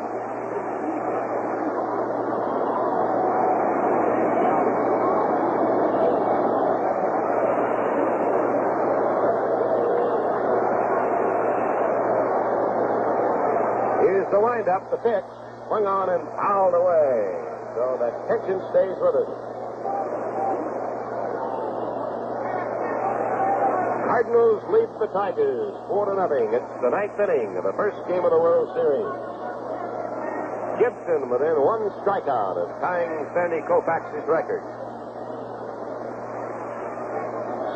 B: Here's the windup, the pitch. Swung on and fouled away. So the tension stays with us. Cardinals lead the Tigers 4-0. It's the 9th inning of the first game of the World Series. Gibson within 1 strikeout of tying Sandy Koufax's record.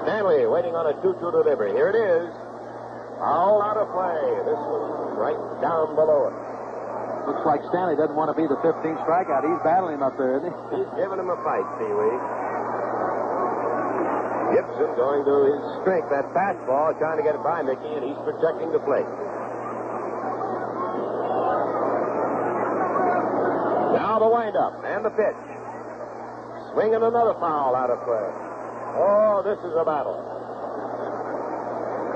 B: Stanley waiting on a 2-2 delivery. Here it is. All out of play. This one right down below it.
C: Looks like Stanley doesn't want to be the 15th strikeout. He's battling him up there, isn't he?
B: He's giving him a fight, Pee-wee. Gibson going to his strength, that fastball, trying to get it by Mickey, and he's protecting the plate. Now the windup and the pitch. Swinging another foul out of play. Oh, this is a battle.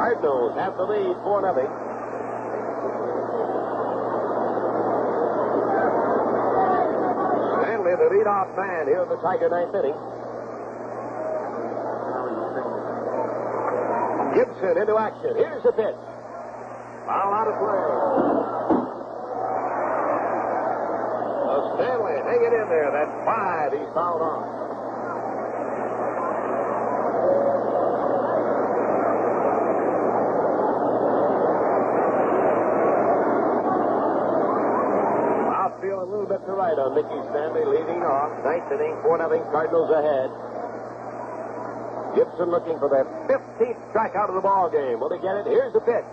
B: Cardinals have the lead 4-0. Stanley, the leadoff man here in the Tiger 9th inning. Gibson into action. Here's the pitch. Foul out of play. Stanley hanging in there. That's 5 he's fouled on. Outfield a little bit to right on Mickey Stanley leading off. 9th inning, 4-0 Cardinals ahead. Gibson looking for that 15th strikeout of the ball game. Will he get it? Here's the pitch.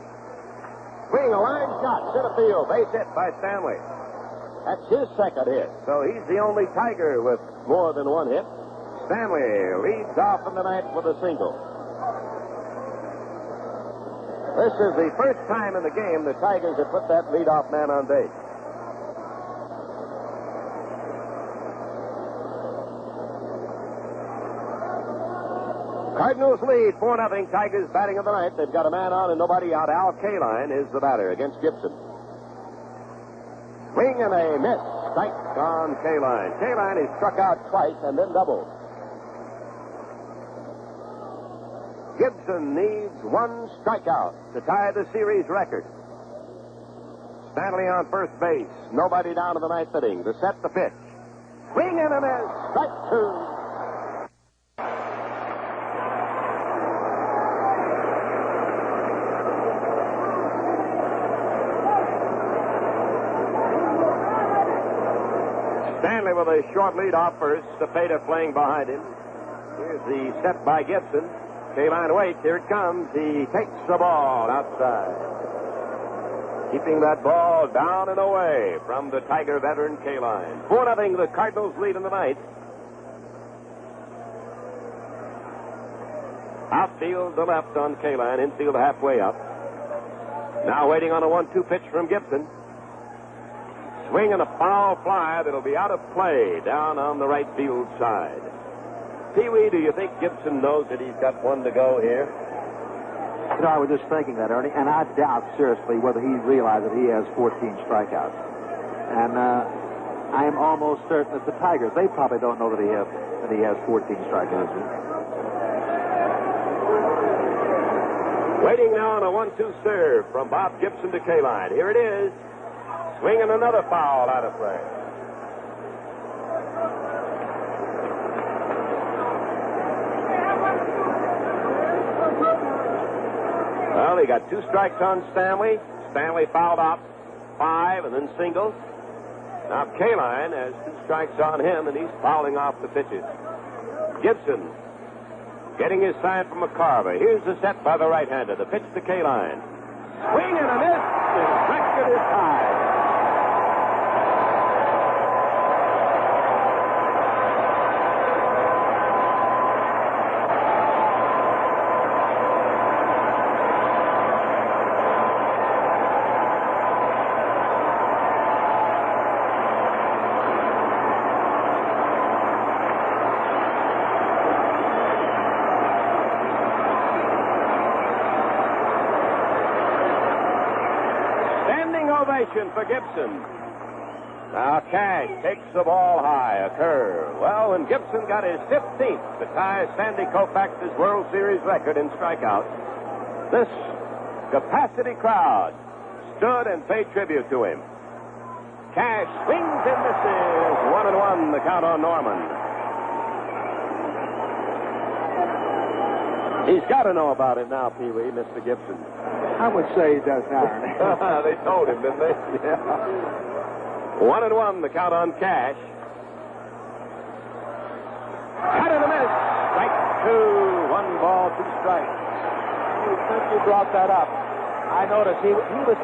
B: Swing, a line shot, center field, base hit by Stanley. That's his second hit, so he's the only Tiger with more than 1 hit. Stanley leads off in the 9th with a single. This is the first time in the game the Tigers have put that leadoff man on base. Cardinals lead 4-0. Tigers batting in the 9th. They've got a man on and nobody out. Al Kaline is the batter against Gibson. Swing and a miss. Strike on Kaline. Kaline is struck out twice and then doubled. Gibson needs 1 strikeout to tie the series record. Stanley on first base. Nobody down in the 9th inning. To set the pitch. Swing and a miss. Strike 2. Stanley with a short lead off first. Cepeda playing behind him. Here's the set by Gibson. Kaline waits. Here it comes. He takes the ball outside. Keeping that ball down and away from the Tiger veteran Kaline. 4-0 the Cardinals lead in the 9th. Outfield to left on Kaline. Infield halfway up. Now waiting on a 1-2 pitch from Gibson. Swing and a foul fly that'll be out of play down on the right field side. Pee-wee, do you think Gibson knows that he's got 1 to go here?
C: You know, I was just thinking that, Ernie, and I doubt seriously whether he realized that he has 14 strikeouts. And I am almost certain that the Tigers, they probably don't know that he has 14 strikeouts.
B: Waiting now on a 1-2 serve from Bob Gibson to Kaline. Here it is. Swinging another foul out of play. Well, he got 2 strikes on Stanley. Stanley fouled out 5 and then singles. Now Kaline has 2 strikes on him, and he's fouling off the pitches. Gibson getting his sign from McCarver. Here's the set by the right-hander. The pitch to Kaline. Swing and a miss. His record is tied. Standing ovation for Gibson. Now Cash takes the ball high, a curve. Well, when Gibson got his 15th to tie Sandy Koufax's World Series record in strikeouts, this capacity crowd stood and paid tribute to him. Cash swings and misses. 1-1, the count on Norman. He's got to know about it now, Pee Wee, Mr. Gibson.
C: I would say he does now.
B: They told him, didn't they? Yeah. 1-1, the count on Cash. Cut and a miss. Strike two. 1 ball, 2 strikes.
C: Since you brought that up, I noticed he was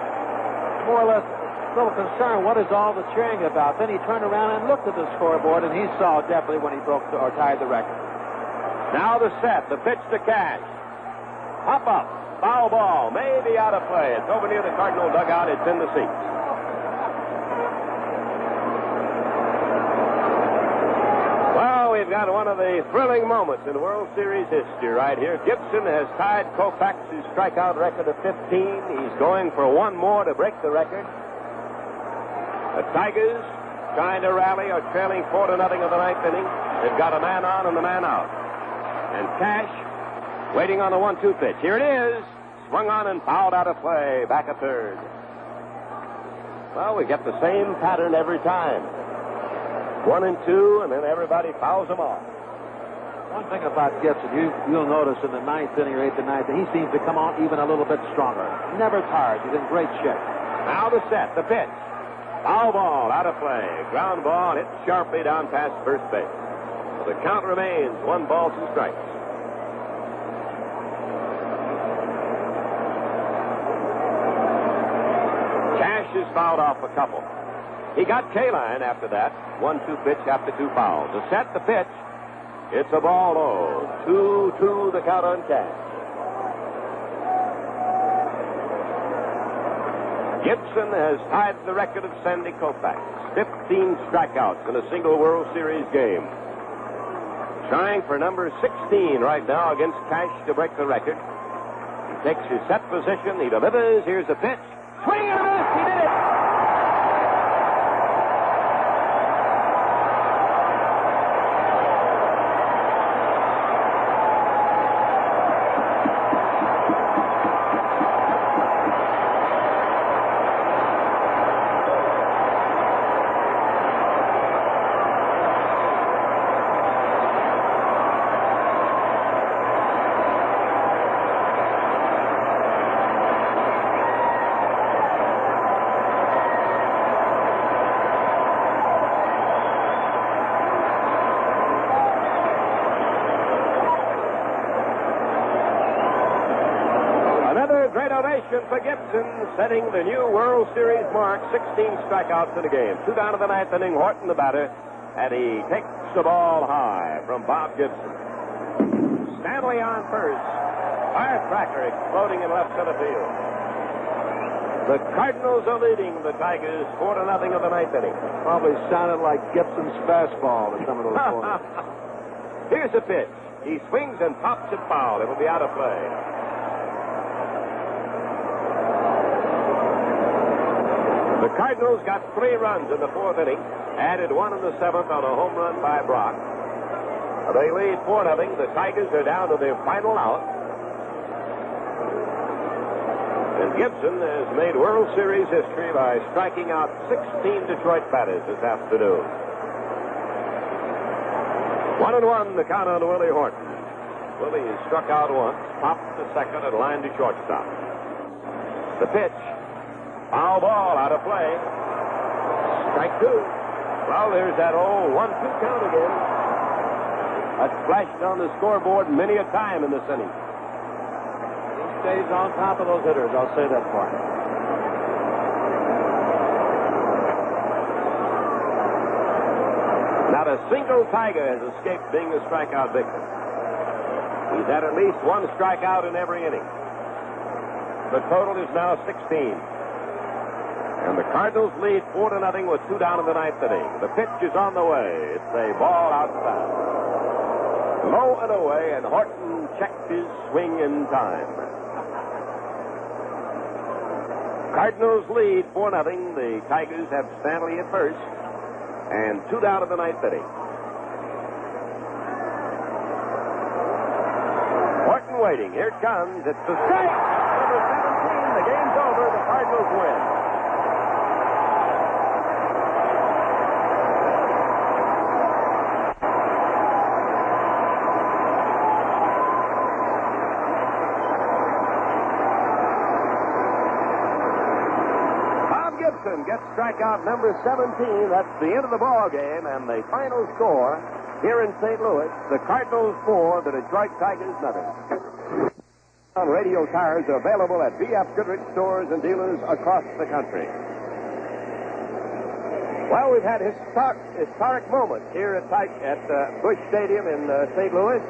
C: more or less a little concerned. What is all the cheering about? Then he turned around and looked at the scoreboard, and he saw definitely when he broke or tied the record.
B: Now the set. The pitch to Cash. Hop up. Foul ball. Maybe out of play. It's over near the Cardinal dugout. It's in the seats. Well, we've got one of the thrilling moments in World Series history right here. Gibson has tied Koufax's strikeout record of 15. He's going for one more to break the record. The Tigers, trying to rally, are trailing 4-0 of the 9th inning. They've got a man on and a man out. And Cash waiting on the 1-2 pitch. Here it is. Swung on and fouled out of play. Back at third. Well, we get the same pattern every time. 1 and 2, and then everybody fouls them off.
C: One thing about Gibson, you'll notice in the 9th inning or 8th and 9th, he seems to come on even a little bit stronger. Never tired. He's in great shape.
B: Now the set, the pitch. Foul ball, out of play. Ground ball hit sharply down past first base. The count remains 1 ball, 2 strikes. Cash is fouled off a couple. He got K-line after that. 1-2 pitch after 2 fouls. The set, the pitch. It's a ball low. 2-2 the count on Cash. Gibson has tied the record of Sandy Koufax. 15 strikeouts in a single World Series game. Trying for number 16 right now against Cash to break the record. He takes his set position. He delivers. Here's the pitch. Swing and a miss. He did it. For Gibson, setting the new World Series mark, 16 strikeouts in a game. 2 down to the 9th inning, Horton the batter, and he takes the ball high from Bob Gibson. Stanley on first. Firecracker exploding in left center field. The Cardinals are leading the Tigers 4-0 of the 9th inning.
C: Probably sounded like Gibson's fastball to some of those corners.
B: Here's the pitch. He swings and pops it foul. It will be out of play. The Cardinals got 3 runs in the 4th inning, added 1 in the 7th on a home run by Brock. They lead 4-0. The Tigers are down to their final out. And Gibson has made World Series history by striking out 16 Detroit batters this afternoon. 1-1, the count on Willie Horton. Willie has struck out once, popped to second, and lined to shortstop. The pitch. Foul ball, out of play. Strike 2. Well, there's that old 1-2 count again. That's flashed on the scoreboard many a time in this inning.
C: He stays on top of those hitters, I'll say that for him.
B: Not a single Tiger has escaped being a strikeout victim. He's had at least 1 strikeout in every inning. The total is now 16. And the Cardinals lead 4-0 with 2 down in the 9th inning. The pitch is on the way. It's a ball outside. Low and away, and Horton checked his swing in time. Cardinals lead 4-0. The Tigers have Stanley at first, and 2 down of the ninth inning. Morton waiting. Here it comes. It's the strike. Number 17. The game's over. The Cardinals win. Bob Gibson gets strikeout number 17. That's the end of the ball game, and the final score here in St. Louis, the Cardinals 4, the Detroit Tigers nothing. Radio tires are available at B.F. Goodrich stores and dealers across the country. Well, we've had historic moments here at Busch Stadium in St. Louis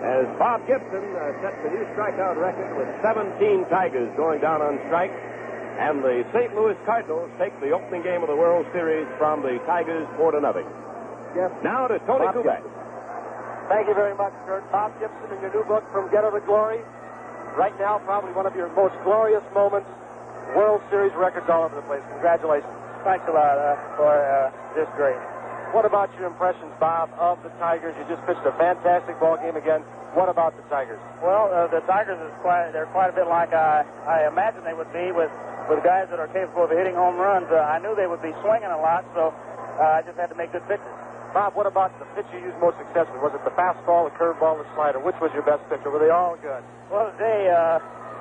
B: as Bob Gibson sets a new strikeout record with 17 Tigers going down on strike. And the St. Louis Cardinals take the opening game of the World Series from the Tigers 4-0.
D: Yes.
B: Now to Tony Kubek.
D: Thank you very much, Kurt. Bob Gibson in your new book, From Ghetto to Glory. Right now, probably one of your most glorious moments. World Series records all over the place. Congratulations.
E: Thanks a lot for this great.
D: What about your impressions, Bob, of the Tigers? You just pitched a fantastic ball game again. What about the Tigers?
E: Well, the Tigers they're quite a bit like I imagined they would be with guys that are capable of hitting home runs. I knew they would be swinging a lot, so I just had to make good pitches.
D: Bob, what about the pitch you used most successfully? Was it the fastball, the curveball, the slider? Which was your best pitcher? Were they all good?
E: Well, today,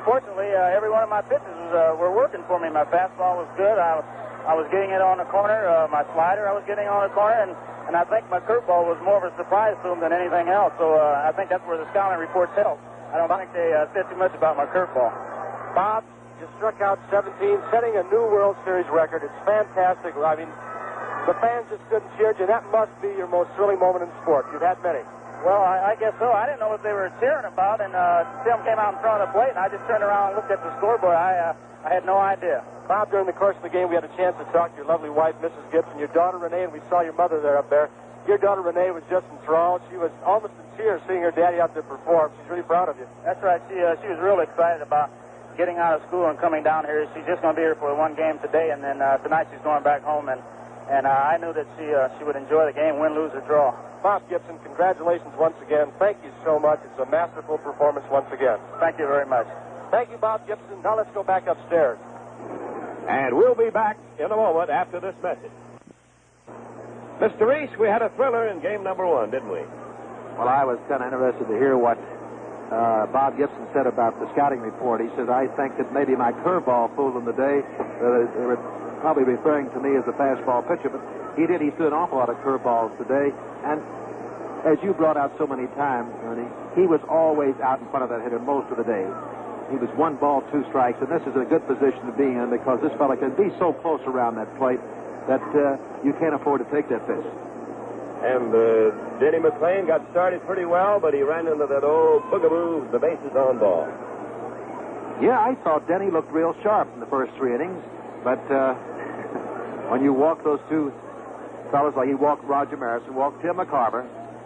E: fortunately, every one of my pitches were working for me. My fastball was good. I was getting it on the corner. My slider I was getting on the corner, and I think my curveball was more of a surprise to them than anything else. So I think that's where the scouting reports help. I don't think they said too much about my curveball.
D: Bob, you struck out 17, setting a new World Series record. It's fantastic. I mean, the fans just couldn't cheer you. That must be your most thrilling moment in sport. You've had many.
E: Well, I guess so. I didn't know what they were cheering about, and Tim came out in front of the plate, and I just turned around and looked at the scoreboard. I had no idea.
D: Bob, during the course of the game, we had a chance to talk to your lovely wife, Mrs. Gibson, your daughter, Renee, and we saw your mother there up there. Your daughter, Renee, was just enthralled. She was almost in tears seeing her daddy out there perform. She's really proud of you.
E: That's right. She was real excited about getting out of school and coming down here. She's just going to be here for one game today, and then tonight she's going back home, and I knew that she would enjoy the game, win, lose, or draw.
D: Bob Gibson, congratulations once again. Thank you so much. It's a masterful performance once again.
E: Thank you very much.
D: Thank you, Bob Gibson. Now let's go back upstairs.
B: And we'll be back in a moment after this message. Mr. Reese, we had a thriller in game number 1, didn't we?
C: Well, I was kind of interested to hear what Bob Gibson said about the scouting report. He said, I think that maybe my curveball fooled them today. They were probably referring to me as a fastball pitcher, but he threw an awful lot of curveballs today. And as you brought out so many times, Ernie, he was always out in front of that hitter most of the day. He was 1 ball, 2 strikes, and this is a good position to be in because this fella can be so close around that plate that you can't afford to take that pitch.
B: And Denny McLain got started pretty well, but he ran into that old boogaboo, the bases on ball.
C: Yeah, I thought Denny looked real sharp in the first 3 innings, but when you walk those 2 fellas, like he walked Roger Maris and walked Tim McCarver,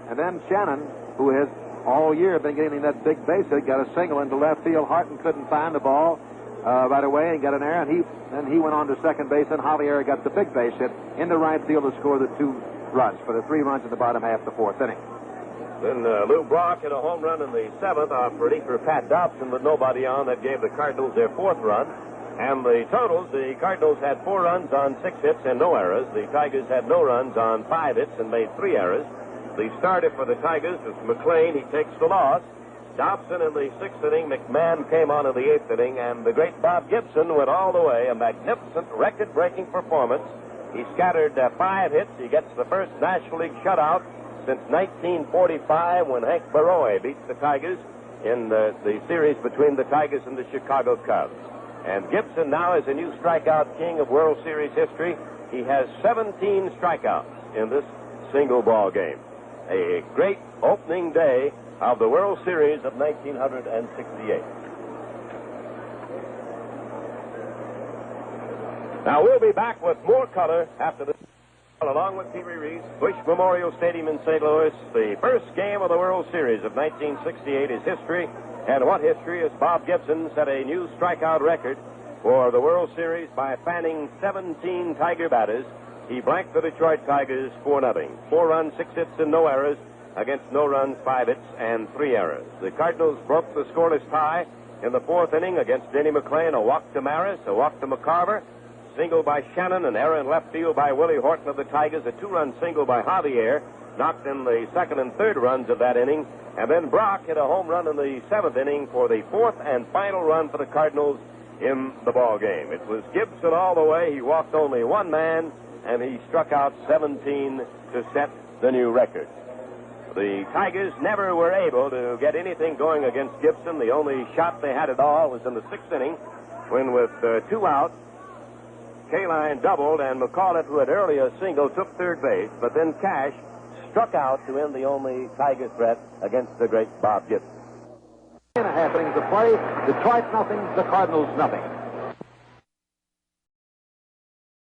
C: and then Shannon, who has all year been getting that big base hit, got a single into left field. Harton couldn't find the ball right away and got an error, and he went on to second base, and Javier got the big base hit into right field to score the 2 runs for the 3 runs in the bottom half of the 4th inning.
B: Then Lou Brock hit a home run in the 7th off Freddie for Pat Dobson with nobody on. That gave the Cardinals their 4th run. And the totals, the Cardinals had 4 runs on 6 hits and no errors. The Tigers had no runs on 5 hits and made 3 errors. The starter for the Tigers was McLain. He takes the loss. Dobson in the 6th inning. McMahon came on in the 8th inning. And the great Bob Gibson went all the way. A magnificent record-breaking performance. He scattered 5 hits. He gets the first National League shutout since 1945 when Hank Baroy beats the Tigers in the series between the Tigers and the Chicago Cubs. And Gibson now is a new strikeout king of World Series history. He has 17 strikeouts in this single ball game. A great opening day of the World Series of 1968. Now we'll be back with more color after this. Along with Pee Wee Reese, Busch Memorial Stadium in St. Louis, the first game of the World Series of 1968 is history. And what history is Bob Gibson set a new strikeout record for the World Series by fanning 17 Tiger batters. He blanked the Detroit Tigers 4-0. 4 runs, 6 hits, and no errors against no runs, 5 hits, and 3 errors. The Cardinals broke the scoreless tie in the 4th inning against Denny McLain. A walk to Maris, a walk to McCarver, single by Shannon, an error in left field by Willie Horton of the Tigers, a 2-run single by Javier, knocked in the 2nd and 3rd runs of that inning, and then Brock hit a home run in the 7th inning for the 4th and final run for the Cardinals in the ball game. It was Gibson all the way. He walked only one man, and he struck out 17 to set the new record. The Tigers never were able to get anything going against Gibson. The only shot they had at all was in the 6th inning when, with 2 out, Kaline doubled, and McCullough, who had earlier singled, took third base, but then Cash struck out to end the only Tiger threat against the great Bob Gibson.
C: 3.5 innings of play. Detroit nothing, the Cardinals nothing.